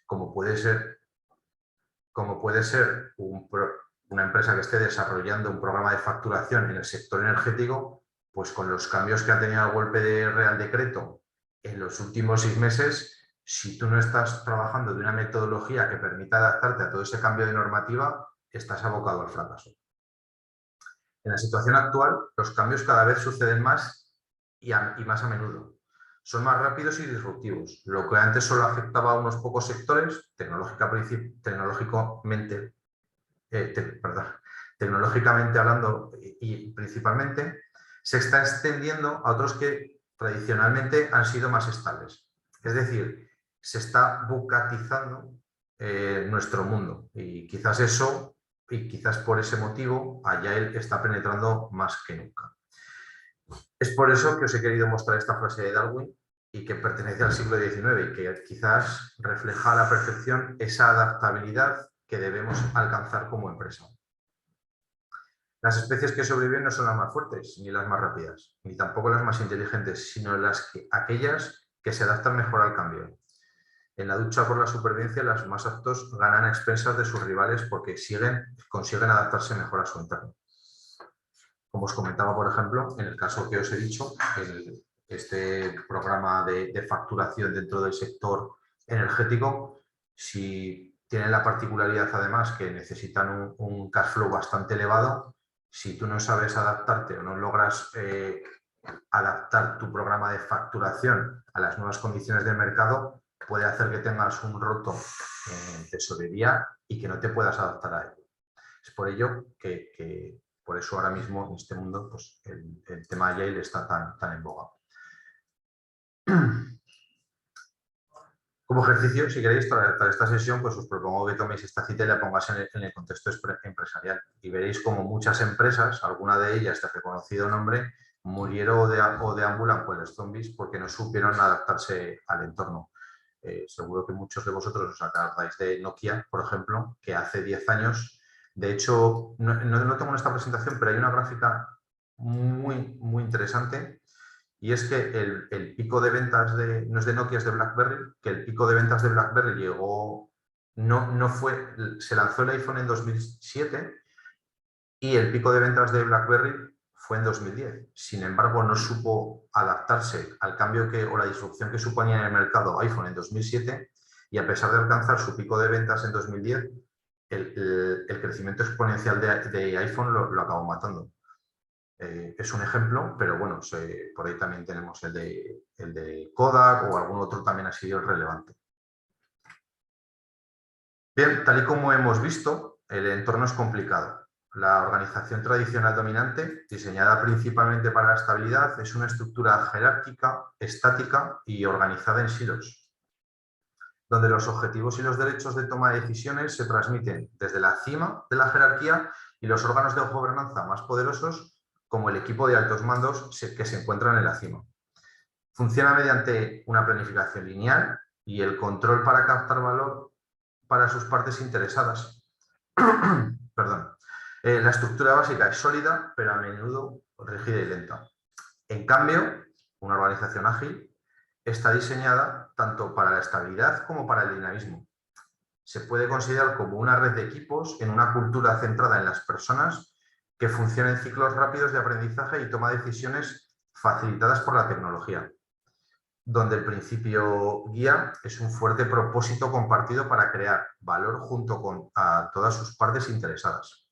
como puede ser una empresa que esté desarrollando un programa de facturación en el sector energético, pues con los cambios que ha tenido el golpe de Real Decreto en los últimos 6 meses, si tú no estás trabajando de una metodología que permita adaptarte a todo ese cambio de normativa, estás abocado al fracaso. En la situación actual, los cambios cada vez suceden más y más a menudo. Son más rápidos y disruptivos. Lo que antes solo afectaba a unos pocos sectores, tecnológicamente hablando y principalmente, se está extendiendo a otros que tradicionalmente han sido más estables. Es decir, se está bucatizando nuestro mundo y quizás por ese motivo Agile está penetrando más que nunca. Es por eso que os he querido mostrar esta frase de Darwin y que pertenece al siglo XIX y que quizás refleja a la perfección esa adaptabilidad que debemos alcanzar como empresa. Las especies que sobreviven no son las más fuertes, ni las más rápidas, ni tampoco las más inteligentes, sino aquellas que se adaptan mejor al cambio. En la lucha por la supervivencia, los más aptos ganan a expensas de sus rivales porque consiguen adaptarse mejor a su entorno. Como os comentaba, por ejemplo, en el caso que os he dicho, este programa de facturación dentro del sector energético, si tienen la particularidad además que necesitan un cash flow bastante elevado, si tú no sabes adaptarte o no logras adaptar tu programa de facturación a las nuevas condiciones del mercado, puede hacer que tengas un roto en tesorería y que no te puedas adaptar a ello. Es por ello que por eso ahora mismo en este mundo pues, el tema Agile está tan en boga. Como ejercicio, si queréis, para esta sesión, pues os propongo que toméis esta cita y la pongáis en el contexto empresarial. Y veréis como muchas empresas, alguna de ellas de reconocido nombre, murieron o deambulan por los zombies porque no supieron adaptarse al entorno. Seguro que muchos de vosotros os acordáis de Nokia, por ejemplo, que hace 10 años, de hecho, no tengo en esta presentación, pero hay una gráfica muy interesante. Y es que el pico de ventas no es de Nokia, es de BlackBerry, que el pico de ventas de BlackBerry llegó, se lanzó el iPhone en 2007 y el pico de ventas de BlackBerry fue en 2010. Sin embargo, no supo adaptarse al cambio o la disrupción que suponía en el mercado iPhone en 2007 y a pesar de alcanzar su pico de ventas en 2010, el crecimiento exponencial de iPhone lo acabó matando. Es un ejemplo, pero bueno, por ahí también tenemos el de Kodak o algún otro también ha sido relevante. Bien, tal y como hemos visto, el entorno es complicado. La organización tradicional dominante, diseñada principalmente para la estabilidad, es una estructura jerárquica, estática y organizada en silos, donde los objetivos y los derechos de toma de decisiones se transmiten desde la cima de la jerarquía y los órganos de gobernanza más poderosos como el equipo de altos mandos que se encuentran en la cima. Funciona mediante una planificación lineal y el control para captar valor para sus partes interesadas. Perdón. La estructura básica es sólida, pero a menudo rígida y lenta. En cambio, una organización ágil está diseñada tanto para la estabilidad como para el dinamismo. Se puede considerar como una red de equipos en una cultura centrada en las personas que funcionan en ciclos rápidos de aprendizaje y toma de decisiones facilitadas por la tecnología, donde el principio guía es un fuerte propósito compartido para crear valor junto con todas sus partes interesadas.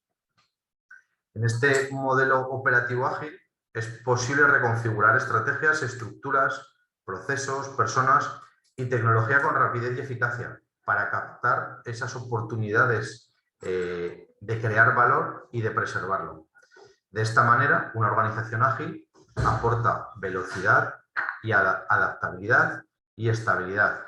En este modelo operativo ágil es posible reconfigurar estrategias, estructuras, procesos, personas y tecnología con rapidez y eficacia para captar esas oportunidades de crear valor y de preservarlo. De esta manera, una organización ágil aporta velocidad y adaptabilidad y estabilidad,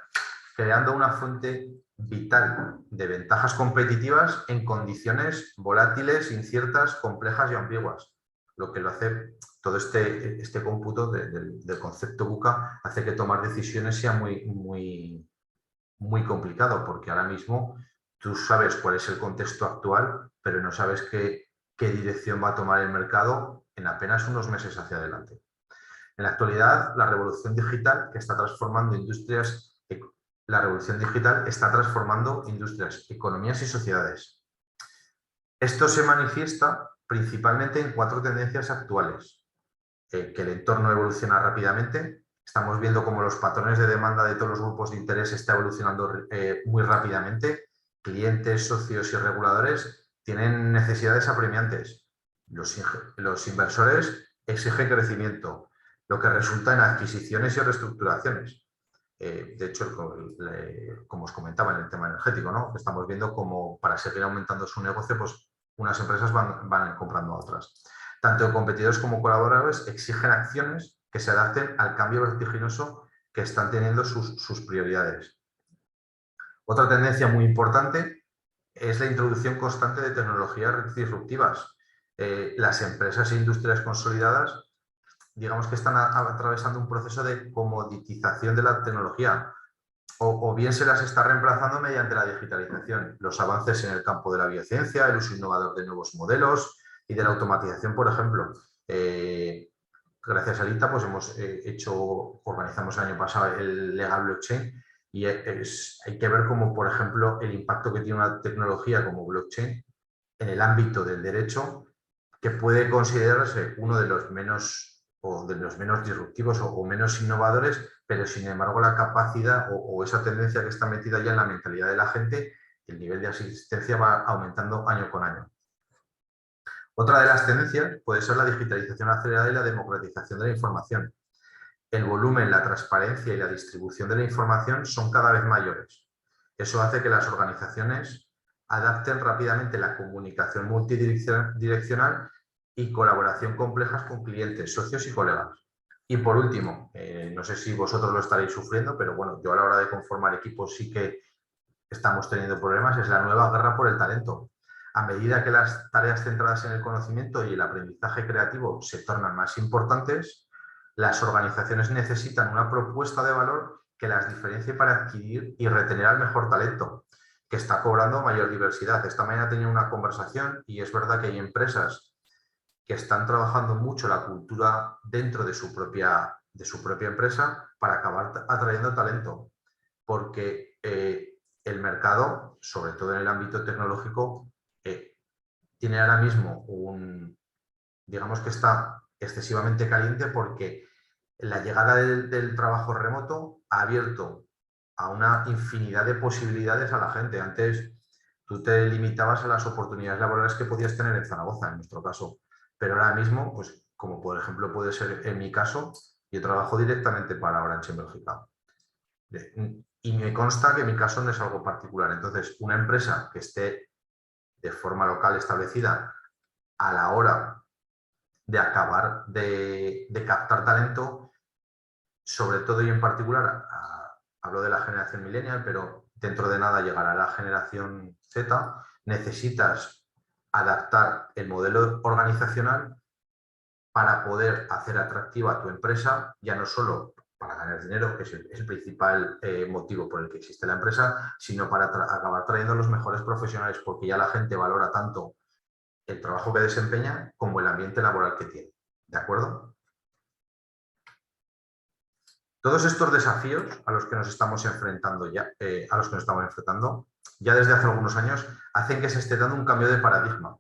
creando una fuente vital de ventajas competitivas en condiciones volátiles, inciertas, complejas y ambiguas. Lo que lo hace todo este cómputo del concepto VUCA hace que tomar decisiones sea muy complicado, porque ahora mismo tú sabes cuál es el contexto actual, pero no sabes qué dirección va a tomar el mercado en apenas unos meses hacia adelante. En la actualidad, la revolución digital que está transformando industrias la revolución digital está transformando industrias, economías y sociedades. Esto se manifiesta principalmente en 4 tendencias actuales. Que el entorno evoluciona rápidamente. Estamos viendo cómo los patrones de demanda de todos los grupos de interés está evolucionando muy rápidamente. Clientes, socios y reguladores tienen necesidades apremiantes. Los inversores exigen crecimiento, lo que resulta en adquisiciones y reestructuraciones. De hecho, como os comentaba en el tema energético, ¿no? Estamos viendo cómo para seguir aumentando su negocio, pues unas empresas van comprando a otras. Tanto competidores como colaboradores exigen acciones que se adapten al cambio vertiginoso que están teniendo sus prioridades. Otra tendencia muy importante es la introducción constante de tecnologías disruptivas. Las empresas e industrias consolidadas, digamos que están atravesando un proceso de comoditización de la tecnología, o bien se las está reemplazando mediante la digitalización, los avances en el campo de la biociencia, el uso innovador de nuevos modelos y de la automatización, por ejemplo. Gracias a ITA, pues organizamos el año pasado el Legal Blockchain y hay que ver cómo, por ejemplo, el impacto que tiene una tecnología como blockchain en el ámbito del derecho, que puede considerarse uno de los menos disruptivos o menos innovadores, pero sin embargo la capacidad o esa tendencia que está metida ya en la mentalidad de la gente, el nivel de asistencia va aumentando año con año. Otra de las tendencias puede ser la digitalización acelerada y la democratización de la información. El volumen, la transparencia y la distribución de la información son cada vez mayores. Eso hace que las organizaciones adapten rápidamente la comunicación multidireccional y colaboración complejas con clientes, socios y colegas. Y por último, no sé si vosotros lo estaréis sufriendo, pero bueno, yo a la hora de conformar equipos sí que estamos teniendo problemas, es la nueva guerra por el talento. A medida que las tareas centradas en el conocimiento y el aprendizaje creativo se tornan más importantes, las organizaciones necesitan una propuesta de valor que las diferencie para adquirir y retener al mejor talento, que está cobrando mayor diversidad. Esta mañana tenía una conversación y es verdad que hay empresas que están trabajando mucho la cultura dentro de su propia empresa para acabar atrayendo talento, porque el mercado, sobre todo en el ámbito tecnológico, tiene ahora mismo digamos que está excesivamente caliente porque la llegada del trabajo remoto ha abierto a una infinidad de posibilidades a la gente. Antes tú te limitabas a las oportunidades laborales que podías tener en Zaragoza, en nuestro caso. Pero ahora mismo, pues como por ejemplo puede ser en mi caso, yo trabajo directamente para Orange en Bélgica. Y me consta que mi caso no es algo particular. Entonces, una empresa que esté de forma local establecida a la hora de acabar de captar talento, sobre todo y en particular, hablo de la generación millennial, pero dentro de nada llegará la generación Z, necesitas adaptar el modelo organizacional para poder hacer atractiva tu empresa, ya no solo para ganar dinero, que es el principal motivo por el que existe la empresa, sino para acabar trayendo los mejores profesionales, porque ya la gente valora tanto el trabajo que desempeña como el ambiente laboral que tiene. ¿De acuerdo? Todos estos desafíos a los que nos estamos enfrentando ya desde hace algunos años, hacen que se esté dando un cambio de paradigma.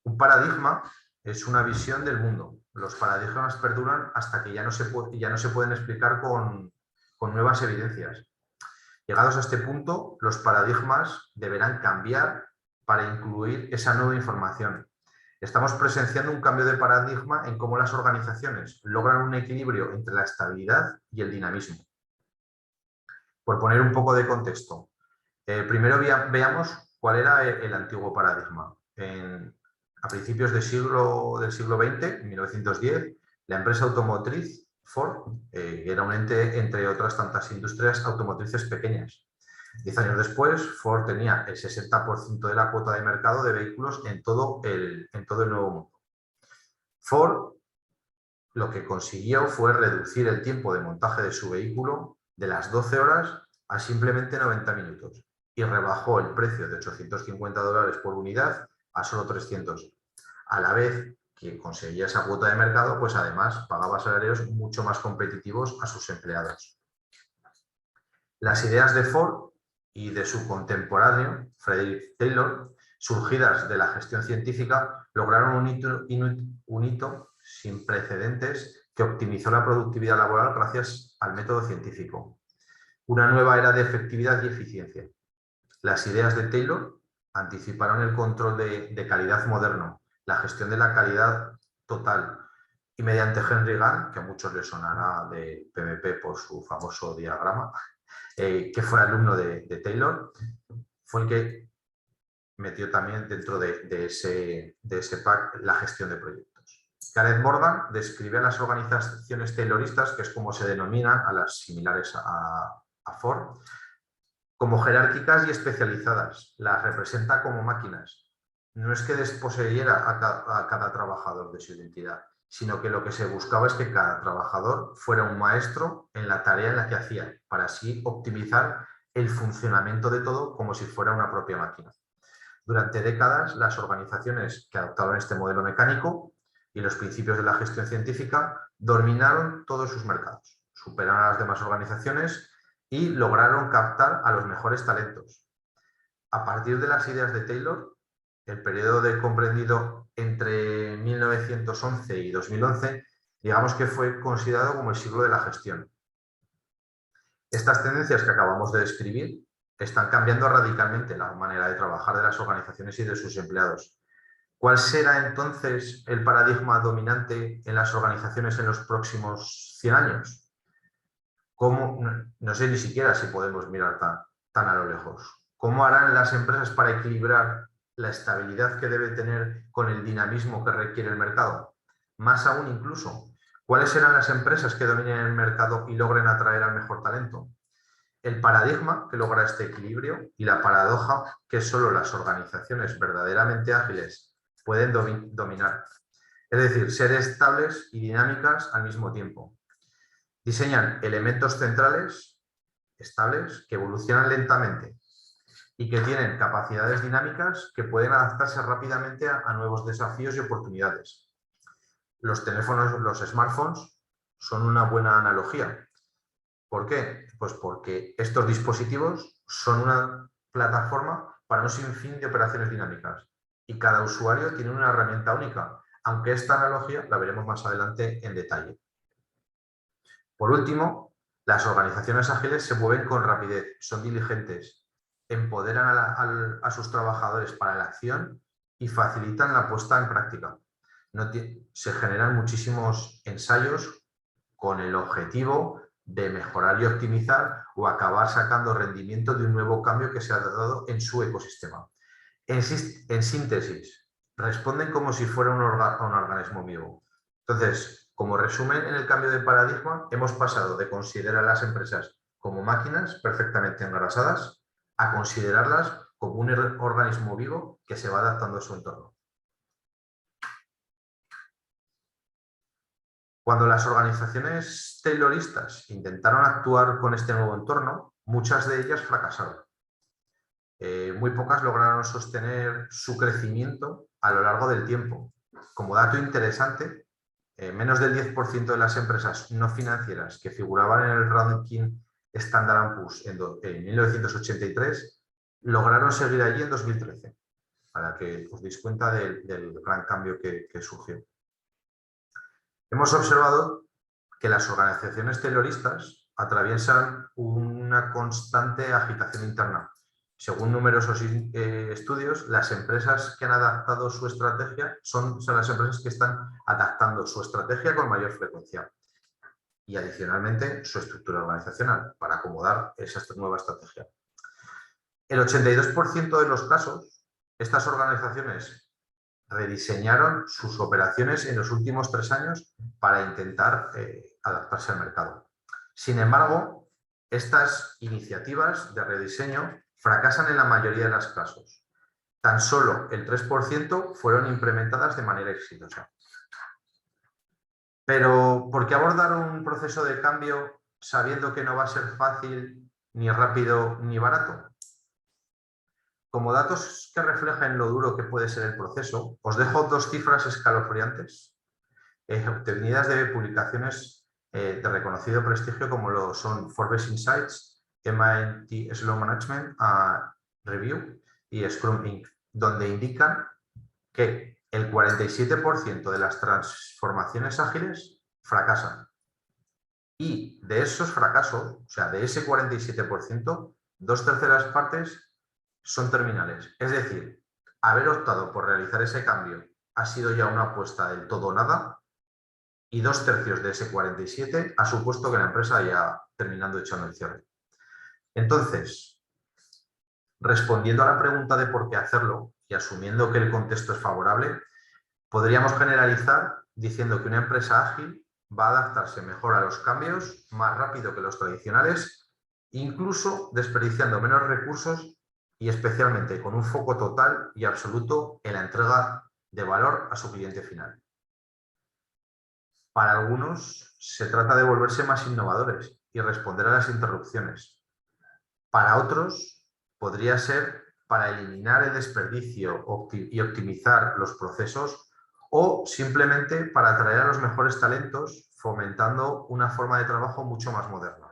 Un paradigma es una visión del mundo. Los paradigmas perduran hasta que ya no se pueden explicar con nuevas evidencias. Llegados a este punto, los paradigmas deberán cambiar para incluir esa nueva información. Estamos presenciando un cambio de paradigma en cómo las organizaciones logran un equilibrio entre la estabilidad y el dinamismo. Por poner un poco de contexto, primero veamos cuál era el antiguo paradigma. A principios del siglo XX, en 1910, la empresa automotriz Ford era un ente entre otras tantas industrias automotrices pequeñas. 10 años después, Ford tenía el 60% de la cuota de mercado de vehículos en todo el Nuevo Mundo. Ford lo que consiguió fue reducir el tiempo de montaje de su vehículo de las 12 horas a simplemente 90 minutos y rebajó el precio de $850 por unidad a solo 300. A la vez que conseguía esa cuota de mercado, pues además pagaba salarios mucho más competitivos a sus empleados. Las ideas de Ford y de su contemporáneo, Frederick Taylor, surgidas de la gestión científica, lograron un hito sin precedentes que optimizó la productividad laboral gracias al método científico. Una nueva era de efectividad y eficiencia. Las ideas de Taylor anticiparon el control de calidad moderno, la gestión de la calidad total, y mediante Henry Gann, que a muchos les sonará de PMP por su famoso diagrama, que fue alumno de Taylor, fue el que metió también dentro de ese pack la gestión de proyectos. Gareth Morgan describe a las organizaciones tayloristas, que es como se denominan a las similares a Ford, como jerárquicas y especializadas. Las representa como máquinas. No es que desposeyera a cada trabajador de su identidad, sino que lo que se buscaba es que cada trabajador fuera un maestro en la tarea en la que hacía, para así optimizar el funcionamiento de todo como si fuera una propia máquina. Durante décadas, las organizaciones que adoptaron este modelo mecánico y los principios de la gestión científica dominaron todos sus mercados, superaron a las demás organizaciones y lograron captar a los mejores talentos. A partir de las ideas de Taylor, el periodo comprendido entre 1911 y 2011, digamos que fue considerado como el siglo de la gestión. Estas tendencias que acabamos de describir están cambiando radicalmente la manera de trabajar de las organizaciones y de sus empleados. ¿Cuál será entonces el paradigma dominante en las organizaciones en los próximos 100 años? ¿Cómo? No sé ni siquiera si podemos mirar tan a lo lejos. ¿Cómo harán las empresas para equilibrar la estabilidad que debe tener con el dinamismo que requiere el mercado? Más aún incluso, ¿cuáles serán las empresas que dominen el mercado y logren atraer al mejor talento? El paradigma que logra este equilibrio y la paradoja que solo las organizaciones verdaderamente ágiles pueden dominar. Es decir, ser estables y dinámicas al mismo tiempo. Diseñan elementos centrales, estables, que evolucionan lentamente y que tienen capacidades dinámicas que pueden adaptarse rápidamente a nuevos desafíos y oportunidades. Los teléfonos, los smartphones, son una buena analogía. ¿Por qué? Pues porque estos dispositivos son una plataforma para un sinfín de operaciones dinámicas y cada usuario tiene una herramienta única, aunque esta analogía la veremos más adelante en detalle. Por último, las organizaciones ágiles se mueven con rapidez, son diligentes, empoderan a sus trabajadores para la acción y facilitan la puesta en práctica. Se generan muchísimos ensayos con el objetivo de mejorar y optimizar o acabar sacando rendimiento de un nuevo cambio que se ha dado en su ecosistema. En síntesis, responden como si fuera un organismo vivo. Entonces, como resumen, en el cambio de paradigma hemos pasado de considerar a las empresas como máquinas perfectamente engrasadas a considerarlas como un organismo vivo que se va adaptando a su entorno. Cuando las organizaciones tayloristas intentaron actuar con este nuevo entorno, muchas de ellas fracasaron. Muy pocas lograron sostener su crecimiento a lo largo del tiempo. Como dato interesante, menos del 10% de las empresas no financieras que figuraban en el ranking Standard & Poor's en 1983 lograron seguir allí en 2013, para que os deis cuenta del gran cambio que surgió. Hemos observado que las organizaciones tayloristas atraviesan una constante agitación interna. Según numerosos estudios, las empresas que han adaptado su estrategia son las empresas que están adaptando su estrategia con mayor frecuencia y adicionalmente su estructura organizacional para acomodar esa nueva estrategia. El 82% de los casos, estas organizaciones rediseñaron sus operaciones en los últimos 3 años para intentar adaptarse al mercado. Sin embargo, estas iniciativas de rediseño fracasan en la mayoría de los casos. Tan solo el 3% fueron implementadas de manera exitosa. Pero, ¿por qué abordar un proceso de cambio sabiendo que no va a ser fácil, ni rápido, ni barato? Como datos que reflejen lo duro que puede ser el proceso, os dejo 2 cifras escalofriantes obtenidas de publicaciones de reconocido prestigio como lo son Forbes Insights MIT Slow Management Review y Scrum Inc., donde indican que el 47% de las transformaciones ágiles fracasan. Y de esos fracasos, o sea, de ese 47%, 2/3 partes son terminales. Es decir, haber optado por realizar ese cambio ha sido ya una apuesta del todo o nada, y 2/3 de ese 47 ha supuesto que la empresa haya terminando echando el cierre. Entonces, respondiendo a la pregunta de por qué hacerlo y asumiendo que el contexto es favorable, podríamos generalizar diciendo que una empresa ágil va a adaptarse mejor a los cambios más rápido que los tradicionales, incluso desperdiciando menos recursos y especialmente con un foco total y absoluto en la entrega de valor a su cliente final. Para algunos se trata de volverse más innovadores y responder a las interrupciones. Para otros podría ser para eliminar el desperdicio y optimizar los procesos, o simplemente para atraer a los mejores talentos, fomentando una forma de trabajo mucho más moderna.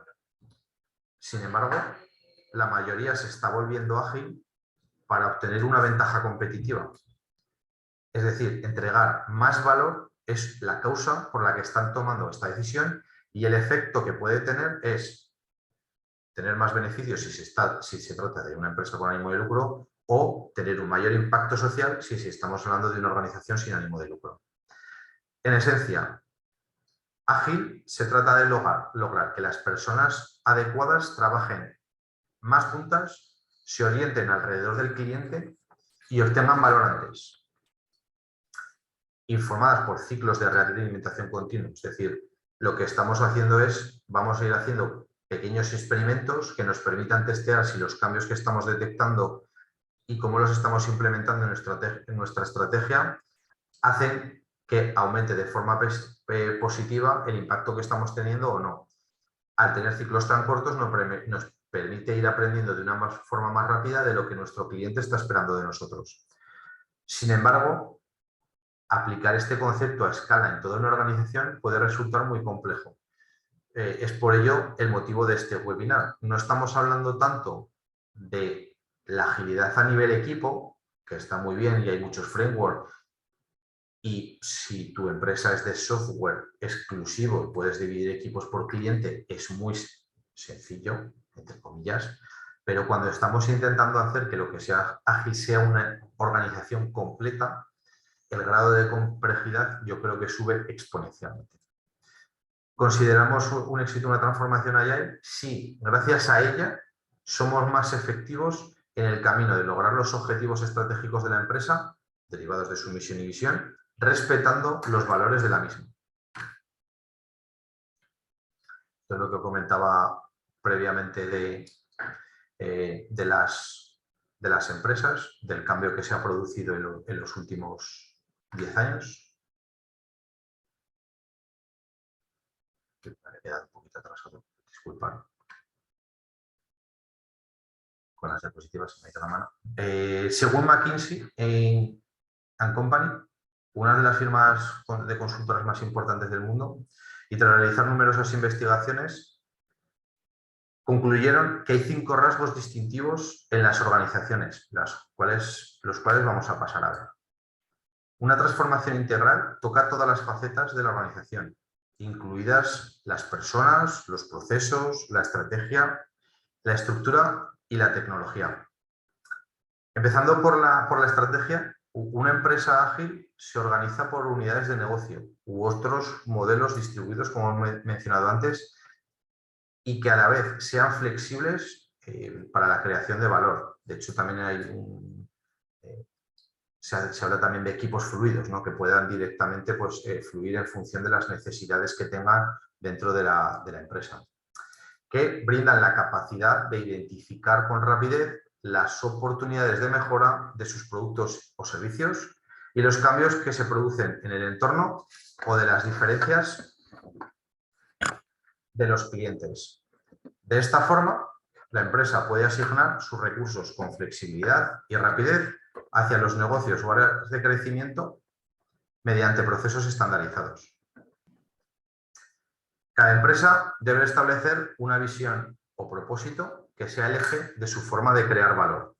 Sin embargo, la mayoría se está volviendo ágil para obtener una ventaja competitiva. Es decir, entregar más valor es la causa por la que están tomando esta decisión, y el efecto que puede tener es tener más beneficios si se trata de una empresa con ánimo de lucro, o tener un mayor impacto social si estamos hablando de una organización sin ánimo de lucro. En esencia, ágil se trata de lograr que las personas adecuadas trabajen más juntas, se orienten alrededor del cliente y obtengan valor antes. Informadas por ciclos de realimentación continua, es decir, lo que estamos haciendo es, vamos a ir haciendo pequeños experimentos que nos permitan testear si los cambios que estamos detectando y cómo los estamos implementando en nuestra estrategia hacen que aumente de forma positiva el impacto que estamos teniendo o no. Al tener ciclos tan cortos nos permite ir aprendiendo de una forma más rápida de lo que nuestro cliente está esperando de nosotros. Sin embargo, aplicar este concepto a escala en toda una organización puede resultar muy complejo. Es por ello el motivo de este webinar. No estamos hablando tanto de la agilidad a nivel equipo, que está muy bien y hay muchos frameworks, y si tu empresa es de software exclusivo y puedes dividir equipos por cliente, es muy sencillo, entre comillas, pero cuando estamos intentando hacer que lo que sea ágil sea una organización completa, el grado de complejidad yo creo que sube exponencialmente. ¿Consideramos un éxito una transformación Agile? Sí, gracias a ella somos más efectivos en el camino de lograr los objetivos estratégicos de la empresa, derivados de su misión y visión, respetando los valores de la misma. Esto es lo que comentaba previamente de las empresas, del cambio que se ha producido en los últimos 10 años. Me he quedado un poquito atrasado, disculpad. Con las diapositivas se me ha ido la mano. Según McKinsey & Company, una de las firmas de consultoras más importantes del mundo, y tras realizar numerosas investigaciones, concluyeron que hay 5 rasgos distintivos en las organizaciones, los cuales vamos a pasar a ver. Una transformación integral toca todas las facetas de la organización, incluidas las personas, los procesos, la estrategia, la estructura y la tecnología. Empezando por la estrategia, una empresa ágil se organiza por unidades de negocio u otros modelos distribuidos, como he mencionado antes, y que a la vez sean flexibles para la creación de valor. De hecho, también se habla también de equipos fluidos, ¿no? Que puedan directamente fluir en función de las necesidades que tengan dentro de la empresa, que brindan la capacidad de identificar con rapidez las oportunidades de mejora de sus productos o servicios y los cambios que se producen en el entorno o de las diferencias de los clientes. De esta forma, la empresa puede asignar sus recursos con flexibilidad y rapidez hacia los negocios o áreas de crecimiento mediante procesos estandarizados. Cada empresa debe establecer una visión o propósito que sea el eje de su forma de crear valor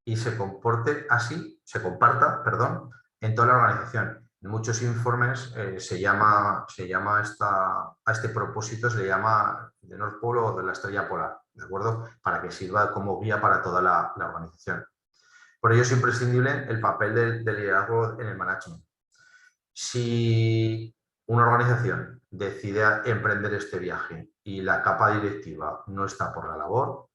y se comporte así, se comparta, perdón, en toda la organización. En muchos informes a este propósito se le llama de North Pole o de la estrella polar, ¿de acuerdo? Para que sirva como guía para toda la organización. Por ello es imprescindible el papel del liderazgo en el management. Si una organización decide emprender este viaje y la capa directiva no está por la labor,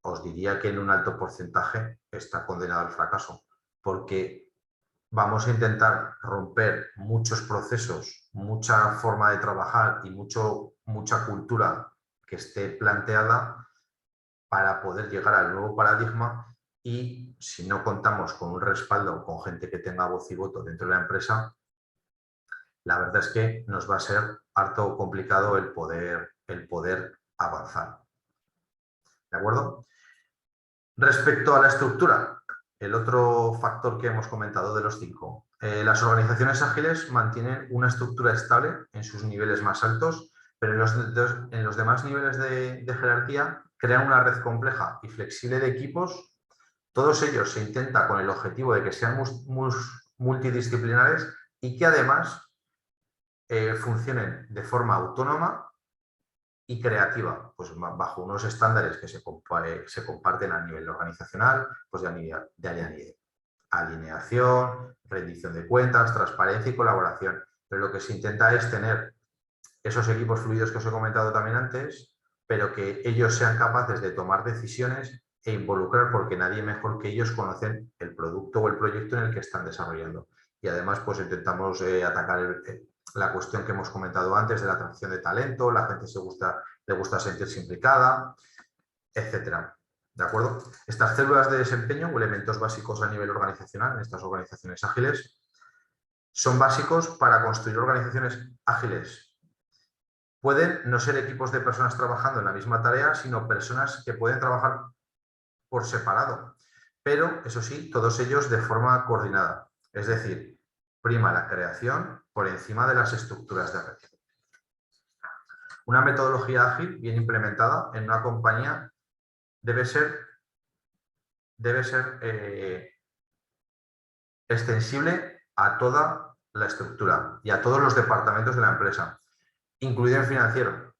os diría que en un alto porcentaje está condenado al fracaso, porque vamos a intentar romper muchos procesos, mucha forma de trabajar y mucha cultura que esté planteada para poder llegar al nuevo paradigma, y si no contamos con un respaldo, con gente que tenga voz y voto dentro de la empresa, la verdad es que nos va a ser harto complicado el poder avanzar. ¿De acuerdo? Respecto a la estructura, el otro factor que hemos comentado de los 5, las organizaciones ágiles mantienen una estructura estable en sus niveles más altos, pero en los demás niveles de jerarquía crean una red compleja y flexible de equipos. Todos ellos se intenta con el objetivo de que sean multidisciplinares y que además funcionen de forma autónoma y creativa, pues bajo unos estándares que se comparten a nivel organizacional, pues de alineación, rendición de cuentas, transparencia y colaboración. Pero lo que se intenta es tener esos equipos fluidos que os he comentado también antes, pero que ellos sean capaces de tomar decisiones e involucrar, porque nadie mejor que ellos conocen el producto o el proyecto en el que están desarrollando. Y además, pues intentamos atacar la cuestión que hemos comentado antes de la atracción de talento, la gente le gusta sentirse implicada, etcétera. ¿De acuerdo? Estas células de desempeño o elementos básicos a nivel organizacional en estas organizaciones ágiles son básicos para construir organizaciones ágiles. Pueden no ser equipos de personas trabajando en la misma tarea, sino personas que pueden trabajar por separado, pero eso sí, todos ellos de forma coordinada. Es decir, prima la creación por encima de las estructuras de red. Una metodología ágil bien implementada en una compañía debe ser extensible a toda la estructura y a todos los departamentos de la empresa, incluido el financiero.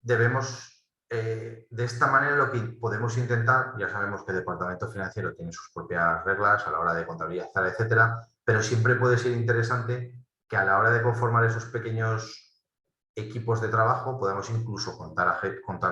Debemos, de esta manera, lo que podemos intentar, ya sabemos que el departamento financiero tiene sus propias reglas a la hora de contabilizar, etcétera, pero siempre puede ser interesante que a la hora de conformar esos pequeños equipos de trabajo podemos incluso contar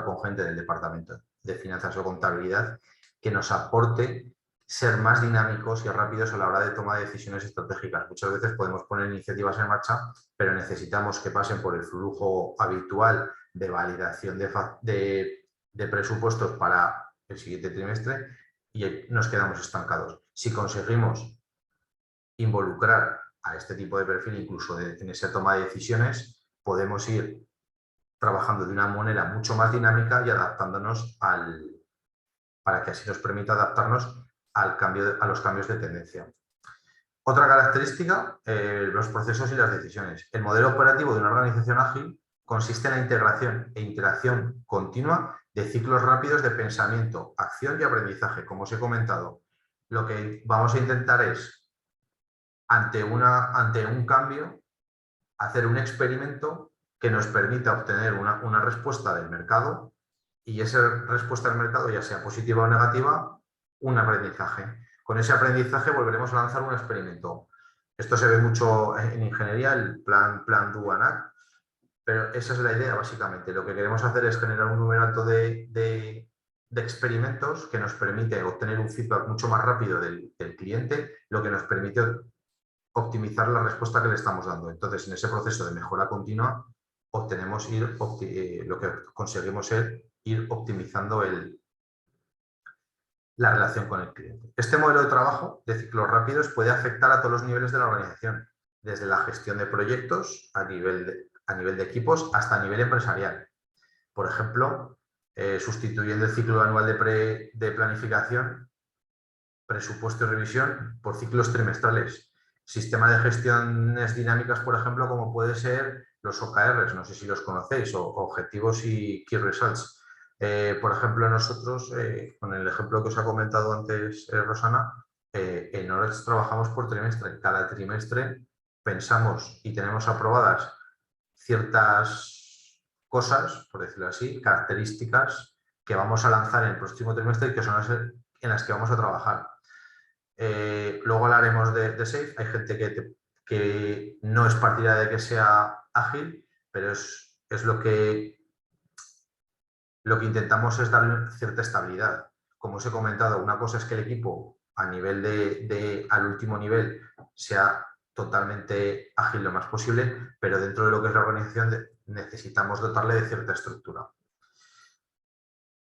con gente del departamento de finanzas o contabilidad que nos aporte ser más dinámicos y rápidos a la hora de tomar decisiones estratégicas. Muchas veces podemos poner iniciativas en marcha, pero necesitamos que pasen por el flujo habitual de validación de presupuestos para el siguiente trimestre y nos quedamos estancados. Si conseguimos involucrar a este tipo de perfil incluso en esa toma de decisiones, podemos ir trabajando de una manera mucho más dinámica y adaptándonos para que así nos permita adaptarnos a los cambios de tendencia. Otra característica, los procesos y las decisiones. El modelo operativo de una organización ágil consiste en la integración e interacción continua de ciclos rápidos de pensamiento, acción y aprendizaje. Como os he comentado, lo que vamos a intentar es, ante un cambio, hacer un experimento que nos permita obtener una respuesta del mercado, y esa respuesta del mercado, ya sea positiva o negativa, un aprendizaje. Con ese aprendizaje volveremos a lanzar un experimento. Esto se ve mucho en ingeniería, el plan do and act, pero esa es la idea básicamente. Lo que queremos hacer es generar un número alto de experimentos que nos permite obtener un feedback mucho más rápido del cliente, lo que nos permite optimizar la respuesta que le estamos dando. Entonces, en ese proceso de mejora continua, lo que conseguimos es ir optimizando la relación con el cliente. Este modelo de trabajo de ciclos rápidos puede afectar a todos los niveles de la organización, desde la gestión de proyectos a nivel de equipos hasta a nivel empresarial. Por ejemplo, sustituyendo el ciclo anual de planificación, presupuesto y revisión por ciclos trimestrales. Sistema de gestiones dinámicas, por ejemplo, como puede ser los OKRs, no sé si los conocéis, o Objetivos y Key Results. Por ejemplo, nosotros, con el ejemplo que os ha comentado antes Rosana, en Orange trabajamos por trimestre. Cada trimestre pensamos y tenemos aprobadas ciertas cosas, por decirlo así, características que vamos a lanzar en el próximo trimestre y que son las en las que vamos a trabajar. Luego hablaremos de Safe. Hay gente que no es partidaria de que sea ágil, pero es lo que intentamos es darle cierta estabilidad. Como os he comentado, una cosa es que el equipo a nivel al último nivel sea totalmente ágil lo más posible, pero dentro de lo que es la organización necesitamos dotarle de cierta estructura.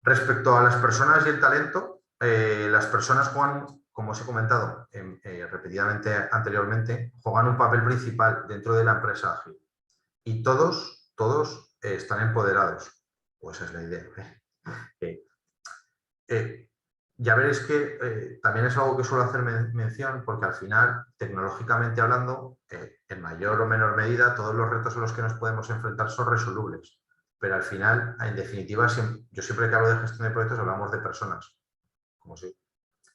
Respecto a las personas y el talento, las personas juegan, como os he comentado repetidamente anteriormente, juegan un papel principal dentro de la empresa ágil y todos están empoderados. Pues esa es la idea. Ya veréis que también es algo que suelo hacer mención porque al final, tecnológicamente hablando, en mayor o menor medida, todos los retos a los que nos podemos enfrentar son resolubles. Pero al final, en definitiva, yo siempre que hablo de gestión de proyectos hablamos de personas.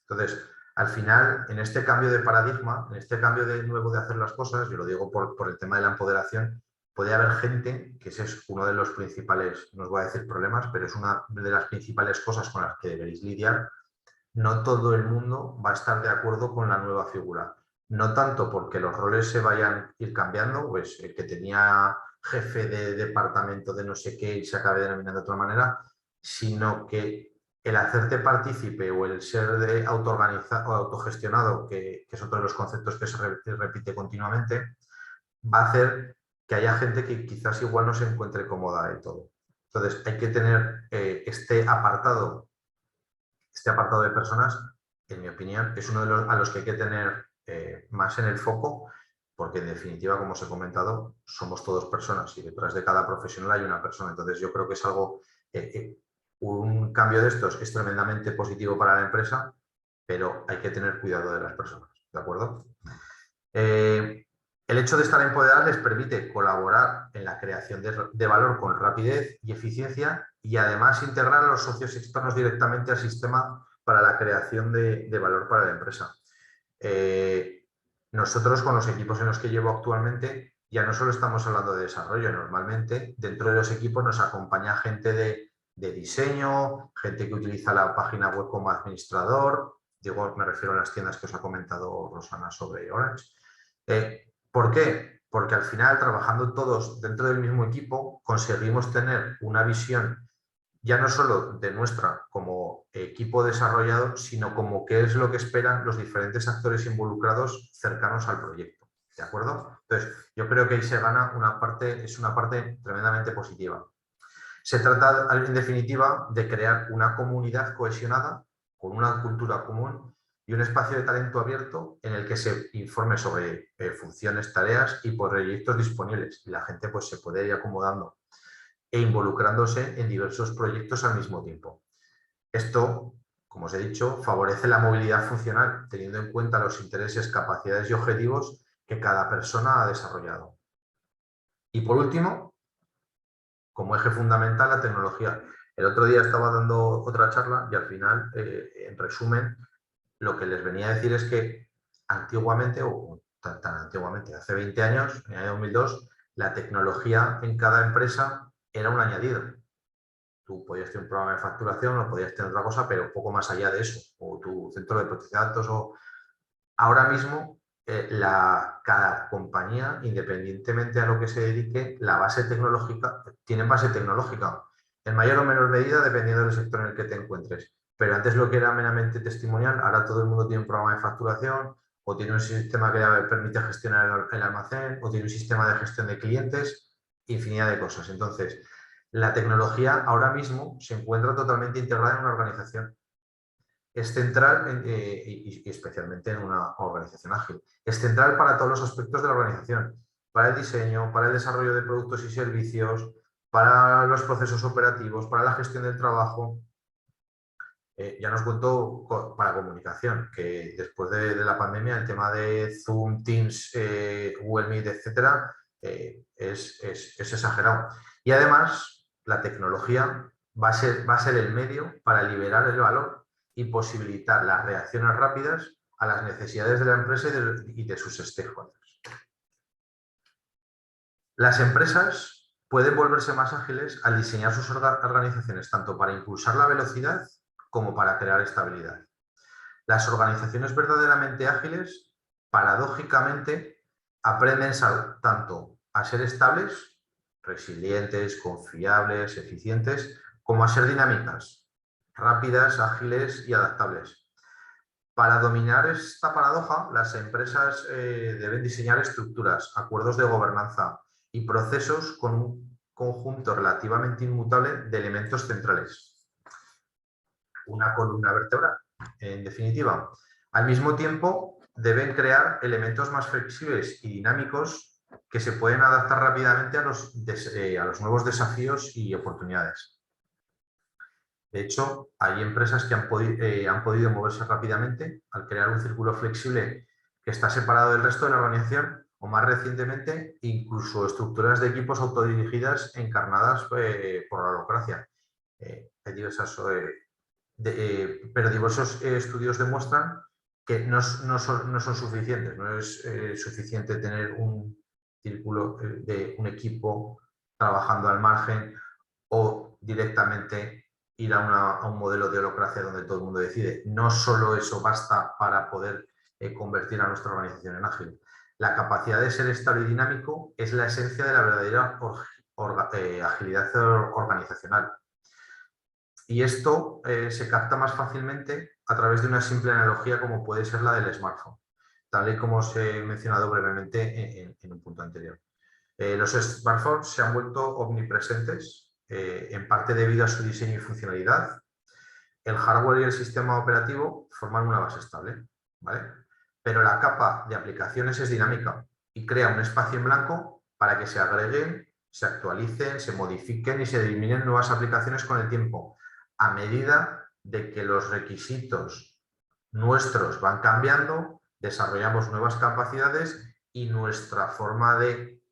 Entonces, al final, en este cambio de paradigma, en este cambio de nuevo de hacer las cosas, yo lo digo por el tema de la empoderación, puede haber gente, que ese es uno de los principales, no os voy a decir problemas, pero es una de las principales cosas con las que deberéis lidiar. No todo el mundo va a estar de acuerdo con la nueva figura. No tanto porque los roles se vayan a ir cambiando, pues el que tenía jefe de departamento de no sé qué y se acabe denominando de otra manera, sino que el hacerte partícipe o el ser de autoorganizado o autogestionado, que es otro de los conceptos que se repite continuamente, va a hacer que haya gente que quizás igual no se encuentre cómoda de todo. Entonces hay que tener este apartado de personas, en mi opinión, es uno de los a los que hay que tener más en el foco, porque en definitiva, como os he comentado, somos todos personas y detrás de cada profesional hay una persona. Entonces yo creo que es algo, un cambio de estos es tremendamente positivo para la empresa, pero hay que tener cuidado de las personas, ¿de acuerdo? El hecho de estar empoderadas les permite colaborar en la creación de valor con rapidez y eficiencia y además integrar a los socios externos directamente al sistema para la creación de valor para la empresa. Nosotros con los equipos en los que llevo actualmente ya no solo estamos hablando de desarrollo, normalmente dentro de los equipos nos acompaña gente de diseño, gente que utiliza la página web como administrador, digo, me refiero a las tiendas que os ha comentado Rosana sobre Orange. ¿Por qué? Porque al final, trabajando todos dentro del mismo equipo, conseguimos tener una visión ya no solo de nuestra como equipo desarrollador, sino como qué es lo que esperan los diferentes actores involucrados cercanos al proyecto. ¿De acuerdo? Entonces, yo creo que ahí se gana una parte, es una parte tremendamente positiva. Se trata, en definitiva, de crear una comunidad cohesionada con una cultura común y un espacio de talento abierto en el que se informe sobre funciones, tareas y proyectos disponibles. Y la gente pues, se puede ir acomodando e involucrándose en diversos proyectos al mismo tiempo. Esto, como os he dicho, favorece la movilidad funcional, teniendo en cuenta los intereses, capacidades y objetivos que cada persona ha desarrollado. Y por último, como eje fundamental, la tecnología. El otro día estaba dando otra charla y al final, en resumen, lo que les venía a decir es que antiguamente, o tan antiguamente, hace 20 años, en el año 2002, la tecnología en cada empresa era un añadido. Tú podías tener un programa de facturación o podías tener otra cosa, pero poco más allá de eso. O tu centro de protección de datos. O... Ahora mismo, cada compañía, independientemente a lo que se dedique, la base tecnológica, tiene base tecnológica. En mayor o menor medida, dependiendo del sector en el que te encuentres. Pero antes lo que era meramente testimonial, ahora todo el mundo tiene un programa de facturación, o tiene un sistema que permite gestionar el almacén, o tiene un sistema de gestión de clientes, infinidad de cosas. Entonces, la tecnología ahora mismo se encuentra totalmente integrada en una organización. Es central, y especialmente en una organización ágil, es central para todos los aspectos de la organización, para el diseño, para el desarrollo de productos y servicios, para los procesos operativos, para la gestión del trabajo. Ya nos cuento para comunicación, que después de la pandemia el tema de Zoom, Teams, Google Meet, etcétera, es exagerado. Y además, la tecnología va a ser el medio para liberar el valor y posibilitar las reacciones rápidas a las necesidades de la empresa y de sus stakeholders. Las empresas pueden volverse más ágiles al diseñar sus organizaciones tanto para impulsar la velocidad como para crear estabilidad. Las organizaciones verdaderamente ágiles, paradójicamente, aprenden tanto a ser estables, resilientes, confiables, eficientes, como a ser dinámicas, rápidas, ágiles y adaptables. Para dominar esta paradoja, las empresas deben diseñar estructuras, acuerdos de gobernanza y procesos con un conjunto relativamente inmutable de elementos centrales. Una columna vertebral, en definitiva. Al mismo tiempo, deben crear elementos más flexibles y dinámicos que se pueden adaptar rápidamente a los nuevos desafíos y oportunidades. De hecho, hay empresas que han podido moverse rápidamente al crear un círculo flexible que está separado del resto de la organización, o más recientemente, incluso estructuras de equipos autodirigidas encarnadas por la holacracia. Hay diversas, pero diversos estudios demuestran que no son suficientes. No es suficiente tener un círculo de un equipo trabajando al margen o directamente ir a un modelo de holacracia donde todo el mundo decide. No solo eso basta para poder convertir a nuestra organización en ágil. La capacidad de ser estable y dinámico es la esencia de la verdadera agilidad organizacional. Y esto se capta más fácilmente a través de una simple analogía como puede ser la del smartphone, tal y como os he mencionado brevemente en un punto anterior. Los smartphones se han vuelto omnipresentes, en parte debido a su diseño y funcionalidad. El hardware y el sistema operativo forman una base estable, ¿vale? Pero la capa de aplicaciones es dinámica y crea un espacio en blanco para que se agreguen, se actualicen, se modifiquen y se eliminen nuevas aplicaciones con el tiempo, a medida de que los requisitos nuestros van cambiando, desarrollamos nuevas capacidades y nuestra forma de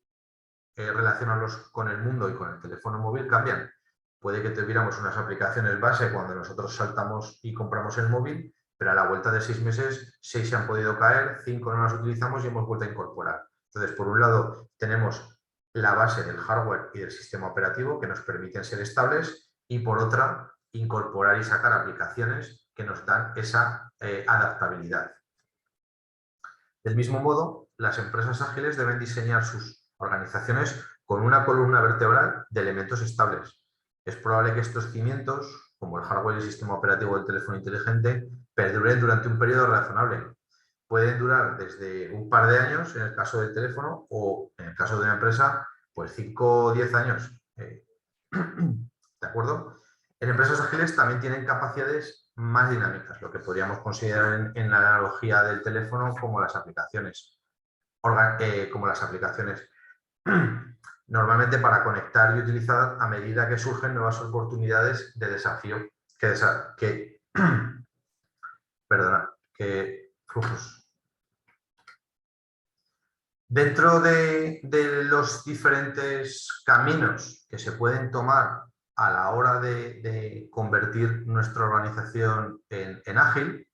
relacionarnos con el mundo y con el teléfono móvil cambian. Puede que tuviéramos unas aplicaciones base cuando nosotros saltamos y compramos el móvil, pero a la vuelta de 6 meses, 6 se han podido caer, 5 no las utilizamos y hemos vuelto a incorporar. Entonces, por un lado, tenemos la base del hardware y del sistema operativo que nos permiten ser estables y por otra, incorporar y sacar aplicaciones que nos dan esa adaptabilidad. Del mismo modo, las empresas ágiles deben diseñar sus organizaciones con una columna vertebral de elementos estables. Es probable que estos cimientos, como el hardware y el sistema operativo del teléfono inteligente, perduren durante un periodo razonable. Pueden durar desde un par de años en el caso del teléfono o en el caso de una empresa, pues 5 o 10 años. ¿De acuerdo? En empresas ágiles también tienen capacidades más dinámicas, lo que podríamos considerar en la analogía del teléfono como las aplicaciones. Normalmente para conectar y utilizar a medida que surgen nuevas oportunidades de desafío Dentro de los diferentes caminos que se pueden tomar a la hora de convertir nuestra organización en ágil,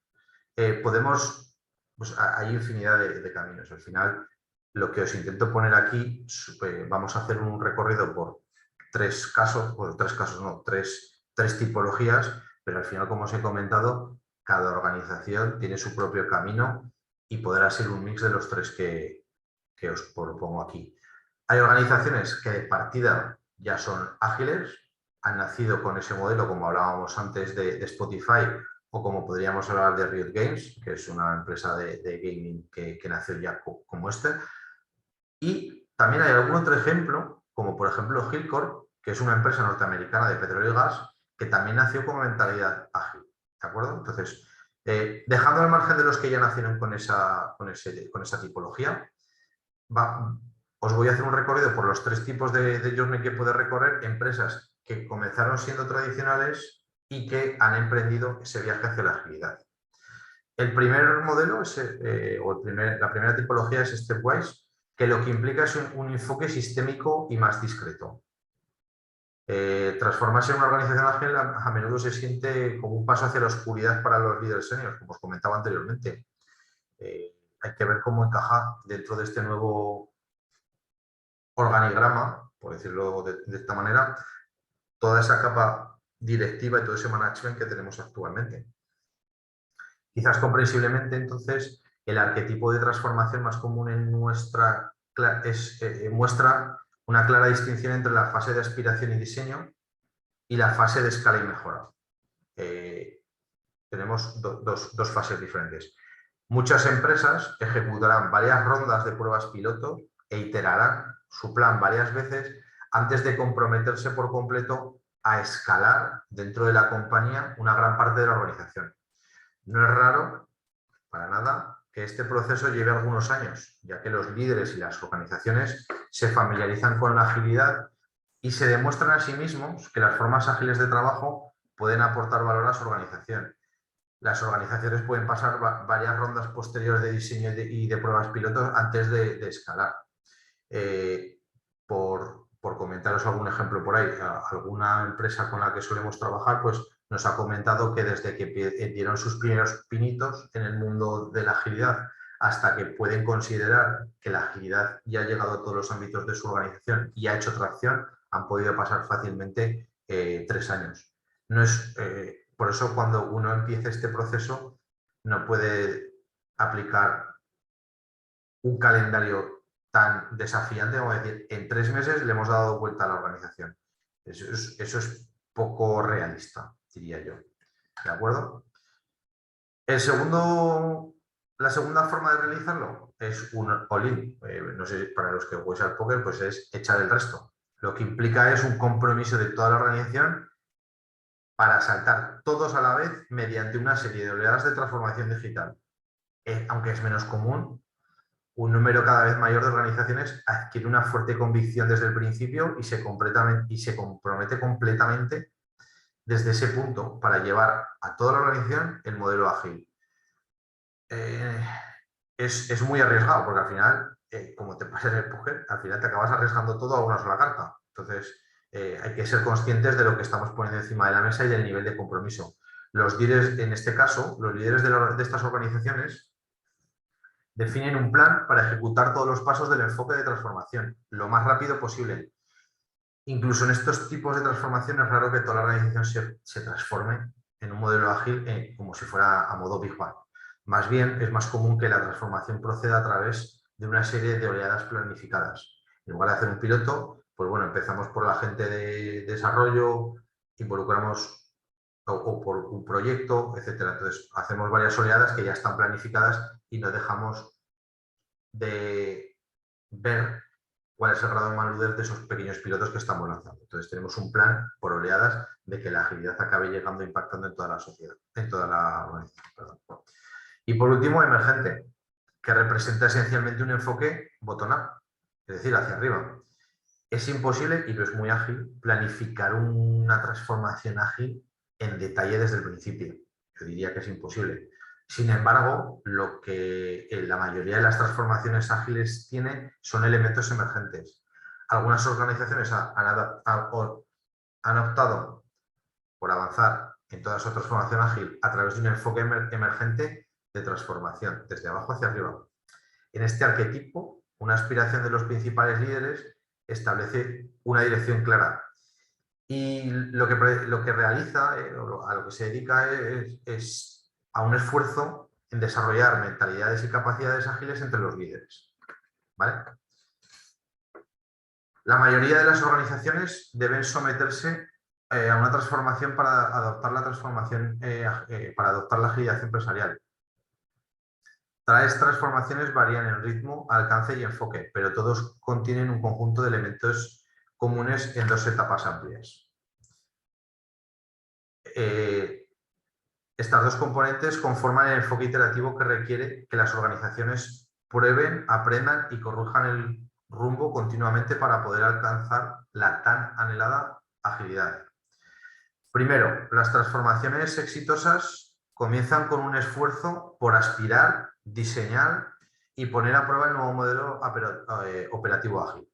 hay infinidad de caminos. Al final, lo que os intento poner aquí, vamos a hacer un recorrido por tres tipologías, pero al final, como os he comentado, cada organización tiene su propio camino y podrá ser un mix de los tres que os propongo aquí. Hay organizaciones que de partida ya son ágiles, han nacido con ese modelo, como hablábamos antes de Spotify, o como podríamos hablar de Riot Games, que es una empresa de gaming que nació ya como este. Y también hay algún otro ejemplo, como por ejemplo Hilcorp, que es una empresa norteamericana de petróleo y gas, que también nació con mentalidad ágil. ¿De acuerdo? Entonces, dejando al margen de los que ya nacieron con esa tipología, os voy a hacer un recorrido por los tres tipos de journey que puede recorrer empresas que comenzaron siendo tradicionales y que han emprendido ese viaje hacia la agilidad. El primer modelo, la primera tipología es Stepwise, que lo que implica es un enfoque sistémico y más discreto. Transformarse en una organización ágil a menudo se siente como un paso hacia la oscuridad para los líderes seniors, como os comentaba anteriormente. Hay que ver cómo encaja dentro de este nuevo organigrama, por decirlo de esta manera, toda esa capa directiva y todo ese management que tenemos actualmente. Quizás comprensiblemente, entonces, el arquetipo de transformación más común en muestra una clara distinción entre la fase de aspiración y diseño y la fase de escala y mejora. Tenemos dos fases diferentes. Muchas empresas ejecutarán varias rondas de pruebas piloto e iterarán su plan varias veces antes de comprometerse por completo a escalar dentro de la compañía una gran parte de la organización. No es raro, para nada, que este proceso lleve algunos años, ya que los líderes y las organizaciones se familiarizan con la agilidad y se demuestran a sí mismos que las formas ágiles de trabajo pueden aportar valor a su organización. Las organizaciones pueden pasar varias rondas posteriores de diseño y de pruebas pilotos antes de escalar. Por comentaros algún ejemplo por ahí, alguna empresa con la que solemos trabajar pues nos ha comentado que desde que dieron sus primeros pinitos en el mundo de la agilidad hasta que pueden considerar que la agilidad ya ha llegado a todos los ámbitos de su organización y ha hecho tracción, han podido pasar fácilmente 3 años. No es, por eso cuando uno empieza este proceso no puede aplicar un calendario tan desafiante como decir, en 3 meses le hemos dado vuelta a la organización. Eso es poco realista, diría yo. ¿De acuerdo? La segunda forma de realizarlo es un all-in. No sé, para los que jugáis al póker, pues es echar el resto. Lo que implica es un compromiso de toda la organización para saltar todos a la vez mediante una serie de oleadas de transformación digital. Aunque es menos común, un número cada vez mayor de organizaciones adquiere una fuerte convicción desde el principio y se compromete completamente desde ese punto para llevar a toda la organización el modelo ágil. Es muy arriesgado porque al final, como te pasa en el póker, al final te acabas arriesgando todo a una sola carta. Entonces, hay que ser conscientes de lo que estamos poniendo encima de la mesa y del nivel de compromiso. Los líderes, en este caso, los líderes de estas organizaciones definen un plan para ejecutar todos los pasos del enfoque de transformación lo más rápido posible. Incluso en estos tipos de transformación es raro que toda la organización se transforme en un modelo ágil como si fuera a modo Big Bang. Más bien, es más común que la transformación proceda a través de una serie de oleadas planificadas. En lugar de hacer un piloto, pues bueno, empezamos por la gente de desarrollo, involucramos o por un proyecto, etcétera. Entonces, hacemos varias oleadas que ya están planificadas y no dejamos de ver cuál es el grado de madurez de esos pequeños pilotos que estamos lanzando. Entonces, tenemos un plan por oleadas de que la agilidad acabe llegando e impactando en toda la sociedad, en toda la organización. Perdón. Y por último, emergente, que representa esencialmente un enfoque bottom-up, es decir, hacia arriba. Es imposible, y no es muy ágil, planificar una transformación ágil en detalle desde el principio. Yo diría que es imposible. Sin embargo, lo que la mayoría de las transformaciones ágiles tiene son elementos emergentes. Algunas organizaciones han optado por avanzar en toda su transformación ágil a través de un enfoque emergente de transformación, desde abajo hacia arriba. En este arquetipo, una aspiración de los principales líderes establece una dirección clara. Y lo que realiza, a lo que se dedica es a un esfuerzo en desarrollar mentalidades y capacidades ágiles entre los líderes. ¿Vale? La mayoría de las organizaciones deben someterse a una transformación para adoptar la agilidad empresarial. Tales transformaciones varían en ritmo, alcance y enfoque, pero todos contienen un conjunto de elementos comunes en 2 etapas amplias. Estas 2 componentes conforman el enfoque iterativo que requiere que las organizaciones prueben, aprendan y corrijan el rumbo continuamente para poder alcanzar la tan anhelada agilidad. Primero, las transformaciones exitosas comienzan con un esfuerzo por aspirar, diseñar y poner a prueba el nuevo modelo operativo ágil.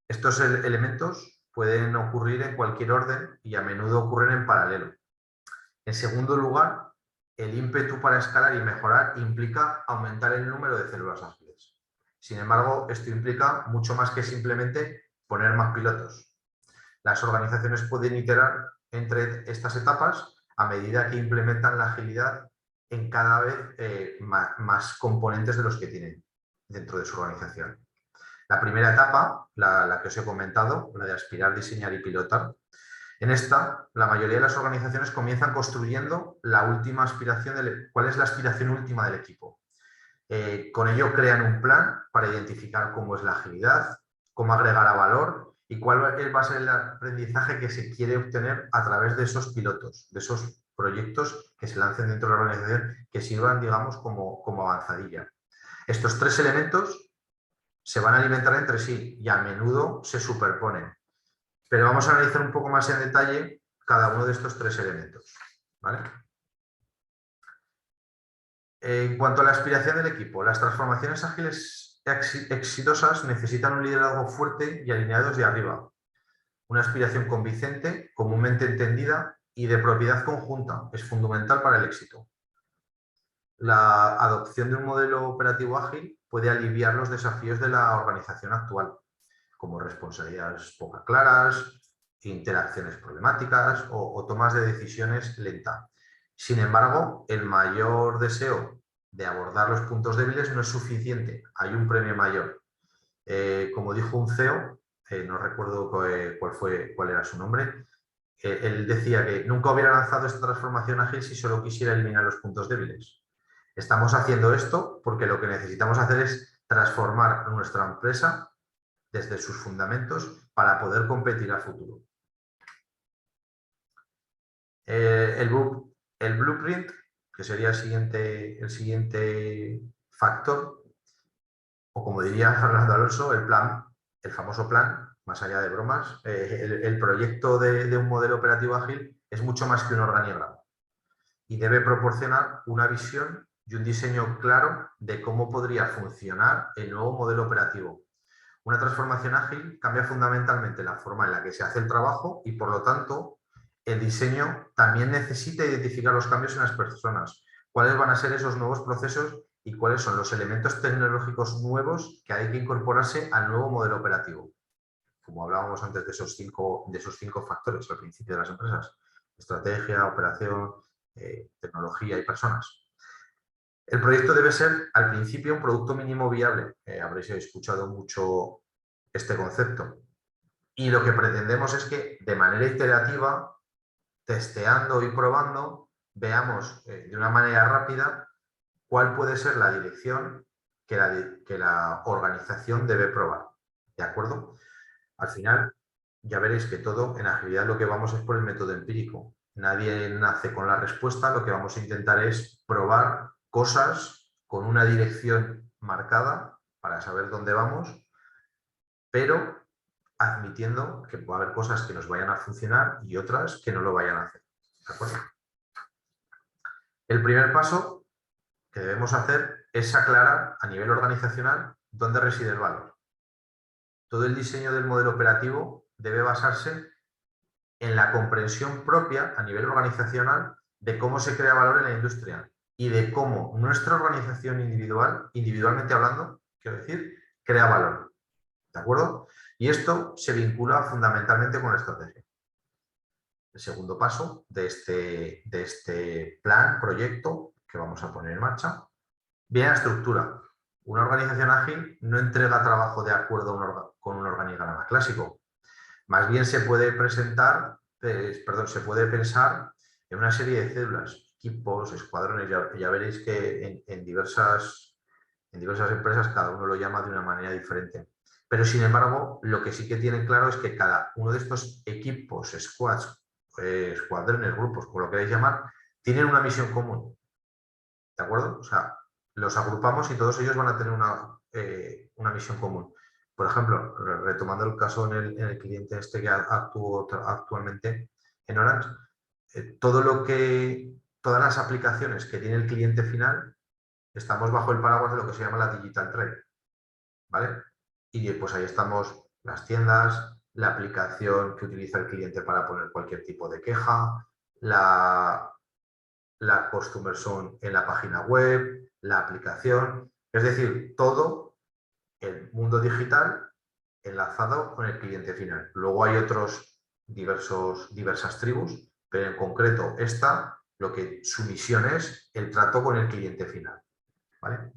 Estos elementos pueden ocurrir en cualquier orden y a menudo ocurren en paralelo. En segundo lugar, el ímpetu para escalar y mejorar implica aumentar el número de células ágiles. Sin embargo, esto implica mucho más que simplemente poner más pilotos. Las organizaciones pueden iterar entre estas etapas a medida que implementan la agilidad en cada vez más componentes de los que tienen dentro de su organización. La primera etapa, la que os he comentado, la de aspirar, diseñar y pilotar, en esta, la mayoría de las organizaciones comienzan construyendo la última aspiración, cuál es la aspiración última del equipo. Con ello crean un plan para identificar cómo es la agilidad, cómo agregar a valor y cuál va a ser el aprendizaje que se quiere obtener a través de esos pilotos, de esos proyectos que se lancen dentro de la organización, que sirvan, digamos, como avanzadilla. Estos tres elementos se van a alimentar entre sí y a menudo se superponen. Pero vamos a analizar un poco más en detalle cada uno de estos tres elementos, ¿vale? En cuanto a la aspiración del equipo, las transformaciones ágiles exitosas necesitan un liderazgo fuerte y alineado desde arriba. Una aspiración convincente, comúnmente entendida y de propiedad conjunta es fundamental para el éxito. La adopción de un modelo operativo ágil puede aliviar los desafíos de la organización actual, como responsabilidades poco claras, interacciones problemáticas o tomas de decisiones lentas. Sin embargo, el mayor deseo de abordar los puntos débiles no es suficiente, hay un premio mayor. Como dijo un CEO, no recuerdo cuál era su nombre, él decía que nunca hubiera lanzado esta transformación ágil si solo quisiera eliminar los puntos débiles. Estamos haciendo esto porque lo que necesitamos hacer es transformar nuestra empresa desde sus fundamentos para poder competir a futuro. El blueprint, que sería el siguiente factor, o como diría Fernando Alonso, el plan, el famoso plan, más allá de bromas, el proyecto de un modelo operativo ágil es mucho más que un organigrama y debe proporcionar una visión y un diseño claro de cómo podría funcionar el nuevo modelo operativo. Una transformación ágil cambia fundamentalmente la forma en la que se hace el trabajo y, por lo tanto, el diseño también necesita identificar los cambios en las personas, cuáles van a ser esos nuevos procesos y cuáles son los elementos tecnológicos nuevos que hay que incorporarse al nuevo modelo operativo. Como hablábamos antes de esos cinco factores al principio de las empresas: estrategia, operación, tecnología y personas. El proyecto debe ser, al principio, un producto mínimo viable. Habréis escuchado mucho este concepto. Y lo que pretendemos es que, de manera iterativa, testeando y probando, veamos de una manera rápida cuál puede ser la dirección que la organización debe probar. ¿De acuerdo? Al final, ya veréis que todo, en agilidad, lo que vamos es por el método empírico. Nadie nace con la respuesta, lo que vamos a intentar es probar cosas con una dirección marcada para saber dónde vamos, pero admitiendo que puede haber cosas que nos vayan a funcionar y otras que no lo vayan a hacer. ¿De acuerdo? El primer paso que debemos hacer es aclarar a nivel organizacional dónde reside el valor. Todo el diseño del modelo operativo debe basarse en la comprensión propia a nivel organizacional de cómo se crea valor en la industria y de cómo nuestra organización individualmente hablando, quiero decir, crea valor. ¿De acuerdo? Y esto se vincula fundamentalmente con la estrategia. El segundo paso de este plan, proyecto que vamos a poner en marcha, viene la estructura. Una organización ágil no entrega trabajo de acuerdo con un organigrama clásico. Más bien se puede pensar en una serie de células, equipos, escuadrones. Ya veréis que en diversas empresas cada uno lo llama de una manera diferente. Pero, sin embargo, lo que sí que tienen claro es que cada uno de estos equipos, squads, escuadrones, grupos, como lo queráis llamar, tienen una misión común. ¿De acuerdo? O sea, los agrupamos y todos ellos van a tener una misión común. Por ejemplo, retomando el caso en el cliente este que actúo actualmente en Orange, todas las aplicaciones que tiene el cliente final, estamos bajo el paraguas de lo que se llama la Digital Trade, ¿vale? Y pues ahí estamos las tiendas, la aplicación que utiliza el cliente para poner cualquier tipo de queja, la Customer Zone en la página web, la aplicación, es decir, todo el mundo digital enlazado con el cliente final. Luego hay otros diversas tribus, pero en concreto esta, lo que su misión es el trato con el cliente final, ¿vale?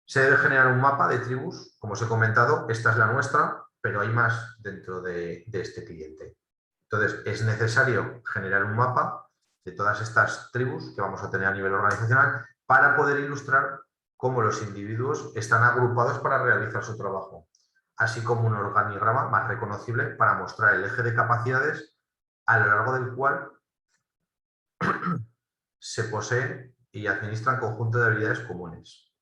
Se debe generar un mapa de tribus, como os he comentado, esta es la nuestra, pero hay más dentro de este cliente. Entonces, es necesario generar un mapa de todas estas tribus que vamos a tener a nivel organizacional para poder ilustrar cómo los individuos están agrupados para realizar su trabajo, así como un organigrama más reconocible para mostrar el eje de capacidades a lo largo del cual se posee y administran conjunto de habilidades comunes.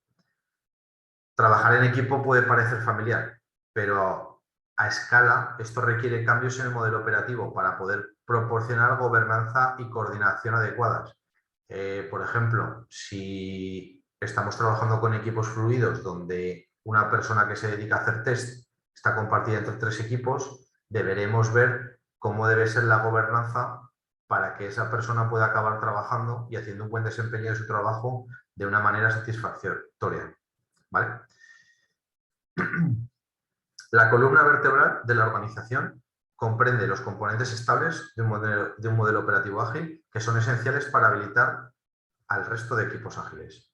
Trabajar en equipo puede parecer familiar, pero a escala esto requiere cambios en el modelo operativo para poder proporcionar gobernanza y coordinación adecuadas. Por ejemplo, si estamos trabajando con equipos fluidos donde una persona que se dedica a hacer test está compartida entre 3 equipos, deberemos ver cómo debe ser la gobernanza para que esa persona pueda acabar trabajando y haciendo un buen desempeño de su trabajo de una manera satisfactoria, ¿vale? La columna vertebral de la organización comprende los componentes estables de un modelo operativo ágil que son esenciales para habilitar al resto de equipos ágiles.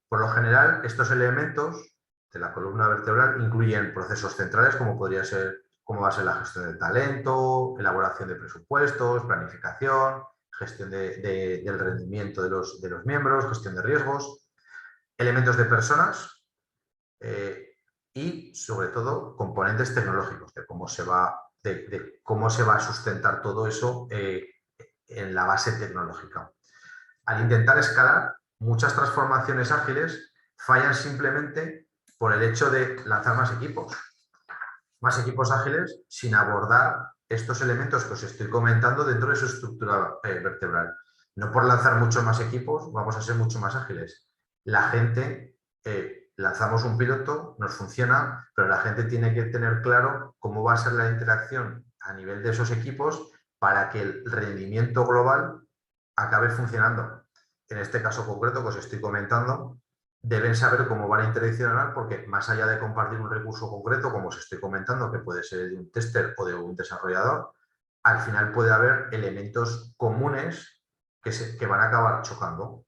Por lo general, estos elementos de la columna vertebral incluyen procesos centrales como podría ser cómo va a ser la gestión del talento, elaboración de presupuestos, planificación, gestión del rendimiento de los miembros, gestión de riesgos, elementos de personas, y sobre todo componentes tecnológicos, de cómo se va a sustentar todo eso en la base tecnológica. Al intentar escalar, muchas transformaciones ágiles fallan simplemente por el hecho de lanzar más equipos ágiles sin abordar estos elementos que os estoy comentando dentro de su estructura vertebral. No por lanzar muchos más equipos vamos a ser mucho más ágiles. La gente lanzamos un piloto, nos funciona, pero la gente tiene que tener claro cómo va a ser la interacción a nivel de esos equipos para que el rendimiento global acabe funcionando. En este caso concreto que os estoy comentando, deben saber cómo van a interaccionar porque más allá de compartir un recurso concreto, como os estoy comentando, que puede ser de un tester o de un desarrollador, al final puede haber elementos comunes que van a acabar chocando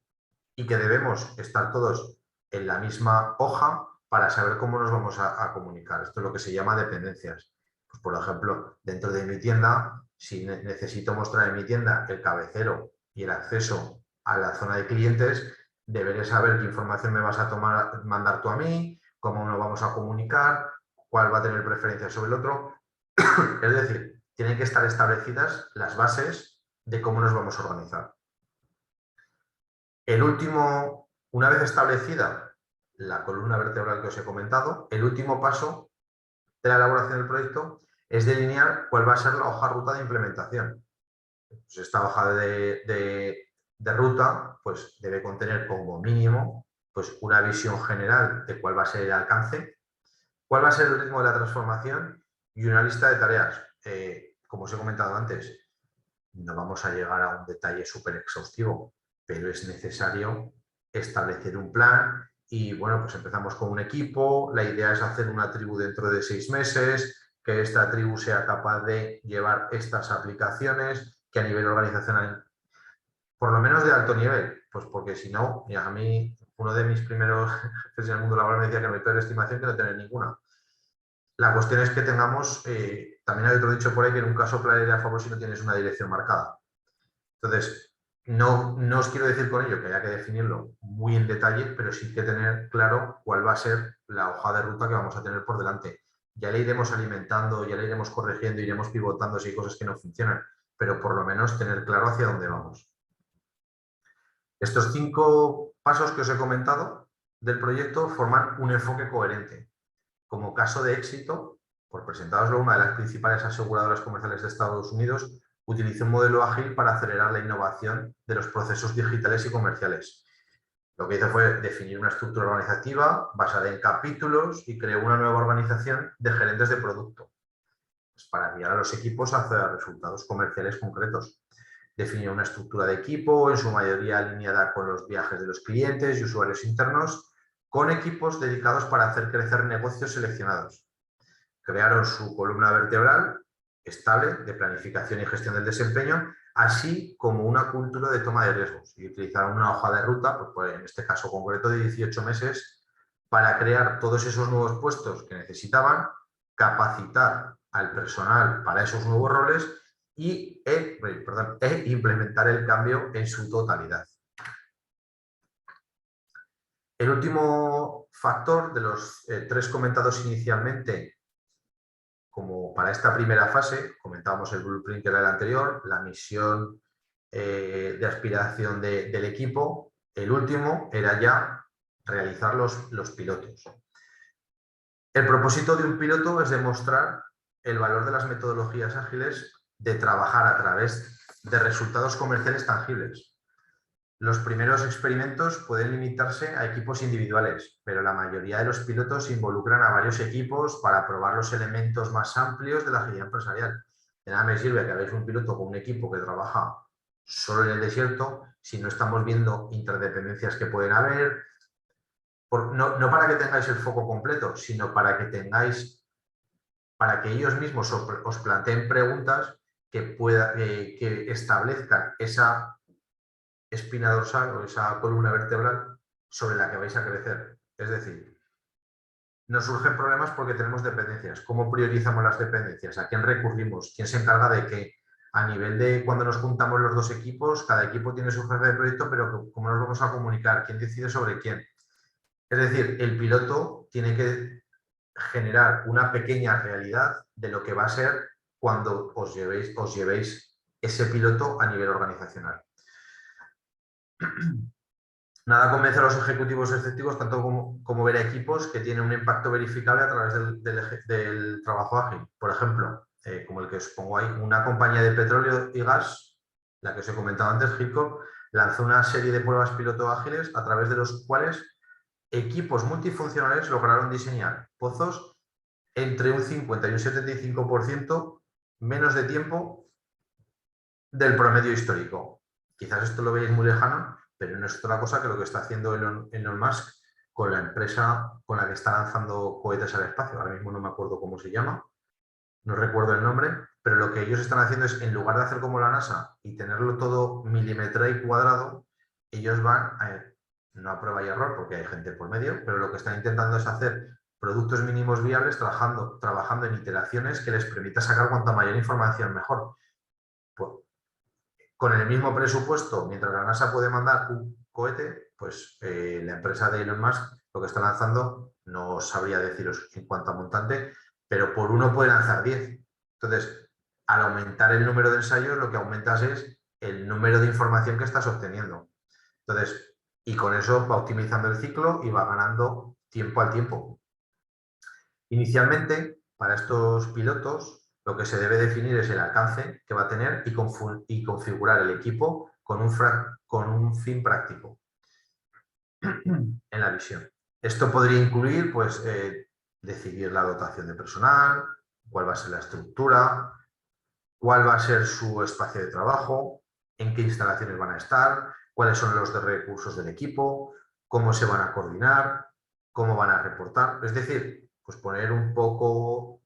y que debemos estar todos en la misma hoja para saber cómo nos vamos a comunicar. Esto es lo que se llama dependencias. Pues, por ejemplo, dentro de mi tienda, si necesito mostrar en mi tienda el cabecero y el acceso a la zona de clientes, deberé saber qué información me vas a mandar tú a mí, cómo nos vamos a comunicar, cuál va a tener preferencia sobre el otro. Es decir, tienen que estar establecidas las bases de cómo nos vamos a organizar. Una vez establecida la columna vertebral que os he comentado, el último paso de la elaboración del proyecto es delinear cuál va a ser la hoja ruta de implementación. Pues esta hoja de ruta pues, debe contener como mínimo pues, una visión general de cuál va a ser el alcance, cuál va a ser el ritmo de la transformación y una lista de tareas. Como os he comentado antes, no vamos a llegar a un detalle súper exhaustivo, pero es necesario establecer un plan y bueno, pues empezamos con un equipo, la idea es hacer una tribu dentro de 6 meses, que esta tribu sea capaz de llevar estas aplicaciones, que a nivel organizacional, por lo menos de alto nivel, pues porque si no, a mí uno de mis primeros jefes en el mundo laboral me decía que mi peor estimación que no tener ninguna. La cuestión es que tengamos, también hay otro dicho por ahí que en un caso planearía a favor si no tienes una dirección marcada. Entonces, no os quiero decir con ello que haya que definirlo muy en detalle, pero sí que tener claro cuál va a ser la hoja de ruta que vamos a tener por delante. Ya le iremos alimentando, ya le iremos corrigiendo, iremos pivotando si hay cosas que no funcionan, pero por lo menos tener claro hacia dónde vamos. Estos 5 pasos que os he comentado del proyecto forman un enfoque coherente. Como caso de éxito, por presentároslo, una de las principales aseguradoras comerciales de Estados Unidos utilizó un modelo ágil para acelerar la innovación de los procesos digitales y comerciales. Lo que hizo fue definir una estructura organizativa basada en capítulos y creó una nueva organización de gerentes de producto. pues para guiar a los equipos hacia resultados comerciales concretos. Definir una estructura de equipo, en su mayoría alineada con los viajes de los clientes y usuarios internos, con equipos dedicados para hacer crecer negocios seleccionados. Crearon su columna vertebral estable de planificación y gestión del desempeño, así como una cultura de toma de riesgos, y utilizaron una hoja de ruta, pues en este caso concreto de 18 meses, para crear todos esos nuevos puestos que necesitaban, capacitar al personal para esos nuevos roles e implementar el cambio en su totalidad. El último factor de los tres comentados inicialmente, como para esta primera fase, comentábamos el blueprint que era el anterior, la misión de aspiración del equipo. El último era ya realizar los pilotos. El propósito de un piloto es demostrar el valor de las metodologías ágiles de trabajar a través de resultados comerciales tangibles. Los primeros experimentos pueden limitarse a equipos individuales, pero la mayoría de los pilotos involucran a varios equipos para probar los elementos más amplios de la agilidad empresarial. De nada me sirve que hagáis un piloto con un equipo que trabaja solo en el desierto si no estamos viendo interdependencias que pueden haber, no para que tengáis el foco completo, sino para que ellos mismos os planteen preguntas que establezcan esa espina dorsal o esa columna vertebral sobre la que vais a crecer. Es decir, nos surgen problemas porque tenemos dependencias. ¿Cómo priorizamos las dependencias? ¿A quién recurrimos? ¿Quién se encarga de qué? A nivel de cuando nos juntamos los dos equipos, cada equipo tiene su jefe de proyecto, pero ¿cómo nos vamos a comunicar? ¿Quién decide sobre quién? Es decir, el piloto tiene que generar una pequeña realidad de lo que va a ser cuando os llevéis ese piloto a nivel organizacional. Nada convence a los ejecutivos efectivos tanto como ver a equipos que tienen un impacto verificable a través del trabajo ágil. Por ejemplo, como el que os pongo ahí, una compañía de petróleo y gas, la que os he comentado antes, Hilco, lanzó una serie de pruebas piloto ágiles a través de los cuales equipos multifuncionales lograron diseñar pozos entre un 50 y un 75% menos de tiempo del promedio histórico. Quizás esto lo veáis muy lejano, pero no es otra cosa que lo que está haciendo Elon Musk con la empresa con la que está lanzando cohetes al espacio. Ahora mismo no me acuerdo cómo se llama, no recuerdo el nombre, pero lo que ellos están haciendo es, en lugar de hacer como la NASA y tenerlo todo milimetrado y cuadrado, ellos van no a prueba y error, porque hay gente por medio, pero lo que están intentando es hacer productos mínimos viables trabajando en iteraciones que les permita sacar cuanta mayor información mejor. Pues, con el mismo presupuesto, mientras la NASA puede mandar un cohete, pues la empresa de Elon Musk lo que está lanzando, no sabría deciros en cuánto a montante, pero por uno puede lanzar 10. Entonces, al aumentar el número de ensayos, lo que aumentas es el número de información que estás obteniendo. Entonces, y con eso va optimizando el ciclo y va ganando tiempo al tiempo. Inicialmente, para estos pilotos, lo que se debe definir es el alcance que va a tener y configurar el equipo con un fin práctico en la visión. Esto podría incluir, pues, decidir la dotación de personal, cuál va a ser la estructura, cuál va a ser su espacio de trabajo, en qué instalaciones van a estar, cuáles son los recursos del equipo, cómo se van a coordinar, cómo van a reportar. Es decir, pues poner un poco,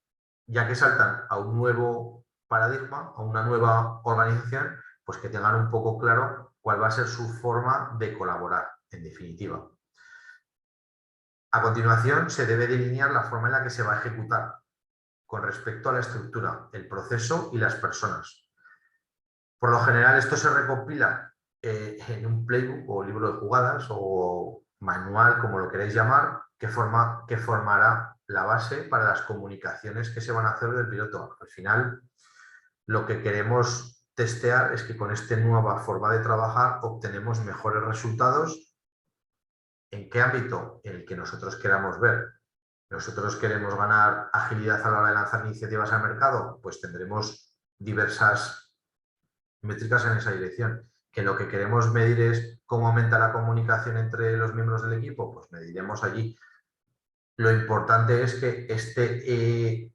ya que saltan a un nuevo paradigma, a una nueva organización, pues que tengan un poco claro cuál va a ser su forma de colaborar, en definitiva. A continuación, se debe delinear la forma en la que se va a ejecutar con respecto a la estructura, el proceso y las personas. Por lo general, esto se recopila en un playbook o libro de jugadas o manual, como lo queréis llamar, que formará la base para las comunicaciones que se van a hacer del piloto. Al final, lo que queremos testear es que con esta nueva forma de trabajar obtenemos mejores resultados. ¿En qué ámbito? En el que nosotros queramos ver. ¿Nosotros queremos ganar agilidad a la hora de lanzar iniciativas al mercado? Pues tendremos diversas métricas en esa dirección. ¿Que lo que queremos medir es cómo aumenta la comunicación entre los miembros del equipo? Pues mediremos allí. Lo importante es que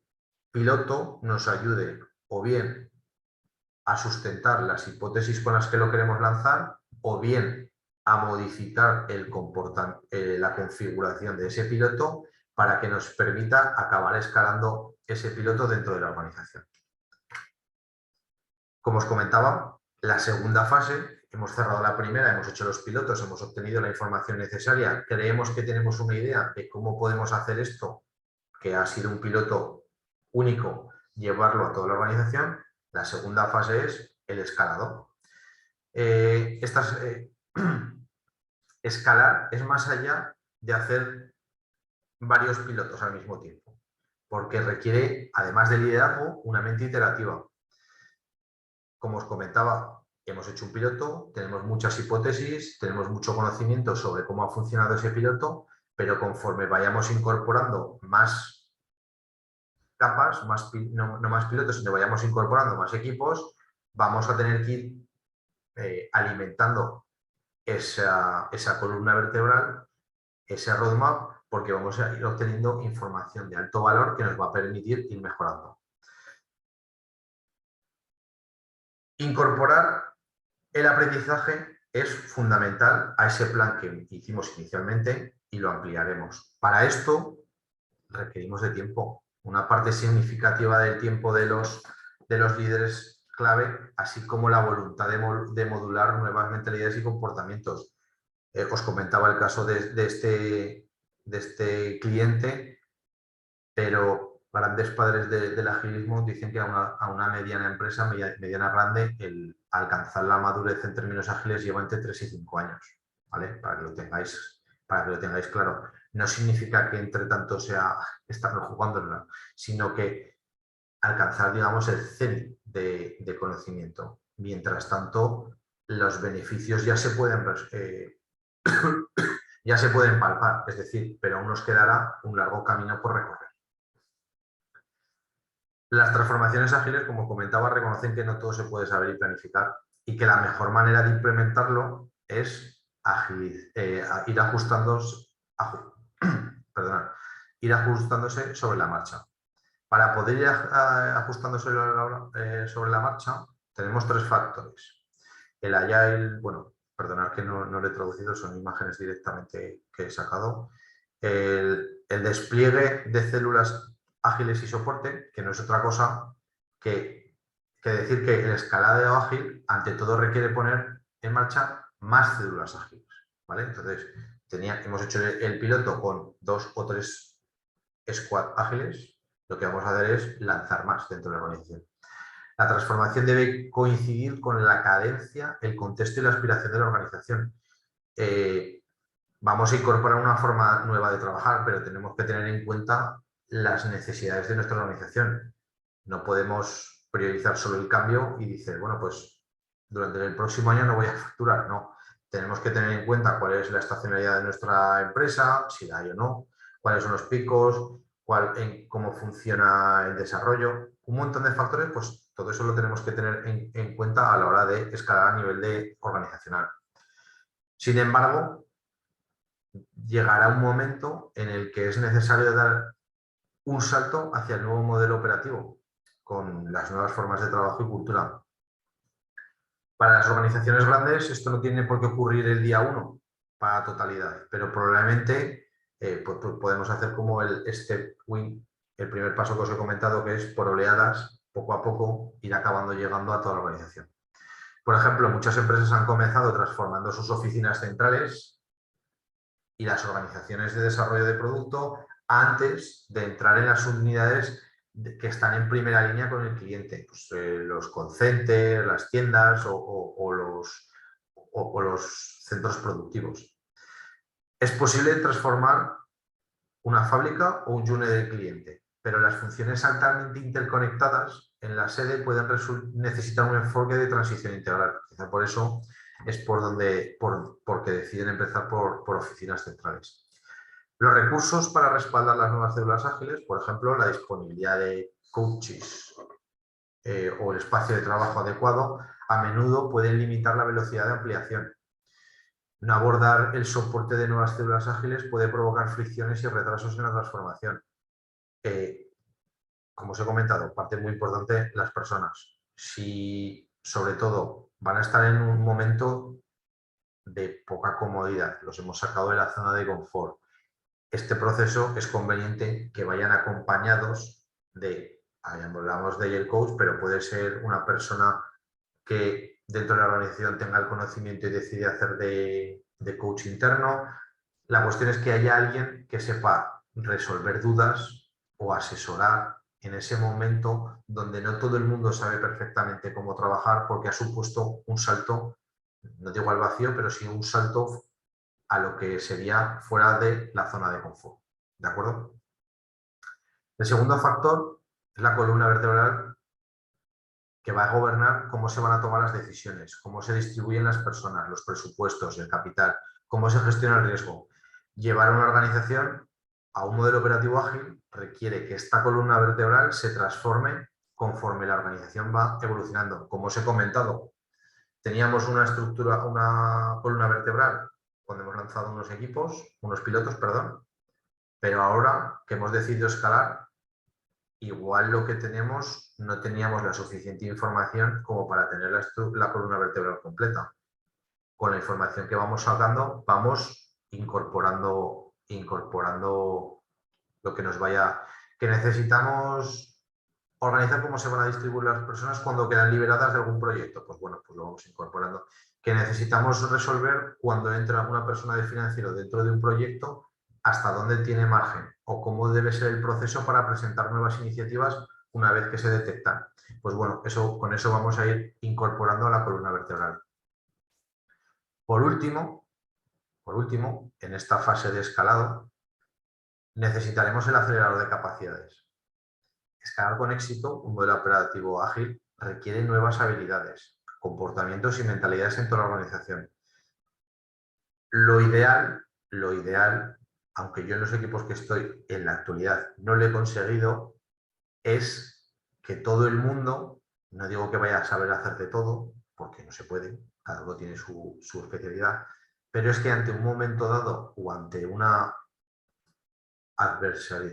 piloto nos ayude o bien a sustentar las hipótesis con las que lo queremos lanzar o bien a modificar la configuración de ese piloto para que nos permita acabar escalando ese piloto dentro de la organización. Como os comentaba, la segunda fase, hemos cerrado la primera, hemos hecho los pilotos, hemos obtenido la información necesaria, creemos que tenemos una idea de cómo podemos hacer esto, que ha sido un piloto único, llevarlo a toda la organización. La segunda fase es el escalado. Escalar es más allá de hacer varios pilotos al mismo tiempo, porque requiere, además de liderazgo, una mente iterativa. Como os comentaba, hemos hecho un piloto, tenemos muchas hipótesis, tenemos mucho conocimiento sobre cómo ha funcionado ese piloto, pero conforme vayamos incorporando más capas, no más pilotos, sino vayamos incorporando más equipos, vamos a tener que ir alimentando esa columna vertebral, ese roadmap, porque vamos a ir obteniendo información de alto valor que nos va a permitir ir mejorando. Incorporar el aprendizaje es fundamental a ese plan que hicimos inicialmente y lo ampliaremos. Para esto requerimos de tiempo. Una parte significativa del tiempo de los líderes clave, así como la voluntad de modular nuevas mentalidades y comportamientos. Os comentaba el caso de este cliente, pero grandes padres del agilismo dicen que a una mediana empresa, mediana grande, el alcanzar la madurez en términos ágiles lleva entre 3 y 5 años, ¿vale? Para que lo tengáis claro. No significa que entre tanto sea estarnos jugando, sino que alcanzar, digamos, el cenit de conocimiento. Mientras tanto, los beneficios ya se pueden palpar, es decir, pero aún nos quedará un largo camino por recorrer. Las transformaciones ágiles, como comentaba, reconocen que no todo se puede saber y planificar y que la mejor manera de implementarlo es ir ajustándose sobre la marcha. Para poder ir ajustándose sobre la marcha, tenemos 3 factores. El Agile, bueno, perdonad que no lo he traducido, son imágenes directamente que he sacado. El despliegue de células ágiles y soporte, que no es otra cosa que decir que el escalado ágil, ante todo, requiere poner en marcha más células ágiles, ¿vale? Entonces, hemos hecho el piloto con 2 o 3 squad ágiles. Lo que vamos a hacer es lanzar más dentro de la organización. La transformación debe coincidir con la cadencia, el contexto y la aspiración de la organización. Vamos a incorporar una forma nueva de trabajar, pero tenemos que tener en cuenta las necesidades de nuestra organización. No podemos priorizar solo el cambio y decir, bueno, pues durante el próximo año no voy a facturar. No, tenemos que tener en cuenta cuál es la estacionalidad de nuestra empresa, si la hay o no, cuáles son los picos, cómo funciona el desarrollo. Un montón de factores, pues todo eso lo tenemos que tener en cuenta a la hora de escalar a nivel organizacional. Sin embargo, llegará un momento en el que es necesario dar un salto hacia el nuevo modelo operativo con las nuevas formas de trabajo y cultura. Para las organizaciones grandes esto no tiene por qué ocurrir el día 1 para la totalidad, pero probablemente pues podemos hacer como el step win, el primer paso que os he comentado, que es por oleadas, poco a poco, ir acabando llegando a toda la organización. Por ejemplo, muchas empresas han comenzado transformando sus oficinas centrales y las organizaciones de desarrollo de producto antes de entrar en las unidades que están en primera línea con el cliente, pues, los call centers, las tiendas o los centros productivos. Es posible transformar una fábrica o un journey del cliente, pero las funciones altamente interconectadas en la sede pueden necesitar un enfoque de transición integral. Por eso es porque deciden empezar por oficinas centrales. Los recursos para respaldar las nuevas células ágiles, por ejemplo, la disponibilidad de coaches o el espacio de trabajo adecuado, a menudo pueden limitar la velocidad de ampliación. No abordar el soporte de nuevas células ágiles puede provocar fricciones y retrasos en la transformación. como os he comentado, parte muy importante las personas. Si, sobre todo, van a estar en un momento de poca comodidad, los hemos sacado de la zona de confort, este proceso es conveniente que vayan acompañados de, hablamos de el coach, pero puede ser una persona que dentro de la organización tenga el conocimiento y decide hacer de coach interno. La cuestión es que haya alguien que sepa resolver dudas o asesorar en ese momento donde no todo el mundo sabe perfectamente cómo trabajar porque ha supuesto un salto, no digo al vacío, pero sí un salto a lo que sería fuera de la zona de confort. ¿De acuerdo? El segundo factor es la columna vertebral que va a gobernar cómo se van a tomar las decisiones, cómo se distribuyen las personas, los presupuestos, el capital, cómo se gestiona el riesgo. Llevar una organización a un modelo operativo ágil requiere que esta columna vertebral se transforme conforme la organización va evolucionando. Como os he comentado, teníamos una estructura, una columna vertebral cuando hemos lanzado unos pilotos, perdón, pero ahora que hemos decidido escalar, igual lo que tenemos, no teníamos la suficiente información como para tener la columna vertebral completa. Con la información que vamos sacando, vamos incorporando lo que nos vaya, que necesitamos organizar cómo se van a distribuir las personas cuando quedan liberadas de algún proyecto. Pues bueno, pues lo vamos incorporando. Que necesitamos resolver cuando entra una persona de financiero dentro de un proyecto, hasta dónde tiene margen o cómo debe ser el proceso para presentar nuevas iniciativas una vez que se detectan. Pues bueno, con eso vamos a ir incorporando a la columna vertebral. Por último, en esta fase de escalado, necesitaremos el acelerador de capacidades. Escalar con éxito un modelo operativo ágil requiere nuevas habilidades, comportamientos y mentalidades en toda la organización. Lo ideal, aunque yo en los equipos que estoy en la actualidad no lo he conseguido, es que todo el mundo, no digo que vaya a saber hacer de todo, porque no se puede, cada uno tiene su especialidad, pero es que ante un momento dado o ante una adversidad,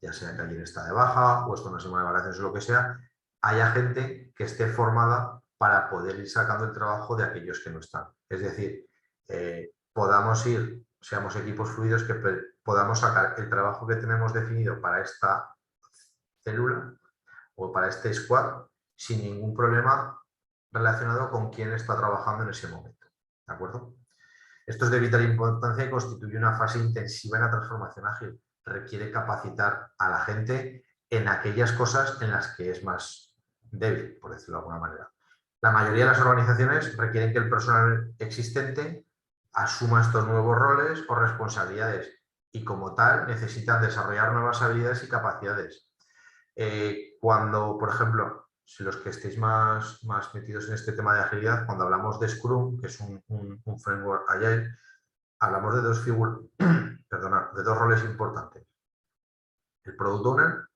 ya sea que alguien está de baja o está una semana de vacaciones o lo que sea, haya gente que esté formada para poder ir sacando el trabajo de aquellos que no están. Es decir, seamos equipos fluidos que podamos sacar el trabajo que tenemos definido para esta célula o para este squad sin ningún problema relacionado con quién está trabajando en ese momento. ¿De acuerdo? Esto es de vital importancia y constituye una fase intensiva en la transformación ágil. Requiere capacitar a la gente en aquellas cosas en las que es más débil, por decirlo de alguna manera. La mayoría de las organizaciones requieren que el personal existente asuma estos nuevos roles o responsabilidades y como tal necesitan desarrollar nuevas habilidades y capacidades. Cuando, por ejemplo, si los que estéis más metidos en este tema de agilidad, cuando hablamos de Scrum, que es un framework Agile, hablamos de dos figuras, de dos roles importantes, el Product Owner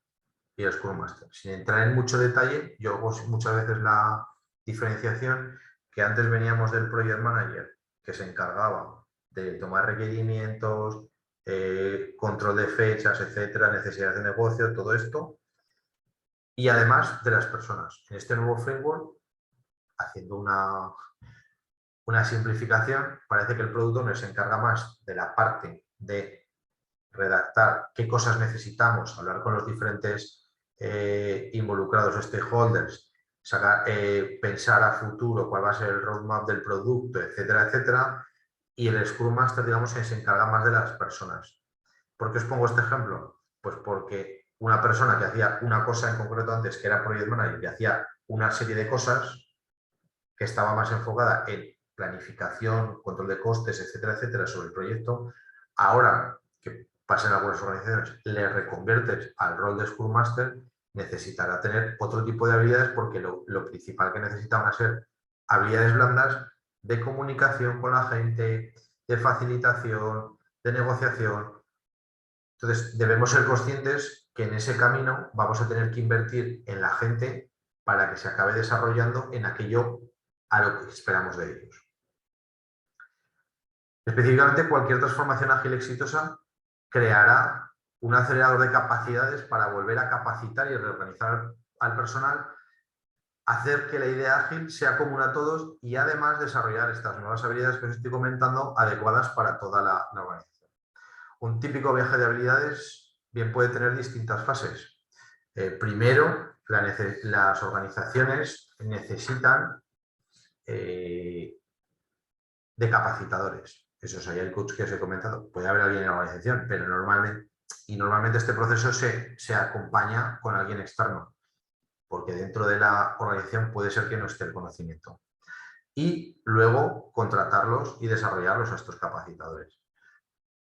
y el Scrum Master. Sin entrar en mucho detalle, yo hago muchas veces la diferenciación que antes veníamos del Project Manager, que se encargaba de tomar requerimientos, control de fechas, etcétera, necesidades de negocio, todo esto, y además de las personas. En este nuevo framework, haciendo una simplificación, parece que el Product Owner se encarga más de la parte de redactar qué cosas necesitamos, hablar con los diferentes involucrados, stakeholders, pensar a futuro cuál va a ser el roadmap del producto, etcétera, etcétera. Y el Scrum Master, digamos, se encarga más de las personas. ¿Por qué os pongo este ejemplo? Pues porque una persona que hacía una cosa en concreto antes, que era Project Manager, que hacía una serie de cosas que estaba más enfocada en planificación, control de costes, etcétera, etcétera, sobre el proyecto, ahora que pasa en algunas organizaciones, le reconviertes al rol de Scrum Master, necesitará tener otro tipo de habilidades porque lo principal que necesitan van a ser habilidades blandas de comunicación con la gente, de facilitación, de negociación. Entonces, debemos ser conscientes que en ese camino vamos a tener que invertir en la gente para que se acabe desarrollando en aquello a lo que esperamos de ellos. Específicamente, cualquier transformación ágil exitosa creará un acelerador de capacidades para volver a capacitar y reorganizar al personal, hacer que la idea ágil sea común a todos y además desarrollar estas nuevas habilidades que os estoy comentando adecuadas para toda la organización. Un típico viaje de habilidades bien puede tener distintas fases. Primero, las organizaciones necesitan de capacitadores. Eso es ahí el coach que os he comentado. Puede haber alguien en la organización, pero normalmente este proceso se acompaña con alguien externo, porque dentro de la organización puede ser que no esté el conocimiento. Y luego contratarlos y desarrollarlos a estos capacitadores.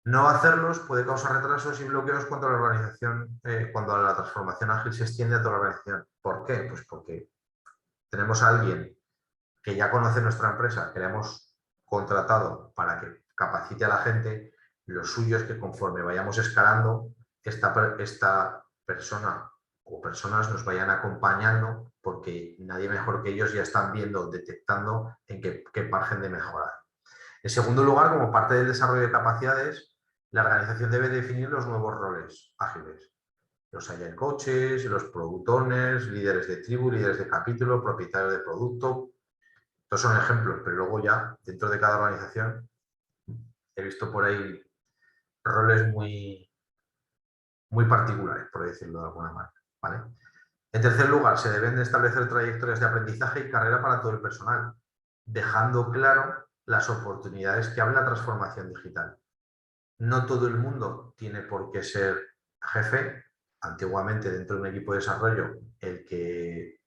No hacerlos puede causar retrasos y bloqueos cuando la organización, cuando la transformación ágil se extiende a toda la organización. ¿Por qué? Pues porque tenemos a alguien que ya conoce nuestra empresa, que le hemos contratado para que capacite a la gente. Lo suyo es que conforme vayamos escalando, esta persona o personas nos vayan acompañando, porque nadie mejor que ellos ya están viendo, detectando en qué margen de mejorar. En segundo lugar, como parte del desarrollo de capacidades, la organización debe definir los nuevos roles ágiles. Los agile coaches, los product owners, líderes de tribu, líderes de capítulo, propietarios de producto. Estos son ejemplos, pero luego ya dentro de cada organización he visto por ahí roles muy particulares, por decirlo de alguna manera, ¿vale? En tercer lugar, se deben de establecer trayectorias de aprendizaje y carrera para todo el personal, dejando claro las oportunidades que abre la transformación digital. No todo el mundo tiene por qué ser jefe. Antiguamente, dentro de un equipo de desarrollo, el que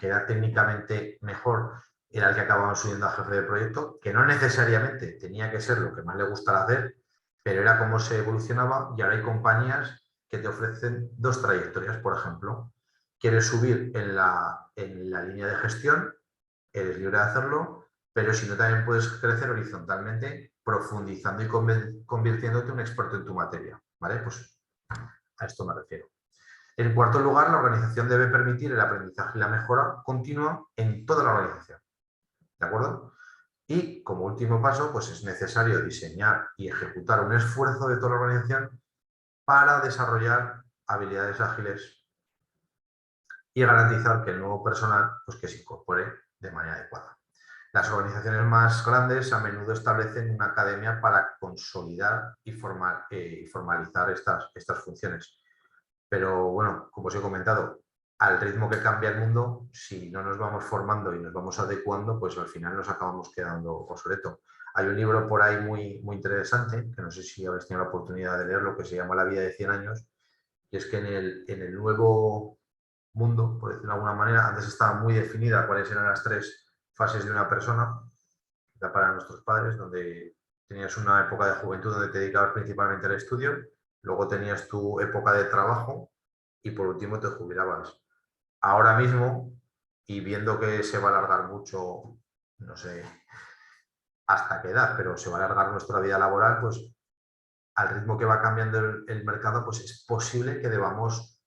era técnicamente mejor era el que acababa subiendo a jefe de proyecto, que no necesariamente tenía que ser lo que más le gustara hacer, pero era como se evolucionaba, y ahora hay compañías que te ofrecen dos trayectorias. Por ejemplo, quieres subir en la línea de gestión, eres libre de hacerlo, pero si no, también puedes crecer horizontalmente, profundizando y convirtiéndote en un experto en tu materia, ¿vale? Pues a esto me refiero. En cuarto lugar, la organización debe permitir el aprendizaje y la mejora continua en toda la organización, ¿de acuerdo? Y como último paso, pues es necesario diseñar y ejecutar un esfuerzo de toda la organización para desarrollar habilidades ágiles y garantizar que el nuevo personal, pues, que se incorpore de manera adecuada. Las organizaciones más grandes a menudo establecen una academia para consolidar y formalizar estas funciones. Pero bueno, como os he comentado, al ritmo que cambia el mundo, si no nos vamos formando y nos vamos adecuando, pues al final nos acabamos quedando obsoletos. Hay un libro por ahí muy interesante, que no sé si habéis tenido la oportunidad de leerlo, que se llama La vida de 100 años, y es que en el nuevo mundo, por decirlo de alguna manera, antes estaba muy definida cuáles eran las tres fases de una persona, ya para nuestros padres, donde tenías una época de juventud donde te dedicabas principalmente al estudio, luego tenías tu época de trabajo y por último te jubilabas. Ahora mismo, y viendo que se va a alargar mucho, no sé hasta qué edad, pero se va a alargar nuestra vida laboral, pues al ritmo que va cambiando el mercado, pues es posible que debamos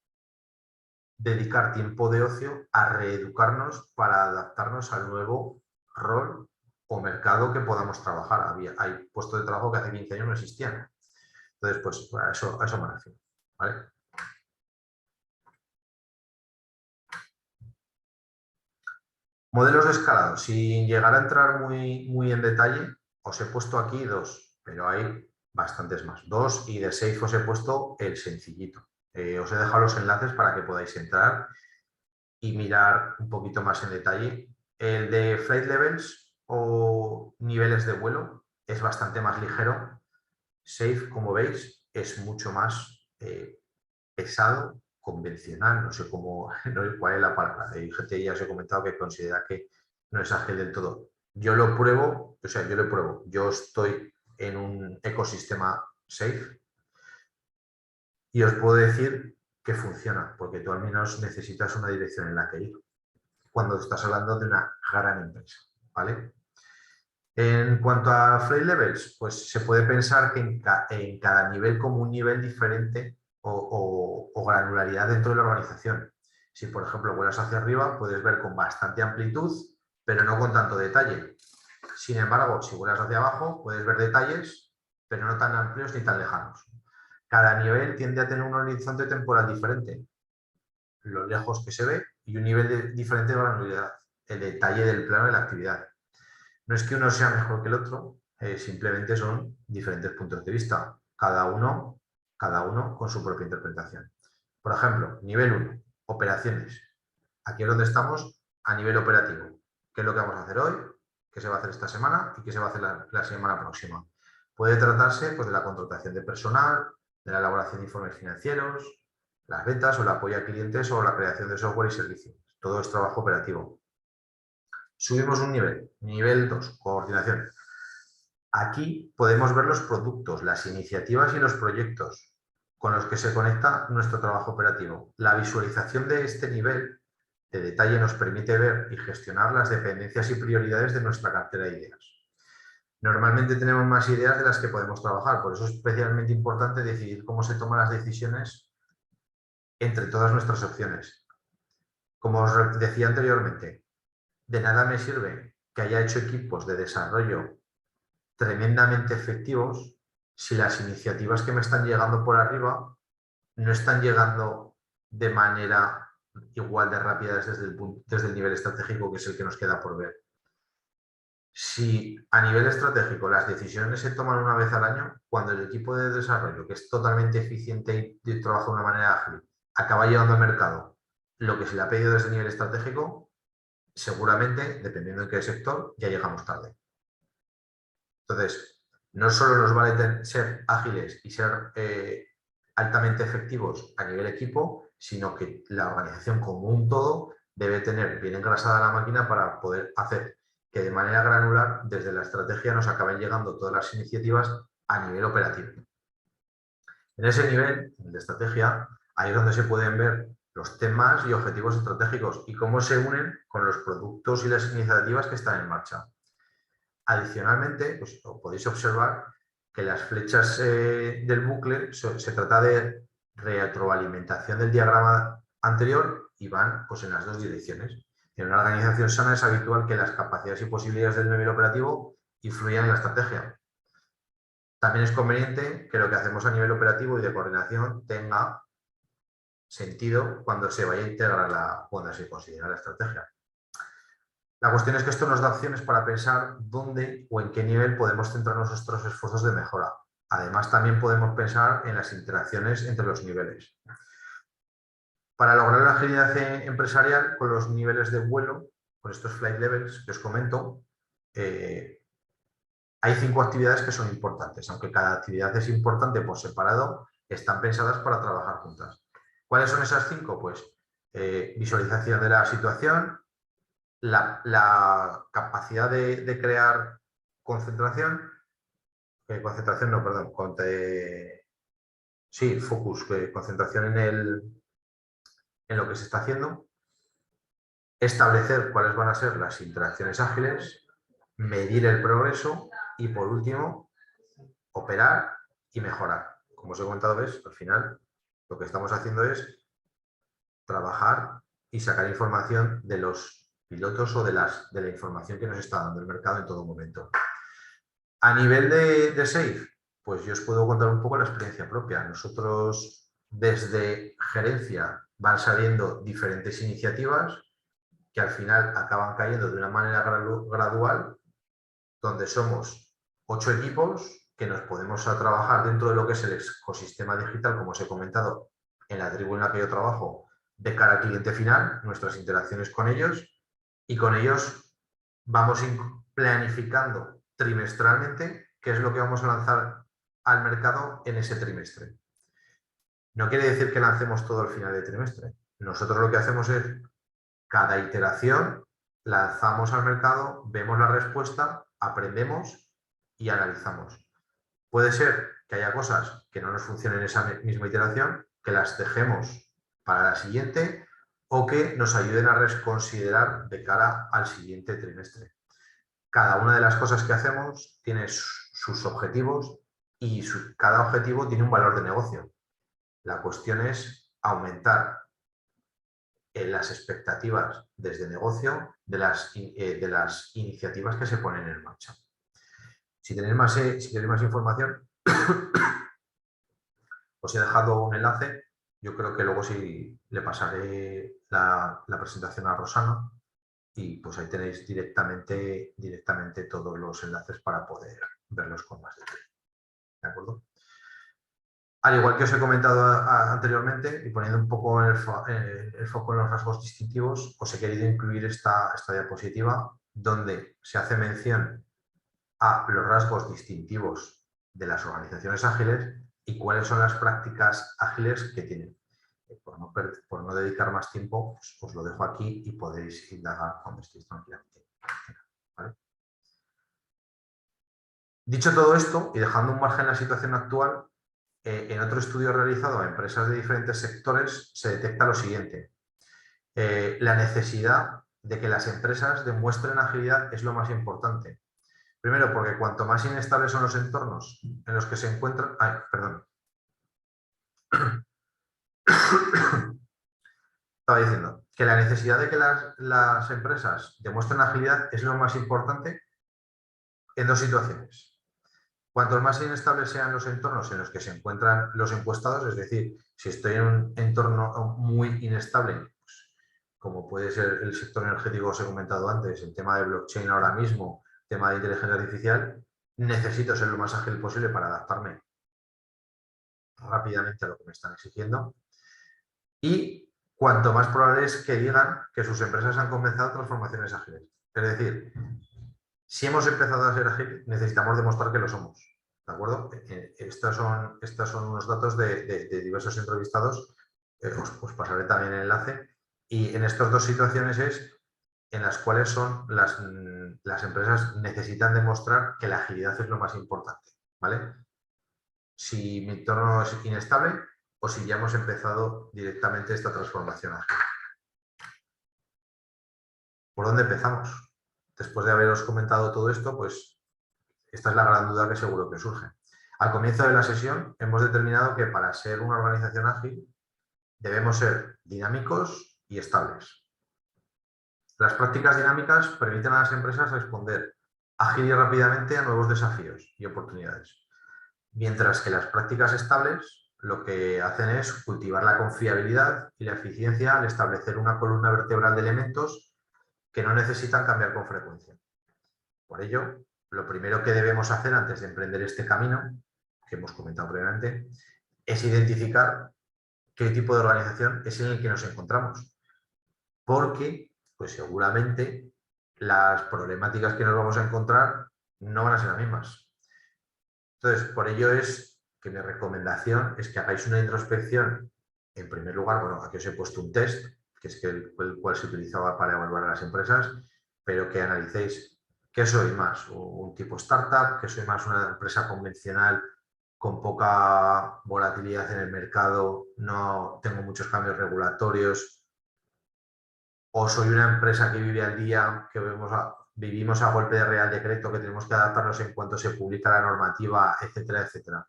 dedicar tiempo de ocio a reeducarnos para adaptarnos al nuevo rol o mercado que podamos trabajar. Hay puestos de trabajo que hace 15 años no existían. Entonces, pues a eso me refiero, ¿vale? Modelos de escalado. Sin llegar a entrar muy en detalle, os he puesto aquí dos, pero hay bastantes más. Dos, y de Safe os he puesto el sencillito. Os he dejado los enlaces para que podáis entrar y mirar un poquito más en detalle. El de Flight Levels o niveles de vuelo es bastante más ligero. Safe, como veis, es mucho más pesado, convencional, no sé cómo, no sé cuál es la palabra. Hay gente, ya os he comentado, que considera que no es ágil del todo. Yo lo pruebo, o sea, yo lo pruebo. Yo estoy en un ecosistema Safe y os puedo decir que funciona, porque tú al menos necesitas una dirección en la que ir cuando estás hablando de una gran empresa, ¿vale? En cuanto a Flight Levels, pues se puede pensar que en cada nivel como un nivel diferente o granularidad dentro de la organización. Si, por ejemplo, vuelas hacia arriba, puedes ver con bastante amplitud, pero no con tanto detalle. Sin embargo, si vuelas hacia abajo, puedes ver detalles, pero no tan amplios ni tan lejanos. Cada nivel tiende a tener un horizonte temporal diferente, lo lejos que se ve, y un nivel de diferente granularidad, el detalle del plano de la actividad. No es que uno sea mejor que el otro, simplemente son diferentes puntos de vista, cada uno con su propia interpretación. Por ejemplo, nivel 1, operaciones. Aquí es donde estamos a nivel operativo. ¿Qué es lo que vamos a hacer hoy? ¿Qué se va a hacer esta semana? ¿Y qué se va a hacer la semana próxima? Puede tratarse pues, de la contratación de personal, de la elaboración de informes financieros, las ventas o el apoyo a clientes o la creación de software y servicios. Todo es trabajo operativo. Subimos un nivel 2, coordinación. Aquí podemos ver los productos, las iniciativas y los proyectos con los que se conecta nuestro trabajo operativo. La visualización de este nivel de detalle nos permite ver y gestionar las dependencias y prioridades de nuestra cartera de ideas. Normalmente tenemos más ideas de las que podemos trabajar, por eso es especialmente importante decidir cómo se toman las decisiones entre todas nuestras opciones. Como os decía anteriormente, de nada me sirve que haya hecho equipos de desarrollo tremendamente efectivos si las iniciativas que me están llegando por arriba no están llegando de manera igual de rápida desde el nivel estratégico, que es el que nos queda por ver. Si a nivel estratégico las decisiones se toman una vez al año, cuando el equipo de desarrollo, que es totalmente eficiente y trabaja de una manera ágil, acaba llevando al mercado lo que se le ha pedido desde el nivel estratégico, seguramente, dependiendo de qué sector, ya llegamos tarde. Entonces, no solo nos vale ser ágiles y ser altamente efectivos a nivel equipo, sino que la organización como un todo debe tener bien engrasada la máquina para poder hacer que de manera granular, desde la estrategia, nos acaben llegando todas las iniciativas a nivel operativo. En ese nivel de estrategia, ahí es donde se pueden ver los temas y objetivos estratégicos y cómo se unen con los productos y las iniciativas que están en marcha. Adicionalmente, pues, podéis observar que las flechas del bucle se trata de retroalimentación del diagrama anterior y van pues, en las dos direcciones. En una organización sana es habitual que las capacidades y posibilidades del nivel operativo influyan en la estrategia. También es conveniente que lo que hacemos a nivel operativo y de coordinación tenga sentido cuando se vaya a integrar cuando se considera la estrategia. La cuestión es que esto nos da opciones para pensar dónde o en qué nivel podemos centrar nuestros esfuerzos de mejora. Además, también podemos pensar en las interacciones entre los niveles. Para lograr la agilidad empresarial con los niveles de vuelo, con estos flight levels que os comento, hay 5 actividades que son importantes. Aunque cada actividad es importante por separado, están pensadas para trabajar juntas. ¿Cuáles son esas 5? Pues visualización de la situación, la capacidad de crear concentración, focus, concentración en lo que se está haciendo, establecer cuáles van a ser las interacciones ágiles, medir el progreso y, por último, operar y mejorar. Como os he comentado, al final lo que estamos haciendo es trabajar y sacar información de los pilotos o de la información que nos está dando el mercado en todo momento. A nivel de SAFe, pues yo os puedo contar un poco la experiencia propia. Nosotros, desde gerencia, van saliendo diferentes iniciativas que al final acaban cayendo de una manera gradual, donde somos 8 equipos que nos podemos a trabajar dentro de lo que es el ecosistema digital, como os he comentado, en la tribu en la que yo trabajo, de cara al cliente final, nuestras interacciones con ellos, y con ellos vamos planificando trimestralmente qué es lo que vamos a lanzar al mercado en ese trimestre. No quiere decir que lancemos todo al final del trimestre. Nosotros lo que hacemos es, cada iteración, lanzamos al mercado, vemos la respuesta, aprendemos y analizamos. Puede ser que haya cosas que no nos funcionen en esa misma iteración, que las dejemos para la siguiente o que nos ayuden a reconsiderar de cara al siguiente trimestre. Cada una de las cosas que hacemos tiene sus objetivos y cada objetivo tiene un valor de negocio. La cuestión es aumentar las expectativas desde negocio de las iniciativas que se ponen en marcha. Si queréis más información, Os he dejado un enlace, yo creo que luego sí le pasaré la presentación a Rosana y pues ahí tenéis directamente todos los enlaces para poder verlos con más detalle. ¿De acuerdo? Al igual que os he comentado anteriormente y poniendo un poco el foco en los rasgos distintivos, os he querido incluir esta diapositiva donde se hace mención a los rasgos distintivos de las organizaciones ágiles y cuáles son las prácticas ágiles que tienen. Por no dedicar más tiempo, pues, os lo dejo aquí y podéis indagar cuando estéis tranquilamente. ¿Vale? Dicho todo esto y dejando un margen la situación actual, en otro estudio realizado a empresas de diferentes sectores se detecta lo siguiente. La necesidad de que las empresas demuestren agilidad es lo más importante. Primero, porque cuanto más inestables son los entornos en los que se encuentran... Ay, perdón. Estaba diciendo que la necesidad de que las empresas demuestren agilidad es lo más importante en dos situaciones. Cuanto más inestables sean los entornos en los que se encuentran los encuestados, es decir, si estoy en un entorno muy inestable, pues, como puede ser el sector energético que os he comentado antes, el tema de blockchain ahora mismo, tema de inteligencia artificial, necesito ser lo más ágil posible para adaptarme rápidamente a lo que me están exigiendo. Y cuanto más probable es que digan que sus empresas han comenzado transformaciones ágiles. Es decir, si hemos empezado a ser ágiles, necesitamos demostrar que lo somos. ¿De acuerdo? Estos son unos datos de diversos entrevistados. Os pasaré también el enlace. Y en estas dos situaciones es en las cuales son las empresas necesitan demostrar que la agilidad es lo más importante. ¿Vale? Si mi entorno es inestable o si ya hemos empezado directamente esta transformación ágil. ¿Por dónde empezamos? Después de haberos comentado todo esto, pues esta es la gran duda que seguro que surge. Al comienzo de la sesión hemos determinado que para ser una organización ágil debemos ser dinámicos y estables. Las prácticas dinámicas permiten a las empresas responder ágil y rápidamente a nuevos desafíos y oportunidades, mientras que las prácticas estables lo que hacen es cultivar la confiabilidad y la eficiencia al establecer una columna vertebral de elementos que no necesitan cambiar con frecuencia. Por ello, lo primero que debemos hacer antes de emprender este camino, que hemos comentado previamente, es identificar qué tipo de organización es en el que nos encontramos. Porque, pues seguramente, las problemáticas que nos vamos a encontrar no van a ser las mismas. Entonces, por ello es que mi recomendación es que hagáis una introspección. En primer lugar, bueno, aquí os he puesto un test, que es el cual se utilizaba para evaluar a las empresas, pero que analicéis qué soy más, un tipo startup, que soy más una empresa convencional con poca volatilidad en el mercado, no tengo muchos cambios regulatorios, o soy una empresa que vive al día, que vivimos a golpe de Real Decreto, que tenemos que adaptarnos en cuanto se publica la normativa, etcétera, etcétera.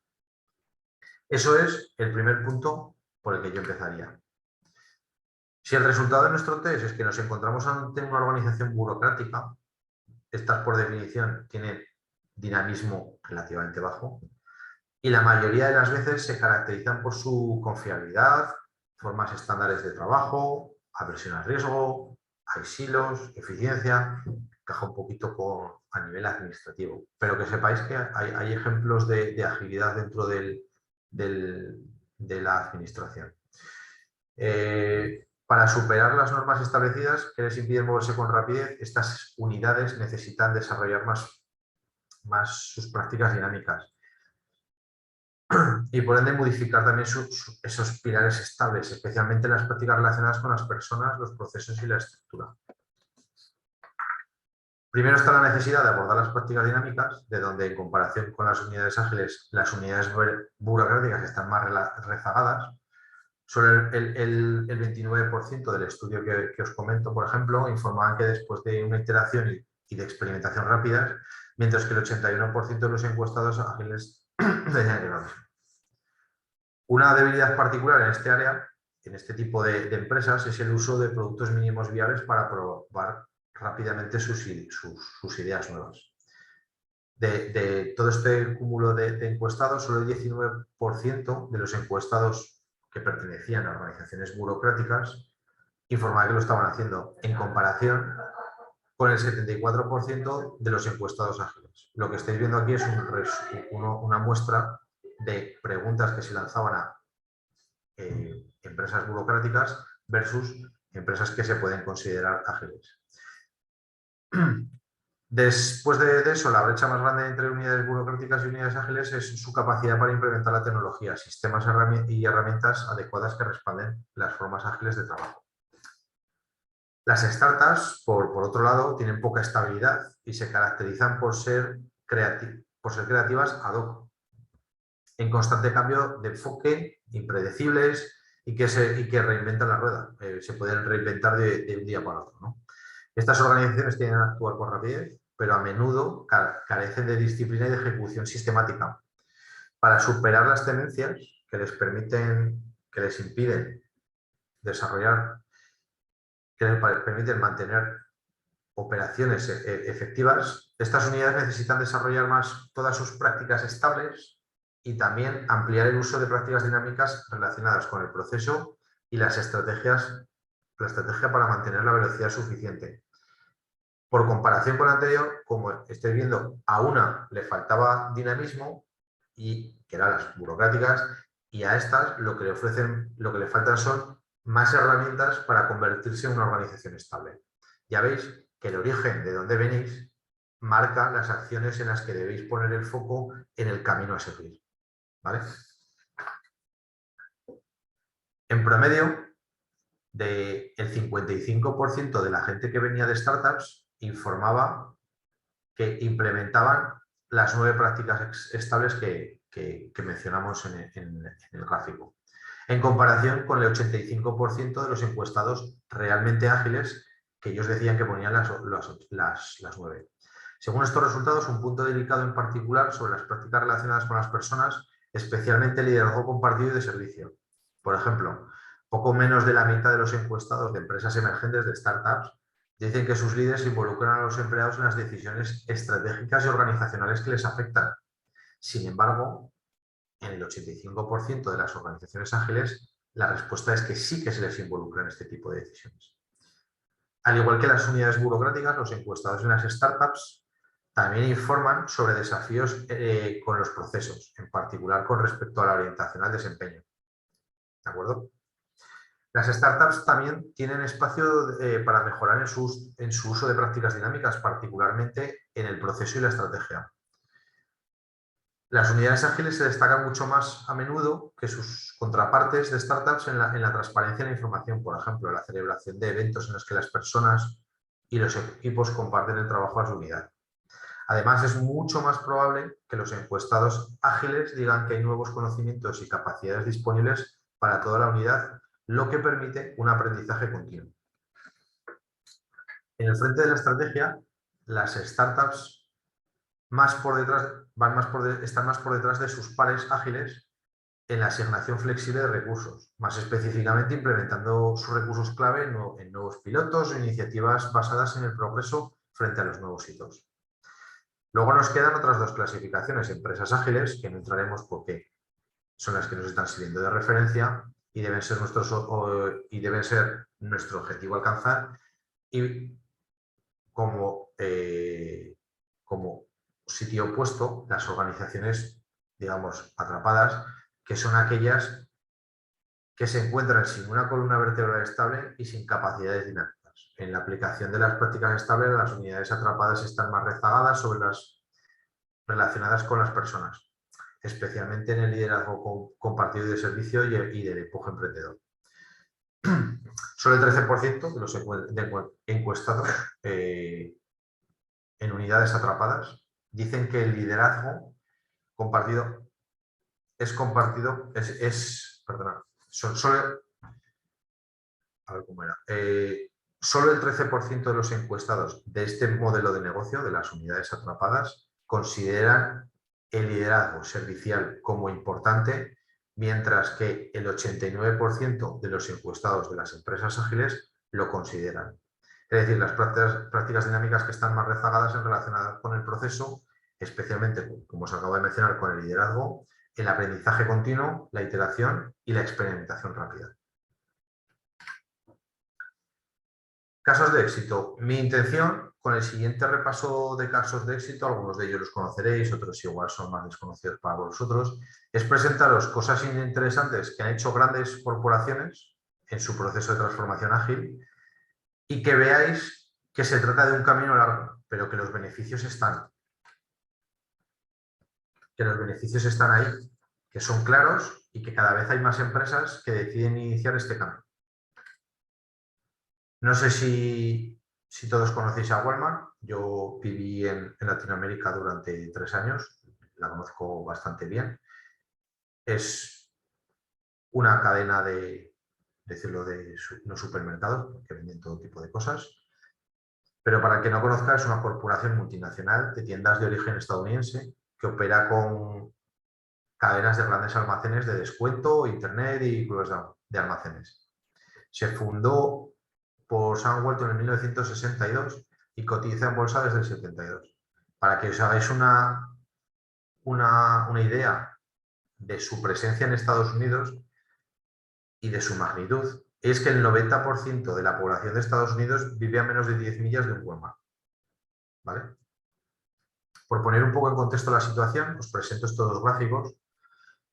Eso es el primer punto por el que yo empezaría. Si el resultado de nuestro test es que nos encontramos ante una organización burocrática, estas por definición tienen dinamismo relativamente bajo y la mayoría de las veces se caracterizan por su confiabilidad, formas estándares de trabajo, aversión al riesgo, hay silos, eficiencia, encaja un poquito a nivel administrativo. Pero que sepáis que hay ejemplos de agilidad dentro de la administración. Para superar las normas establecidas que les impiden moverse con rapidez, estas unidades necesitan desarrollar más sus prácticas dinámicas y por ende modificar también esos pilares estables, especialmente las prácticas relacionadas con las personas, los procesos y la estructura. Primero está la necesidad de abordar las prácticas dinámicas, de donde en comparación con las unidades ágiles, las unidades burocráticas están más rezagadas. Solo el 29% del estudio que os comento, por ejemplo, informaban que después de una iteración y de experimentación rápidas, mientras que el 81% de los encuestados ágiles decían lo mismo. Una debilidad particular en este área, en este tipo de empresas, es el uso de productos mínimos viables para probar rápidamente sus ideas nuevas. De todo este cúmulo de encuestados, solo el 19% de los encuestados que pertenecían a organizaciones burocráticas informaba que lo estaban haciendo, en comparación con el 74% de los encuestados ágiles. Lo que estáis viendo aquí es una muestra de preguntas que se lanzaban a empresas burocráticas versus empresas que se pueden considerar ágiles. Después de eso, la brecha más grande entre unidades burocráticas y unidades ágiles es su capacidad para implementar la tecnología, sistemas y herramientas adecuadas que respalden las formas ágiles de trabajo. Las startups, por otro lado, tienen poca estabilidad y se caracterizan por ser creativas ad hoc, en constante cambio de enfoque, impredecibles y que reinventan la rueda. Se pueden reinventar de un día para otro, ¿no? Estas organizaciones tienden a actuar con rapidez, pero a menudo carecen de disciplina y de ejecución sistemática. Para superar las tendencias que les impiden desarrollar, que les permiten mantener operaciones efectivas, estas unidades necesitan desarrollar más todas sus prácticas estables y también ampliar el uso de prácticas dinámicas relacionadas con el proceso y la estrategia para mantener la velocidad suficiente. Por comparación con la anterior, como estáis viendo, a una le faltaba dinamismo, que eran las burocráticas, y a estas lo que le faltan son más herramientas para convertirse en una organización estable. Ya veis que el origen de donde venís marca las acciones en las que debéis poner el foco en el camino a seguir, ¿vale? En promedio, el 55% de la gente que venía de startups informaba que implementaban las 9 prácticas estables que mencionamos en el gráfico, en comparación con el 85% de los encuestados realmente ágiles que ellos decían que ponían las 9. Según estos resultados, un punto delicado en particular sobre las prácticas relacionadas con las personas, especialmente el liderazgo compartido y de servicio. Por ejemplo, poco menos de la mitad de los encuestados de empresas emergentes de startups dicen que sus líderes involucran a los empleados en las decisiones estratégicas y organizacionales que les afectan. Sin embargo, en el 85% de las organizaciones ágiles, la respuesta es que sí que se les involucra en este tipo de decisiones. Al igual que las unidades burocráticas, los encuestados en las startups también informan sobre desafíos con los procesos, en particular con respecto a la orientación al desempeño. ¿De acuerdo? Las startups también tienen espacio para mejorar en su uso de prácticas dinámicas, particularmente en el proceso y la estrategia. Las unidades ágiles se destacan mucho más a menudo que sus contrapartes de startups en la transparencia de la información, por ejemplo, la celebración de eventos en los que las personas y los equipos comparten el trabajo a su unidad. Además, es mucho más probable que los encuestados ágiles digan que hay nuevos conocimientos y capacidades disponibles para toda la unidad, lo que permite un aprendizaje continuo. En el frente de la estrategia, las startups están más por detrás de sus pares ágiles en la asignación flexible de recursos, más específicamente implementando sus recursos clave en nuevos pilotos o iniciativas basadas en el progreso frente a los nuevos hitos. Luego nos quedan otras 2 clasificaciones, empresas ágiles, que no entraremos porque son las que nos están sirviendo de referencia y deben ser nuestro objetivo alcanzar, y como sitio opuesto, las organizaciones, digamos, atrapadas, que son aquellas que se encuentran sin una columna vertebral estable y sin capacidades dinámicas. En la aplicación de las prácticas estables, las unidades atrapadas están más rezagadas sobre las relacionadas con las personas, especialmente en el liderazgo compartido de servicio y del empuje emprendedor. Solo el 13% de los encuestados en unidades atrapadas dicen que el liderazgo compartido solo el 13% de los encuestados de este modelo de negocio, de las unidades atrapadas, consideran el liderazgo servicial como importante, mientras que el 89% de los encuestados de las empresas ágiles lo consideran. Es decir, las prácticas dinámicas que están más rezagadas en relacionadas con el proceso especialmente, como os acabo de mencionar, con el liderazgo, el aprendizaje continuo, la iteración y la experimentación rápida. Casos de éxito. Mi intención con el siguiente repaso de casos de éxito, algunos de ellos los conoceréis, otros igual son más desconocidos para vosotros, es presentaros cosas interesantes que han hecho grandes corporaciones en su proceso de transformación ágil y que veáis que se trata de un camino largo, pero que los beneficios están. Que los beneficios están ahí, que son claros y que cada vez hay más empresas que deciden iniciar este camino. No sé si todos conocéis a Walmart. Yo viví en Latinoamérica durante 3 años, la conozco bastante bien. Es una cadena no supermercados, que venden todo tipo de cosas. Pero para el que no conozca, es una corporación multinacional de tiendas de origen estadounidense que opera con cadenas de grandes almacenes de descuento, internet y clubes de almacenes. Se fundó por Sam Walton en 1962 y cotiza en bolsa desde el 72. Para que os hagáis una idea de su presencia en Estados Unidos y de su magnitud, es que el 90% de la población de Estados Unidos vive a menos de 10 millas de un Walmart. ¿Vale? Por poner un poco en contexto la situación, os presento estos dos gráficos.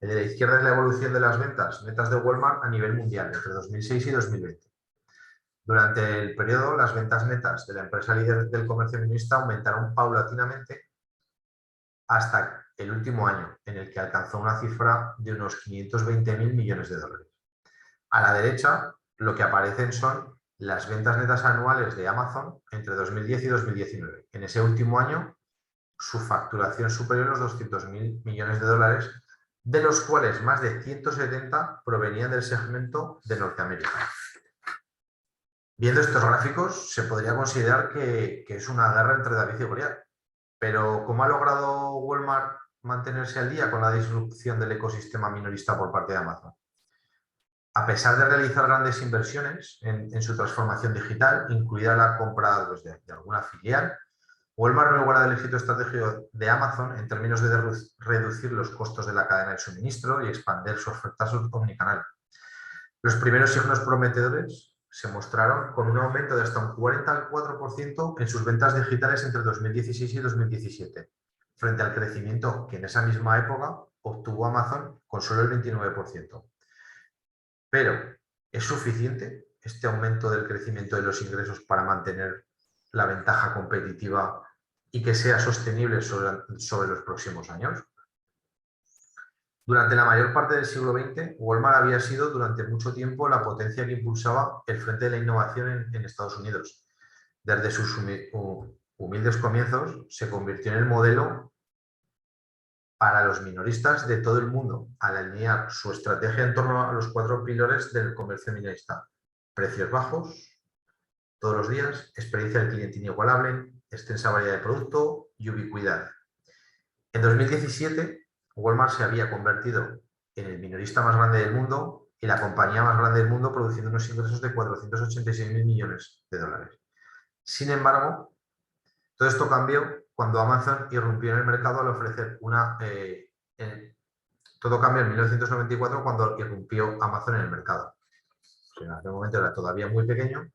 El de la izquierda es la evolución de las ventas netas de Walmart a nivel mundial entre 2006 y 2020. Durante el periodo, las ventas netas de la empresa líder del comercio minorista aumentaron paulatinamente hasta el último año, en el que alcanzó una cifra de unos 520.000 millones de dólares. A la derecha, lo que aparecen son las ventas netas anuales de Amazon entre 2010 y 2019. En ese último año, su facturación superior a los 200.000 millones de dólares, de los cuales más de 170 provenían del segmento de Norteamérica. Viendo estos gráficos, se podría considerar que es una guerra entre David y Goliat. Pero ¿cómo ha logrado Walmart mantenerse al día con la disrupción del ecosistema minorista por parte de Amazon? A pesar de realizar grandes inversiones en su transformación digital, incluida la compra de alguna filial, Walmart no logra el éxito estratégico de Amazon en términos de reducir los costos de la cadena de suministro y expandir su oferta omnicanal. Los primeros signos prometedores se mostraron con un aumento de hasta un 44% en sus ventas digitales entre 2016 y 2017, frente al crecimiento que en esa misma época obtuvo Amazon con solo el 29%. Pero, ¿es suficiente este aumento del crecimiento de los ingresos para mantener la ventaja competitiva y que sea sostenible sobre los próximos años? Durante la mayor parte del siglo XX, Walmart había sido durante mucho tiempo la potencia que impulsaba el frente de la innovación en Estados Unidos. Desde sus humildes comienzos, se convirtió en el modelo para los minoristas de todo el mundo, al alinear su estrategia en torno a los 4 pilares del comercio minorista: precios bajos, todos los días, experiencia del cliente inigualable, extensa variedad de producto y ubicuidad. En 2017, Walmart se había convertido en el minorista más grande del mundo y la compañía más grande del mundo, produciendo unos ingresos de 486.000 millones de dólares. Sin embargo, todo esto cambió cuando Amazon irrumpió en el mercado al ofrecer todo cambió en 1994 cuando irrumpió Amazon en el mercado. En aquel momento era todavía muy pequeño,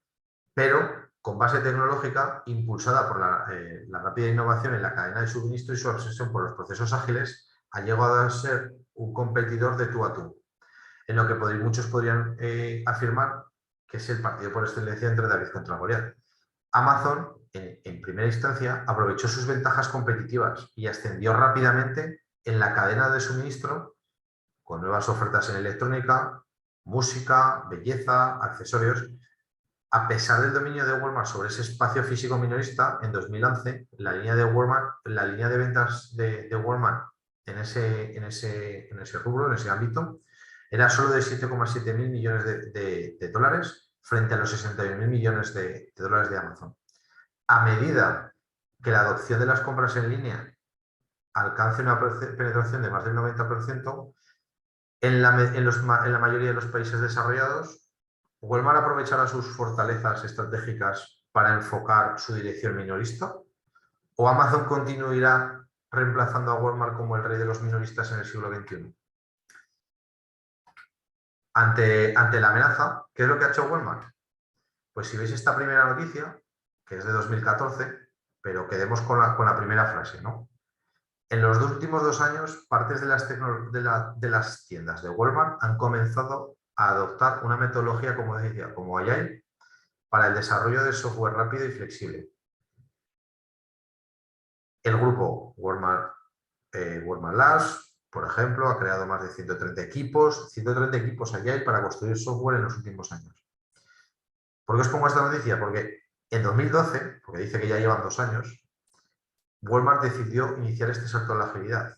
pero con base tecnológica impulsada por la rápida innovación en la cadena de suministro y su obsesión por los procesos ágiles, ha llegado a ser un competidor de tú a tú, en lo que muchos podrían afirmar que es el partido por excelencia entre David contra Goliat. Amazon, en primera instancia, aprovechó sus ventajas competitivas y ascendió rápidamente en la cadena de suministro con nuevas ofertas en electrónica, música, belleza, accesorios. A pesar del dominio de Walmart sobre ese espacio físico minorista, en 2011 la línea de ventas de Walmart en ese rubro, en ese ámbito, era solo de 7,7 mil millones de dólares frente a los 61.000 millones de dólares de Amazon. A medida que la adopción de las compras en línea alcance una penetración de más del 90%, en la mayoría de los países desarrollados, ¿Walmart aprovechará sus fortalezas estratégicas para enfocar su dirección minorista? ¿O Amazon continuará reemplazando a Walmart como el rey de los minoristas en el siglo XXI? Ante la amenaza, ¿qué es lo que ha hecho Walmart? Pues si veis esta primera noticia, que es de 2014, pero quedemos con la primera frase, ¿no? En los últimos 2 años, partes de las tiendas de Walmart han comenzado a adoptar una metodología, como decía, como Agile, para el desarrollo de software rápido y flexible. El grupo Walmart Labs, por ejemplo, ha creado más de 130 equipos Agile para construir software en los últimos años. ¿Por qué os pongo esta noticia? Porque en 2012, porque dice que ya llevan 2 años, Walmart decidió iniciar este salto a la agilidad,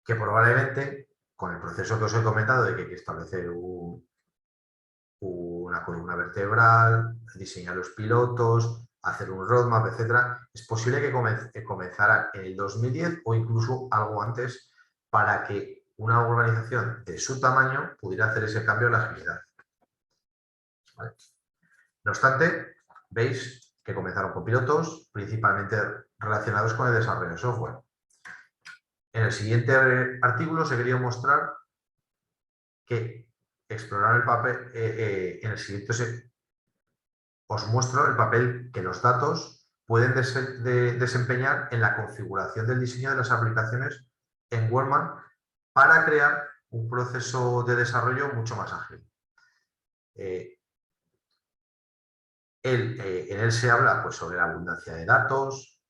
que probablemente, con el proceso que os he comentado de que hay que establecer una columna vertebral, diseñar los pilotos, hacer un roadmap, etcétera, es posible que comenzara en el 2010 o incluso algo antes para que una organización de su tamaño pudiera hacer ese cambio a la agilidad. ¿Vale? No obstante, veis que comenzaron con pilotos principalmente relacionados con el desarrollo de software. En el siguiente artículo se quería mostrar que explorar el papel, en el siguiente os muestro el papel que los datos pueden desempeñar en la configuración del diseño de las aplicaciones en Walmart para crear un proceso de desarrollo mucho más ágil. En él se habla pues, sobre la abundancia de datos,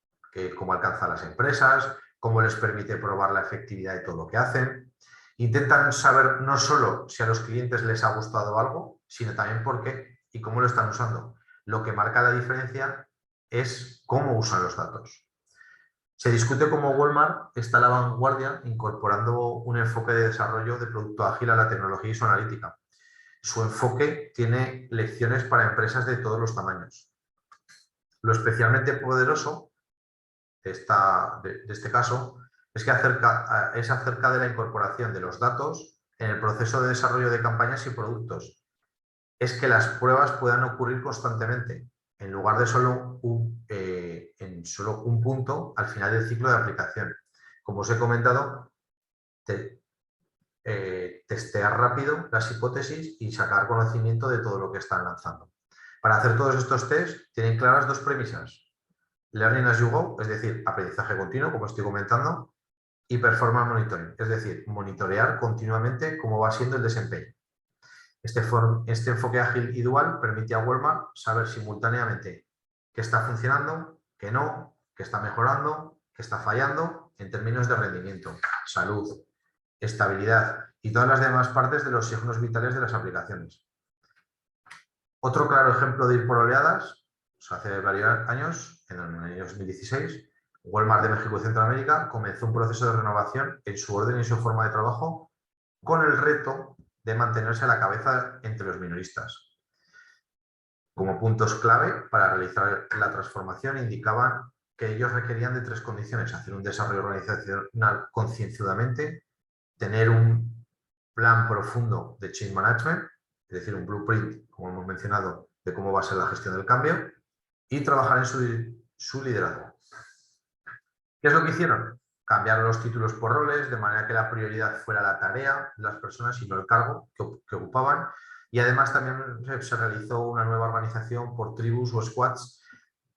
cómo alcanza a las empresas, cómo les permite probar la efectividad de todo lo que hacen. Intentan saber no solo si a los clientes les ha gustado algo, sino también por qué y cómo lo están usando. Lo que marca la diferencia es cómo usan los datos. Se discute cómo Walmart está a la vanguardia incorporando un enfoque de desarrollo de producto ágil a la tecnología y su analítica. Su enfoque tiene lecciones para empresas de todos los tamaños. Lo especialmente poderoso de este caso es que es acerca de la incorporación de los datos en el proceso de desarrollo de campañas y productos. Es que las pruebas puedan ocurrir constantemente, en lugar de solo un punto al final del ciclo de aplicación. Como os he comentado, testear rápido las hipótesis y sacar conocimiento de todo lo que están lanzando. Para hacer todos estos tests tienen claras 2 premisas. Learning as you go, es decir, aprendizaje continuo, como estoy comentando, y performance monitoring, es decir, monitorear continuamente cómo va siendo el desempeño. Este enfoque ágil y dual permite a Walmart saber simultáneamente qué está funcionando, qué no, qué está mejorando, qué está fallando en términos de rendimiento, salud, estabilidad y todas las demás partes de los signos vitales de las aplicaciones. Otro claro ejemplo de ir por oleadas, hace varios años, en el año 2016, Walmart de México y Centroamérica comenzó un proceso de renovación en su orden y su forma de trabajo con el reto de mantenerse a la cabeza entre los minoristas. Como puntos clave para realizar la transformación indicaban que ellos requerían de 3 condiciones: hacer un desarrollo organizacional concienzudamente, tener un plan profundo de change management, es decir, un blueprint, como hemos mencionado, de cómo va a ser la gestión del cambio, y trabajar en su liderazgo. ¿Qué es lo que hicieron? Cambiaron los títulos por roles, de manera que la prioridad fuera la tarea de las personas y no el cargo que ocupaban. Y además también se realizó una nueva organización por tribus o squads,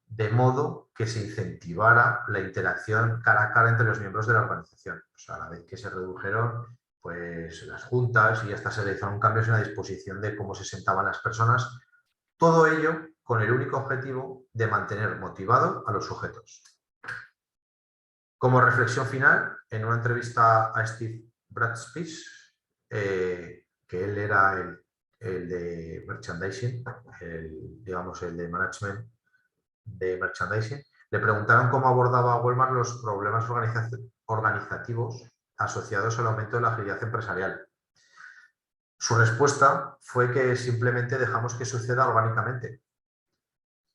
de modo que se incentivara la interacción cara a cara entre los miembros de la organización. O sea, a la vez que se redujeron pues, las juntas y hasta se realizaron cambios en la disposición de cómo se sentaban las personas. Todo ello con el único objetivo de mantener motivado a los sujetos. Como reflexión final, en una entrevista a Steve Bradspies, que él era el de merchandising, digamos el de management de merchandising, le preguntaron cómo abordaba Walmart los problemas organizativos asociados al aumento de la agilidad empresarial. Su respuesta fue que simplemente dejamos que suceda orgánicamente.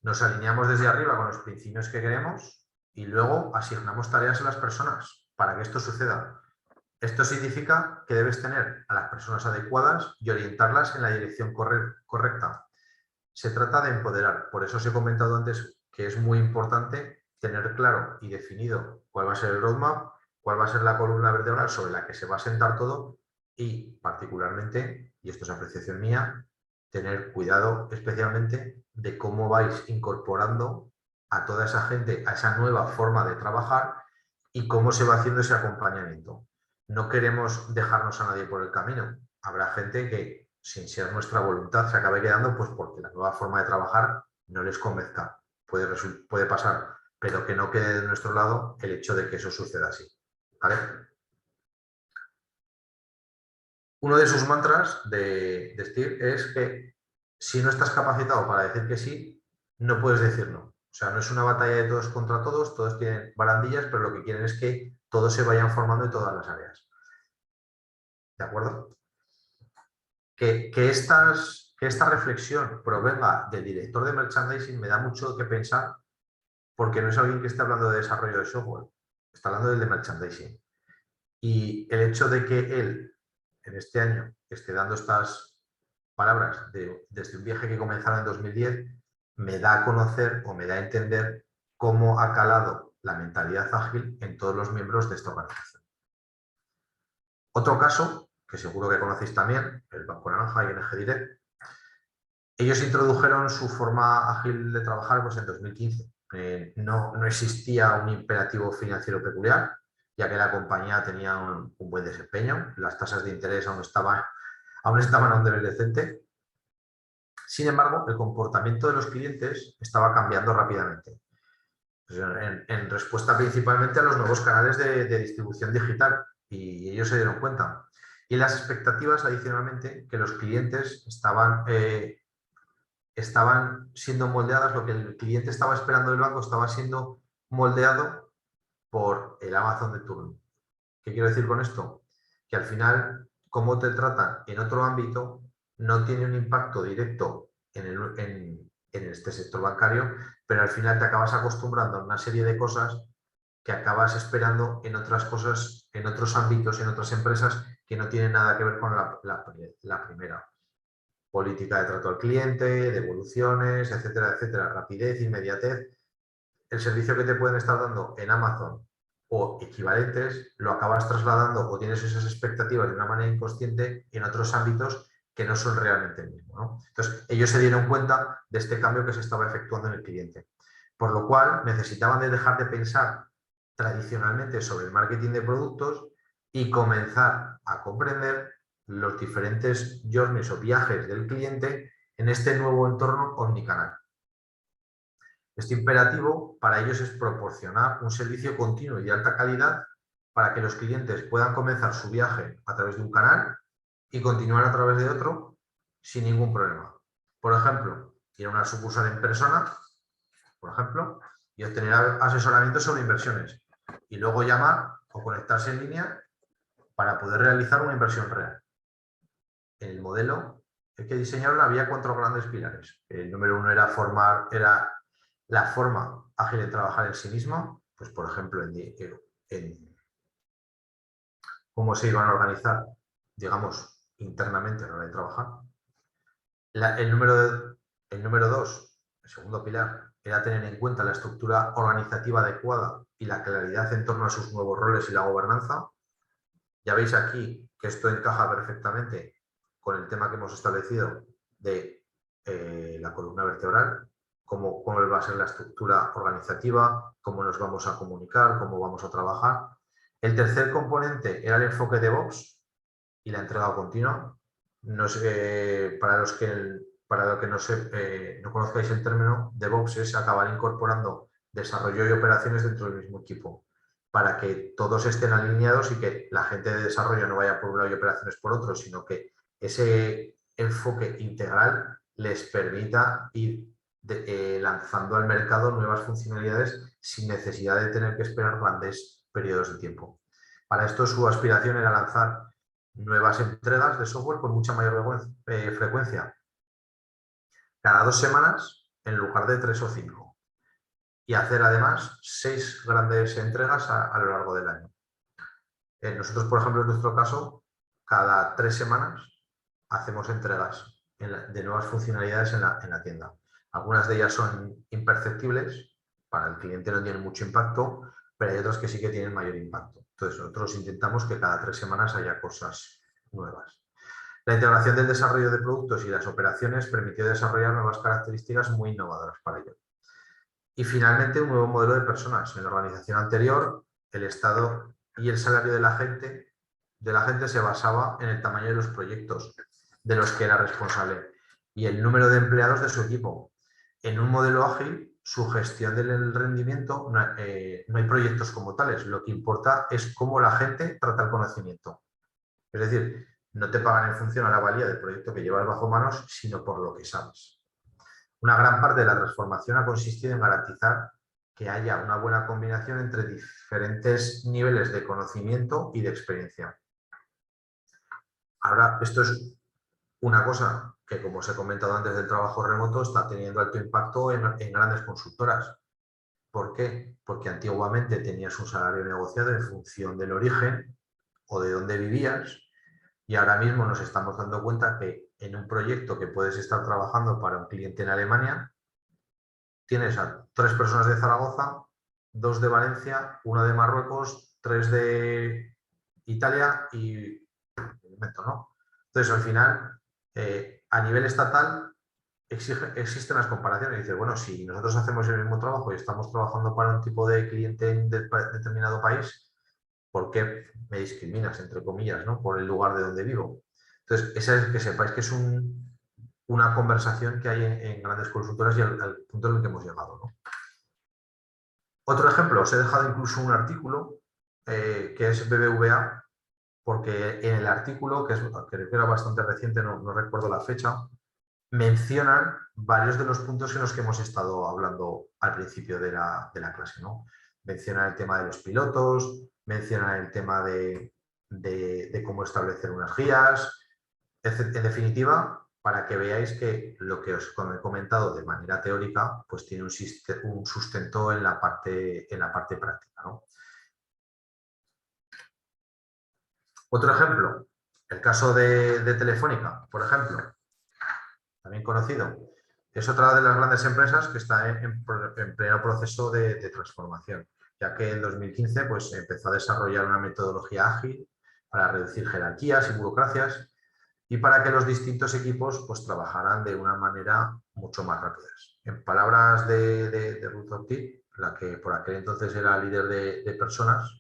Nos alineamos desde arriba con los principios que queremos y luego asignamos tareas a las personas para que esto suceda. Esto significa que debes tener a las personas adecuadas y orientarlas en la dirección correcta. Se trata de empoderar. Por eso os he comentado antes que es muy importante tener claro y definido cuál va a ser el roadmap, cuál va a ser la columna vertebral sobre la que se va a sentar todo y particularmente, y esto es apreciación mía, tener cuidado especialmente de cómo vais incorporando a toda esa gente a esa nueva forma de trabajar y cómo se va haciendo ese acompañamiento. No queremos dejarnos a nadie por el camino. Habrá gente que, sin ser nuestra voluntad, se acabe quedando pues porque la nueva forma de trabajar no les convenzca. Puede pasar, pero que no quede de nuestro lado el hecho de que eso suceda así. ¿Vale? Uno de sus mantras de Steve es que si no estás capacitado para decir que sí, no puedes decir no. O sea, no es una batalla de todos contra todos tienen barandillas, pero lo que quieren es que todos se vayan formando en todas las áreas. ¿De acuerdo? Que esta reflexión provenga del director de merchandising me da mucho que pensar porque no es alguien que esté hablando de desarrollo de software, está hablando del de merchandising. Y el hecho de que él, en este año, esté dando estas palabras desde un viaje que comenzara en 2010, me da a conocer o me da a entender cómo ha calado la mentalidad ágil en todos los miembros de esta organización. Otro caso, que seguro que conocéis también, el Banco Naranja y ING Direct, ellos introdujeron su forma ágil de trabajar pues, en 2015. No existía un imperativo financiero peculiar, ya que la compañía tenía un buen desempeño, las tasas de interés aún estaban a un nivel decente. Sin embargo, el comportamiento de los clientes estaba cambiando rápidamente, pues en respuesta principalmente a los nuevos canales de distribución digital, y ellos se dieron cuenta. Y las expectativas, adicionalmente, que los clientes estaban siendo moldeadas, lo que el cliente estaba esperando del banco estaba siendo moldeado por el Amazon de turno. ¿Qué quiero decir con esto? Que al final, cómo te tratan en otro ámbito no tiene un impacto directo en este sector bancario, pero al final te acabas acostumbrando a una serie de cosas que acabas esperando en otras cosas, en otros ámbitos, en otras empresas que no tienen nada que ver con la primera. Política de trato al cliente, devoluciones, etcétera, etcétera, rapidez, inmediatez. El servicio que te pueden estar dando en Amazon o equivalentes, lo acabas trasladando o tienes esas expectativas de una manera inconsciente en otros ámbitos que no son realmente el mismo, ¿no? Entonces, ellos se dieron cuenta de este cambio que se estaba efectuando en el cliente. Por lo cual, necesitaban de dejar de pensar tradicionalmente sobre el marketing de productos y comenzar a comprender los diferentes journeys o viajes del cliente en este nuevo entorno omnicanal. Este imperativo para ellos es proporcionar un servicio continuo y de alta calidad para que los clientes puedan comenzar su viaje a través de un canal y continuar a través de otro sin ningún problema. Por ejemplo, ir a una sucursal en persona, por ejemplo, y obtener asesoramiento sobre inversiones y luego llamar o conectarse en línea para poder realizar una inversión real. En el modelo que diseñaron había 4 grandes pilares. El número 1 era la forma ágil de trabajar en sí misma, pues por ejemplo, en cómo se iban a organizar, digamos, internamente a la hora de trabajar. El número 2, el segundo pilar, era tener en cuenta la estructura organizativa adecuada y la claridad en torno a sus nuevos roles y la gobernanza. Ya veis aquí que esto encaja perfectamente con el tema que hemos establecido de la columna vertebral, cómo va a ser la estructura organizativa, cómo nos vamos a comunicar, cómo vamos a trabajar. El tercer componente era el enfoque de DevOps y la entrega continua. No sé, para los que no conozcáis el término, DevOps es acabar incorporando desarrollo y operaciones dentro del mismo equipo, para que todos estén alineados y que la gente de desarrollo no vaya por un lado y operaciones por otro, sino que ese enfoque integral les permita ir lanzando al mercado nuevas funcionalidades sin necesidad de tener que esperar grandes periodos de tiempo. Para esto su aspiración era lanzar nuevas entregas de software con mucha mayor frecuencia, cada 2 semanas en lugar de 3 o 5. Y hacer además 6 grandes entregas a lo largo del año. Nosotros, por ejemplo, en nuestro caso, cada 3 semanas hacemos entregas de nuevas funcionalidades en la tienda. Algunas de ellas son imperceptibles, para el cliente no tienen mucho impacto, pero hay otras que sí que tienen mayor impacto. Entonces, nosotros intentamos que cada 3 semanas haya cosas nuevas. La integración del desarrollo de productos y las operaciones permitió desarrollar nuevas características muy innovadoras para ello. Y finalmente, un nuevo modelo de personas. En la organización anterior, el estado y el salario de la gente se basaba en el tamaño de los proyectos de los que era responsable y el número de empleados de su equipo. En un modelo ágil, su gestión del rendimiento, no hay proyectos como tales. Lo que importa es cómo la gente trata el conocimiento. Es decir, no te pagan en función a la valía del proyecto que llevas bajo manos, sino por lo que sabes. Una gran parte de la transformación ha consistido en garantizar que haya una buena combinación entre diferentes niveles de conocimiento y de experiencia. Ahora, esto es una cosa que, como os he comentado antes del trabajo remoto, está teniendo alto impacto en grandes consultoras. ¿Por qué? Porque antiguamente tenías un salario negociado en función del origen o de dónde vivías, y ahora mismo nos estamos dando cuenta que en un proyecto que puedes estar trabajando para un cliente en Alemania, tienes a 3 personas de Zaragoza, 2 de Valencia, 1 de Marruecos, 3 de Italia y ¿no? Entonces, al final, a nivel estatal, existen las comparaciones. Dices, bueno, si nosotros hacemos el mismo trabajo y estamos trabajando para un tipo de cliente en determinado país, ¿por qué me discriminas, entre comillas, ¿no? Por el lugar de donde vivo? Entonces, esa es que sepáis que es una conversación que hay en grandes consultoras y al punto en el que hemos llegado, ¿no? Otro ejemplo, os he dejado incluso un artículo que es BBVA, porque en el artículo, que creo que era bastante reciente, no recuerdo la fecha, mencionan varios de los puntos en los que hemos estado hablando al principio de la clase, ¿no? Mencionan el tema de los pilotos, mencionan el tema de cómo establecer unas guías, en definitiva, para que veáis que lo que os he comentado de manera teórica, pues tiene un sustento en la parte práctica, ¿no? Otro ejemplo, el caso de Telefónica, por ejemplo, también conocido, es otra de las grandes empresas que está en pleno proceso de transformación, ya que en 2015 pues, empezó a desarrollar una metodología ágil para reducir jerarquías y burocracias y para que los distintos equipos pues, trabajaran de una manera mucho más rápida. En palabras de Ruth Ortiz, la que por aquel entonces era líder de personas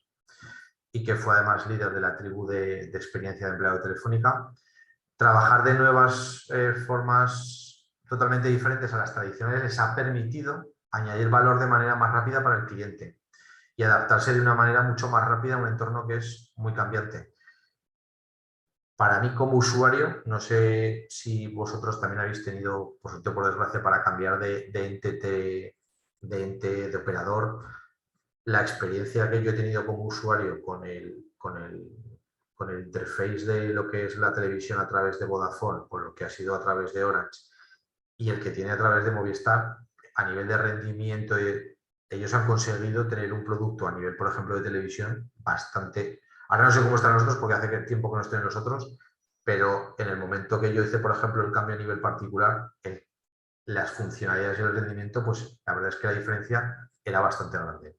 y que fue además líder de la tribu de experiencia de empleado de Telefónica, trabajar de nuevas formas totalmente diferentes a las tradicionales les ha permitido añadir valor de manera más rápida para el cliente y adaptarse de una manera mucho más rápida a un entorno que es muy cambiante. Para mí como usuario, no sé si vosotros también habéis tenido, por suerte por desgracia, para cambiar de ente, de operador, la experiencia que yo he tenido como usuario con el interface de lo que es la televisión a través de Vodafone o lo que ha sido a través de Orange y el que tiene a través de Movistar, a nivel de rendimiento, ellos han conseguido tener un producto a nivel, por ejemplo, de televisión bastante... Ahora no sé cómo están los otros porque hace tiempo que no estoy en los otros, pero en el momento que yo hice, por ejemplo, el cambio a nivel particular, las funcionalidades y el rendimiento, pues la verdad es que la diferencia era bastante grande.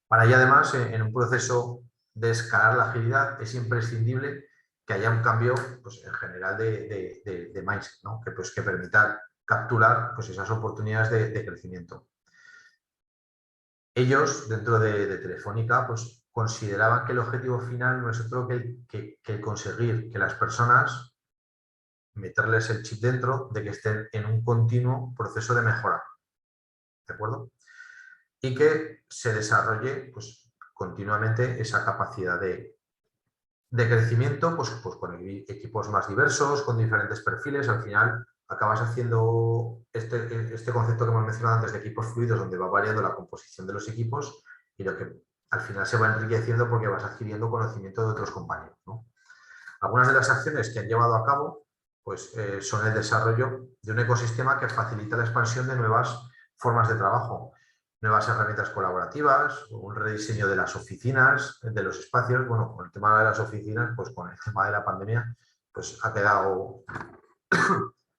Para ello, además, en un proceso de escalar la agilidad, es imprescindible que haya un cambio pues, en general de mindset, ¿no? Que permita capturar pues, esas oportunidades de crecimiento. Ellos, dentro de Telefónica, pues, consideraban que el objetivo final no es otro que el conseguir que las personas, meterles el chip dentro de que estén en un continuo proceso de mejora. ¿De acuerdo? Y que se desarrolle pues, continuamente esa capacidad de crecimiento pues con equipos más diversos, con diferentes perfiles. Al final acabas haciendo este concepto que hemos mencionado antes de equipos fluidos, donde va variando la composición de los equipos y lo que al final se va enriqueciendo porque vas adquiriendo conocimiento de otros compañeros, ¿no? Algunas de las acciones que han llevado a cabo pues, son el desarrollo de un ecosistema que facilita la expansión de nuevas formas de trabajo, nuevas herramientas colaborativas, un rediseño de las oficinas, de los espacios. Bueno, con el tema de las oficinas, pues con el tema de la pandemia, pues ha quedado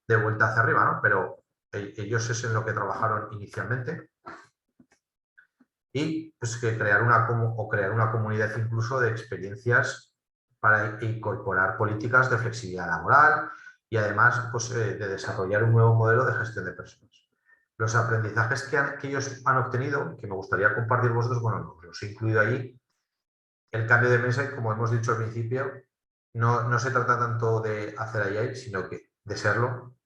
de vuelta hacia arriba, ¿no? Pero ellos es en lo que trabajaron inicialmente. y pues, que crear una comunidad incluso de experiencias para incorporar políticas de flexibilidad laboral y además pues, de desarrollar un nuevo modelo de gestión de personas. Los aprendizajes que ellos han obtenido, que me gustaría compartir vosotros, bueno, los he incluido ahí. El cambio de mesa, y como hemos dicho al principio, no se trata tanto de hacer AI, sino que de serlo.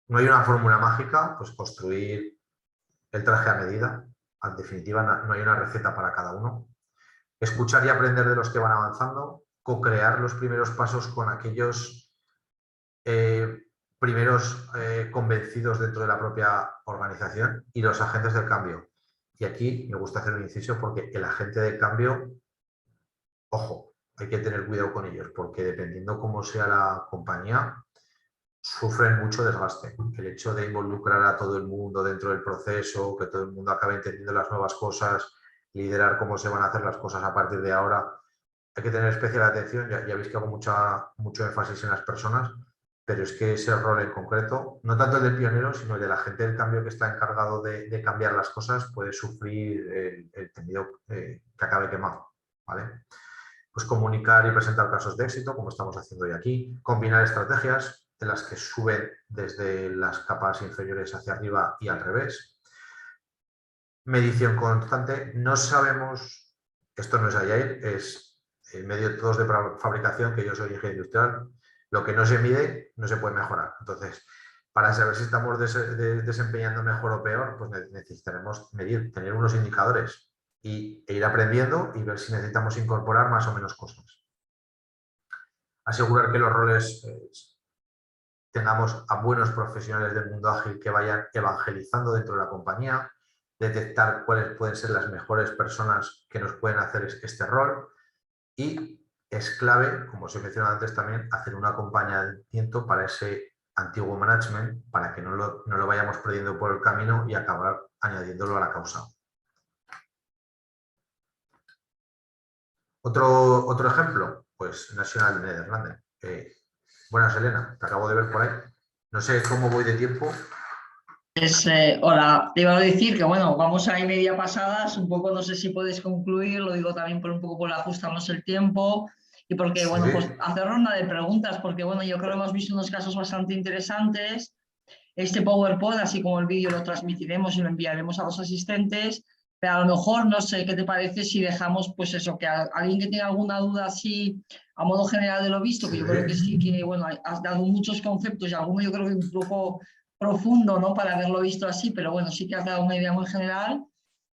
No hay una fórmula mágica, pues construir el traje a medida. En definitiva, no hay una receta para cada uno. Escuchar y aprender de los que van avanzando, co-crear los primeros pasos con aquellos primeros convencidos dentro de la propia organización y los agentes del cambio. Y aquí me gusta hacer un inciso porque el agente de cambio, ojo, hay que tener cuidado con ellos porque dependiendo cómo sea la compañía, sufren mucho desgaste. El hecho de involucrar a todo el mundo dentro del proceso, que todo el mundo acabe entendiendo las nuevas cosas, liderar cómo se van a hacer las cosas a partir de ahora, hay que tener especial atención. Ya veis que hago mucho énfasis en las personas, pero es que ese rol en concreto, no tanto el del pionero, sino el del agente del cambio que está encargado de cambiar las cosas, puede sufrir el tendido que acabe quemado. ¿Vale? Pues comunicar y presentar casos de éxito, como estamos haciendo hoy aquí, combinar estrategias de las que suben desde las capas inferiores hacia arriba y al revés. Medición constante, no sabemos, esto no es ayer, es métodos de fabricación, que yo soy ingeniero industrial, lo que no se mide no se puede mejorar. Entonces, para saber si estamos desempeñando mejor o peor, pues necesitaremos medir, tener unos indicadores e ir aprendiendo y ver si necesitamos incorporar más o menos cosas. Asegurar que los roles tengamos a buenos profesionales del mundo ágil que vayan evangelizando dentro de la compañía, detectar cuáles pueden ser las mejores personas que nos pueden hacer este rol y es clave, como os he mencionado antes también, hacer un acompañamiento para ese antiguo management para que no lo vayamos perdiendo por el camino y acabar añadiéndolo a la causa. Otro ejemplo, pues Nacional de Nederlanden. Buenas, Elena, te acabo de ver por ahí. No sé cómo voy de tiempo. Hola, te iba a decir que bueno, vamos a ir media pasadas, un poco no sé si puedes concluir, lo digo también por un poco por ajustarnos el tiempo y porque bueno, pues Sí. hacer ronda de preguntas, porque bueno, yo creo que hemos visto unos casos bastante interesantes. Este PowerPoint, así como el vídeo, lo transmitiremos y lo enviaremos a los asistentes, pero a lo mejor no sé qué te parece si dejamos pues eso, que alguien que tenga alguna duda así a modo general de lo visto, que yo creo que sí, que bueno, has dado muchos conceptos y alguno yo creo que un poco profundo, ¿no? Para haberlo visto así, pero bueno, sí que has dado una idea muy general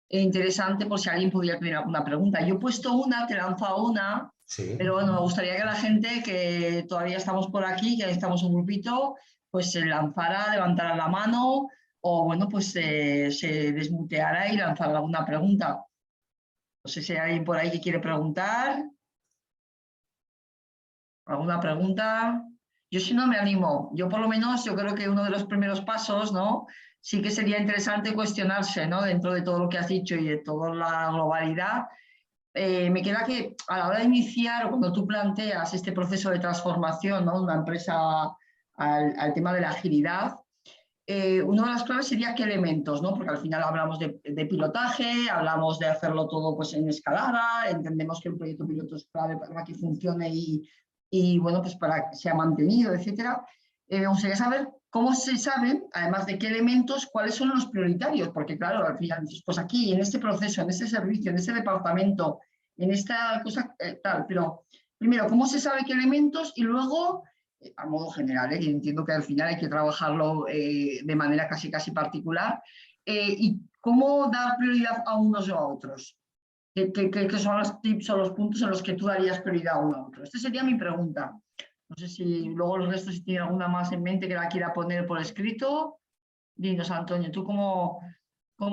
e interesante por si alguien pudiera tener alguna pregunta. Yo he puesto una, te he lanzado una, Sí. pero bueno, me gustaría que la gente que todavía estamos por aquí, que estamos un grupito, pues se lanzara, levantara la mano o bueno, pues se desmuteara y lanzara alguna pregunta. No sé si hay alguien por ahí que quiere preguntar. ¿Alguna pregunta? Yo si no me animo. Yo por lo menos, yo creo que uno de los primeros pasos, ¿no? Sí que sería interesante cuestionarse, ¿no? Dentro de todo lo que has dicho y de toda la globalidad. Me queda que a la hora de iniciar o cuando tú planteas este proceso de transformación, ¿no? De una empresa al tema de la agilidad, una de las claves sería qué elementos, ¿no? Porque al final hablamos de pilotaje, hablamos de hacerlo todo pues, en escalada, entendemos que el proyecto piloto es clave para que funcione y bueno, pues para que sea mantenido, etcétera. Me gustaría saber cómo se sabe, además de qué elementos, cuáles son los prioritarios, porque claro, al final, pues aquí, en este proceso, en este servicio, en este departamento, en esta cosa tal, pero primero, ¿cómo se sabe qué elementos? Y luego a modo general, y entiendo que al final hay que trabajarlo de manera casi particular, y cómo dar prioridad a unos o a otros. ¿Qué son los tips o los puntos en los que tú darías prioridad a uno a otro? Esta sería mi pregunta. No sé si luego los restos, si tiene alguna más en mente que la quiera poner por escrito. Dinos, Antonio, ¿tú cómo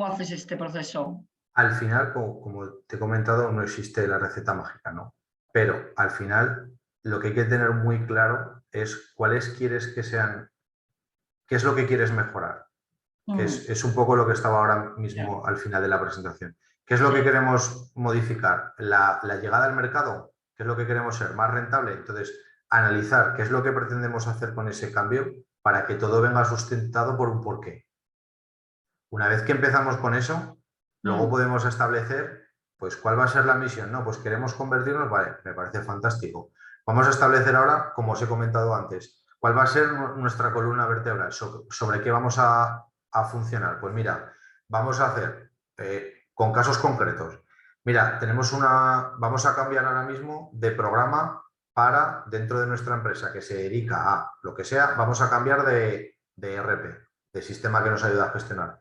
haces este proceso? Al final, como te he comentado, no existe la receta mágica, ¿no? Pero al final lo que hay que tener muy claro es cuáles quieres que sean, qué es lo que quieres mejorar, que es un poco lo que estaba ahora Ya. mismo al final de la presentación. ¿Qué es lo que Sí. queremos modificar? La llegada al mercado, ¿qué es lo que queremos ser? ¿Más rentable? Entonces, analizar qué es lo que pretendemos hacer con ese cambio para que todo venga sustentado por un porqué. Una vez que empezamos con eso, Luego podemos establecer, pues, cuál va a ser la misión. No, pues queremos convertirnos, vale, me parece fantástico. Vamos a establecer ahora, como os he comentado antes, cuál va a ser nuestra columna vertebral, sobre qué vamos a funcionar. Pues mira, vamos a hacer con casos concretos. Mira, vamos a cambiar ahora mismo de programa para dentro de nuestra empresa que se dedica a lo que sea, vamos a cambiar de ERP, de sistema que nos ayuda a gestionar.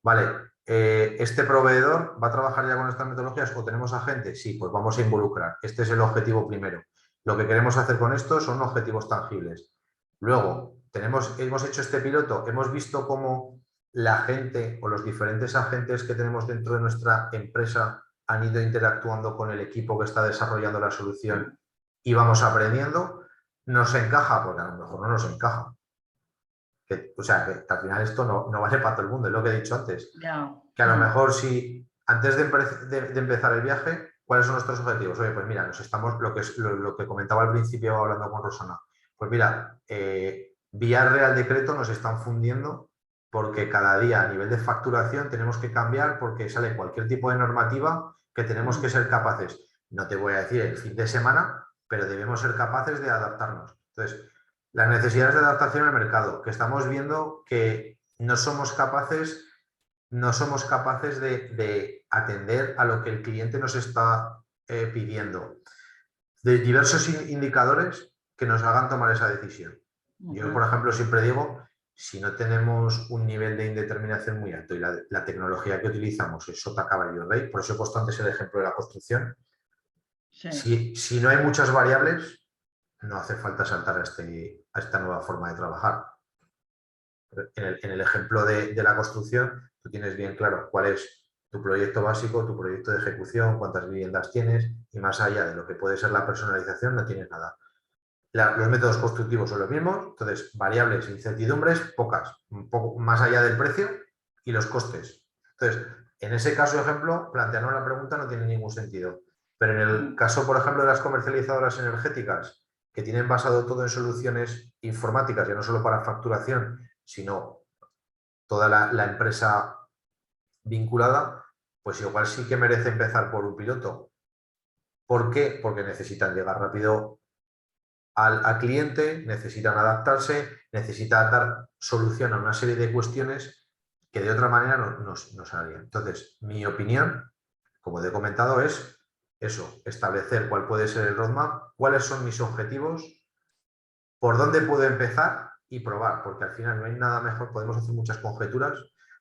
Vale, ¿este proveedor va a trabajar ya con estas metodologías o tenemos a gente? Sí, pues vamos a involucrar. Este es el objetivo primero. Lo que queremos hacer con esto son objetivos tangibles. Luego, hemos hecho este piloto, hemos visto cómo la gente o los diferentes agentes que tenemos dentro de nuestra empresa han ido interactuando con el equipo que está desarrollando la solución y vamos aprendiendo. ¿Nos encaja? Porque a lo mejor no nos encaja. O sea, que al final esto no vale para todo el mundo, es lo que he dicho antes. Que a lo mejor si antes de empezar el viaje, ¿cuáles son nuestros objetivos? Oye, pues mira, lo que comentaba al principio hablando con Rosana. Pues mira, vía Real Decreto nos están fundiendo porque cada día a nivel de facturación tenemos que cambiar porque sale cualquier tipo de normativa que tenemos que ser capaces. No te voy a decir el fin de semana, pero debemos ser capaces de adaptarnos. Entonces, las necesidades de adaptación al mercado, que estamos viendo que no somos capaces de atender a lo que el cliente nos está pidiendo. De diversos indicadores que nos hagan tomar esa decisión. Yo, por ejemplo, siempre digo, si no tenemos un nivel de indeterminación muy alto y la tecnología que utilizamos es sota, caballo y rey, por eso he puesto antes el ejemplo de la construcción, si no hay muchas variables, no hace falta saltar a esta nueva forma de trabajar. En el ejemplo de la construcción, tú tienes bien claro cuál es tu proyecto básico, tu proyecto de ejecución, cuántas viviendas tienes y más allá de lo que puede ser la personalización no tienes nada. Los métodos constructivos son los mismos, entonces variables e incertidumbres pocas, un poco más allá del precio y los costes. Entonces, en ese caso, ejemplo, plantearnos la pregunta no tiene ningún sentido. Pero en el caso, por ejemplo, de las comercializadoras energéticas, que tienen basado todo en soluciones informáticas, ya no solo para facturación, sino toda la empresa vinculada, pues igual sí que merece empezar por un piloto. ¿Por qué? Porque necesitan llegar rápido al cliente, necesitan adaptarse, necesitan dar solución a una serie de cuestiones que de otra manera no saldrían. Entonces, mi opinión, como te he comentado, es eso, establecer cuál puede ser el roadmap, cuáles son mis objetivos, por dónde puedo empezar y probar, porque al final no hay nada mejor, podemos hacer muchas conjeturas,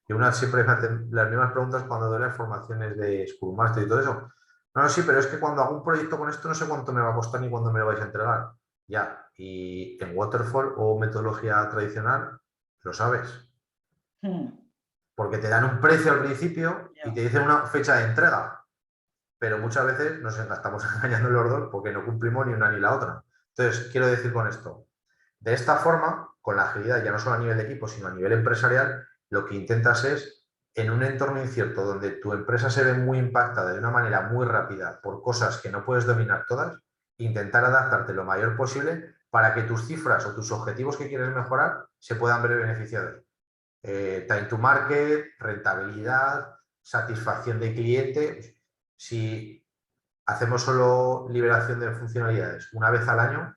y una siempre me hacen las mismas preguntas cuando doy las formaciones de Scrum Master y todo eso. No, sí, pero es que cuando hago un proyecto con esto no sé cuánto me va a costar ni cuándo me lo vais a entregar. Ya, y en Waterfall o metodología tradicional, lo sabes. Porque te dan un precio al principio y te dicen una fecha de entrega, pero muchas veces nos estamos engañando los dos porque no cumplimos ni una ni la otra. Entonces, quiero decir con esto, de esta forma, con la agilidad, ya no solo a nivel de equipo, sino a nivel empresarial, lo que intentas es, en un entorno incierto donde tu empresa se ve muy impactada de una manera muy rápida por cosas que no puedes dominar todas, intentar adaptarte lo mayor posible para que tus cifras o tus objetivos que quieres mejorar se puedan ver beneficiados. Time to market, rentabilidad, satisfacción del cliente. Si hacemos solo liberación de funcionalidades una vez al año,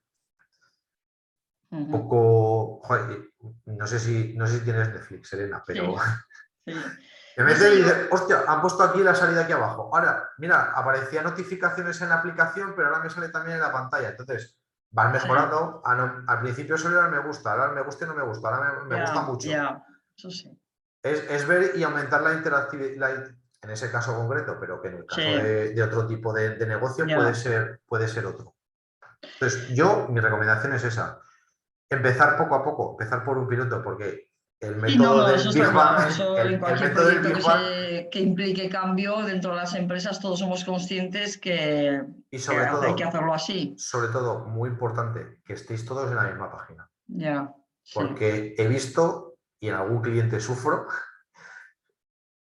poco, joder, no sé si tienes Netflix, Serena, pero en vez de decir, hostia, han puesto aquí la salida aquí abajo. Ahora, mira, aparecían notificaciones en la aplicación, pero ahora me sale también en la pantalla. Entonces, vas mejorando. Al principio solo era me gusta, ahora me gusta y no me gusta, ahora me gusta mucho. Eso sí. Es ver y aumentar la interactividad, en ese caso concreto, pero que en el caso de otro tipo de negocio puede ser otro. Entonces, mi recomendación es esa. Empezar poco a poco, empezar por un piloto, porque el método del Big Bang, en cualquier proyecto que implique cambio dentro de las empresas, todos somos conscientes que hay que hacerlo así. Sobre todo, muy importante, que estéis todos en la misma página. Sí. Porque he visto, y en algún cliente sufro,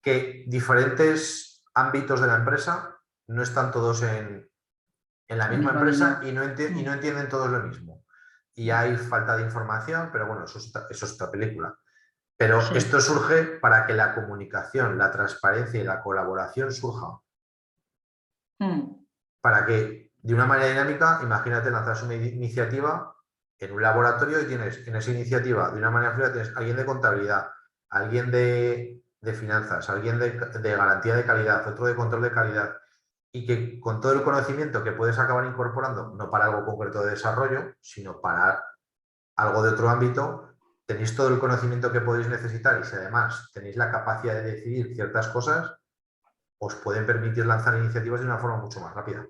que diferentes ámbitos de la empresa no están todos en la misma empresa y no entienden todos lo mismo. Y hay falta de información, pero bueno, eso es otra película. Pero Sí. esto surge para que la comunicación, la transparencia y la colaboración surjan. Para que, de una manera dinámica, imagínate lanzas una iniciativa en un laboratorio y tienes en esa iniciativa, de una manera fría, tienes alguien de contabilidad, alguien de finanzas, alguien de garantía de calidad, otro de control de calidad, y que con todo el conocimiento que puedes acabar incorporando, no para algo concreto de desarrollo, sino para algo de otro ámbito, tenéis todo el conocimiento que podéis necesitar y si además tenéis la capacidad de decidir ciertas cosas, os pueden permitir lanzar iniciativas de una forma mucho más rápida.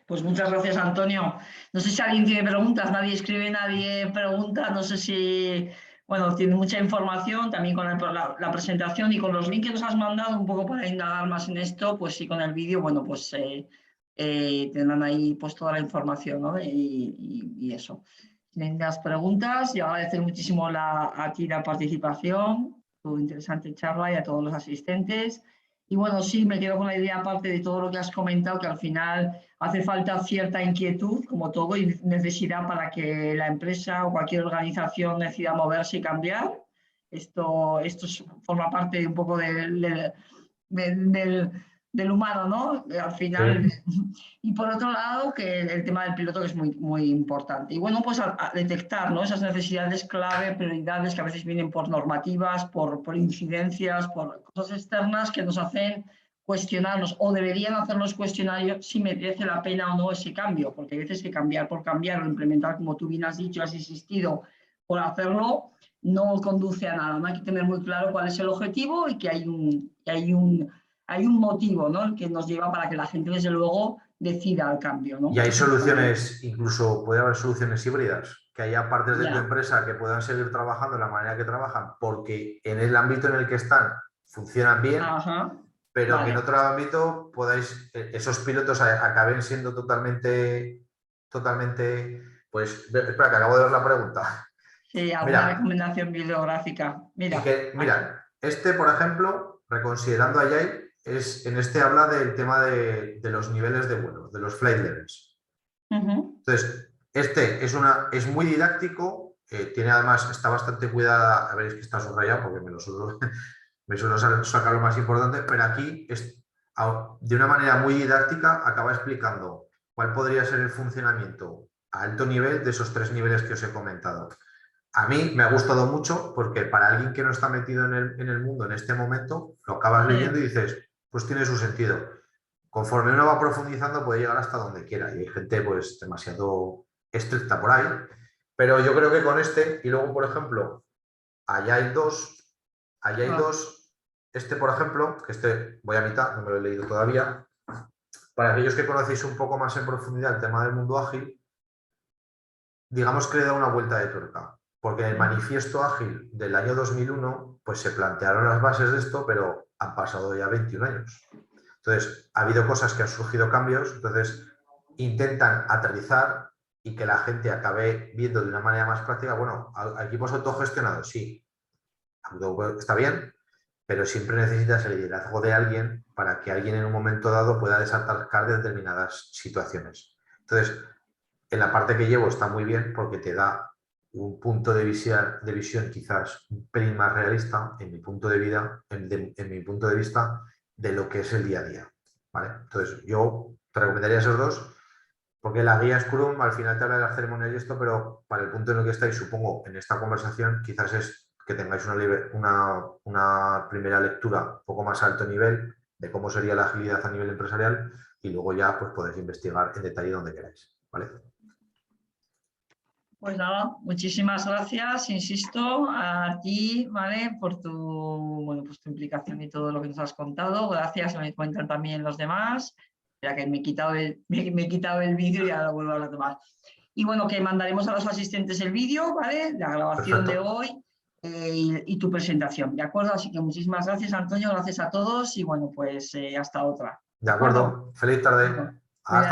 Pues muchas gracias, Antonio. No sé si alguien tiene preguntas, nadie escribe, nadie pregunta, no sé si, bueno, tiene mucha información también con la presentación y con los links que nos has mandado un poco para indagar más en esto, pues sí, con el vídeo, bueno, pues tendrán ahí pues toda la información, ¿no? Y eso. Si tienen las preguntas, y agradecer muchísimo a ti la participación, tu interesante charla y a todos los asistentes. Y bueno, sí, me quedo con la idea, aparte de todo lo que has comentado, que al final hace falta cierta inquietud, como todo, y necesidad para que la empresa o cualquier organización decida moverse y cambiar. Esto forma parte un poco del humano, ¿no? Al final. Sí. Y por otro lado, que el tema del piloto que es muy, muy importante. Y bueno, pues a detectar, ¿no? Esas necesidades clave, prioridades que a veces vienen por normativas, por incidencias, por cosas externas que nos hacen cuestionarnos o deberían hacernos cuestionar si merece la pena o no ese cambio, porque hay veces que cambiar por cambiar o implementar, como tú bien has dicho, has insistido, por hacerlo, no conduce a nada. No hay que tener muy claro cuál es el objetivo y que hay un motivo, ¿no? Que nos lleva para que la gente, desde luego, decida el cambio, ¿no? Y hay soluciones, incluso puede haber soluciones híbridas, que haya partes de tu empresa que puedan seguir trabajando de la manera que trabajan porque en el ámbito en el que están funcionan bien, pero que en otro ámbito podáis, esos pilotos acaben siendo totalmente, pues, espera, que acabo de ver la pregunta. Sí, alguna recomendación bibliográfica. Mira, por ejemplo, reconsiderando Agile, en este habla del tema de los niveles de vuelo, de los flight levels. Entonces, es muy didáctico, tiene además, está bastante cuidada, a ver, es que está subrayado porque me suelo sacar lo más importante, pero aquí de una manera muy didáctica acaba explicando cuál podría ser el funcionamiento a alto nivel de esos 3 niveles que os he comentado. A mí me ha gustado mucho porque para alguien que no está metido en el mundo en este momento, lo acabas leyendo y dices, pues tiene su sentido. Conforme uno va profundizando puede llegar hasta donde quiera y hay gente pues demasiado estricta por ahí, pero yo creo que con y luego por ejemplo, allá hay dos, por ejemplo, que voy a mitad, no me lo he leído todavía, para aquellos que conocéis un poco más en profundidad el tema del mundo ágil, digamos que le da una vuelta de tuerca. Porque en el manifiesto ágil del año 2001, pues se plantearon las bases de esto, pero han pasado ya 21 años. Entonces, ha habido cosas que han surgido cambios, entonces intentan aterrizar y que la gente acabe viendo de una manera más práctica, bueno, equipos autogestionados, sí, está bien, pero siempre necesitas el liderazgo de alguien para que alguien en un momento dado pueda desatascar determinadas situaciones. Entonces, en la parte que llevo está muy bien porque te da un punto de visión quizás un pelín más realista en mi punto de vista de lo que es el día a día. ¿Vale? Entonces yo te recomendaría esos dos porque la guía Scrum al final te habla de la ceremonia y esto, pero para el punto en el que estáis, supongo, en esta conversación quizás es que tengáis una primera lectura un poco más alto nivel de cómo sería la agilidad a nivel empresarial y luego ya pues podéis investigar en detalle donde queráis. ¿Vale? Pues nada, muchísimas gracias, insisto, a ti, ¿vale? Por pues tu implicación y todo lo que nos has contado. Gracias, me cuentan también los demás, ya que me he quitado el vídeo y ahora lo vuelvo a retomar. Y bueno, que mandaremos a los asistentes el vídeo, ¿vale? La grabación de hoy y tu presentación, ¿de acuerdo? Así que muchísimas gracias, Antonio, gracias a todos y bueno, pues hasta otra. De acuerdo, feliz tarde. Hasta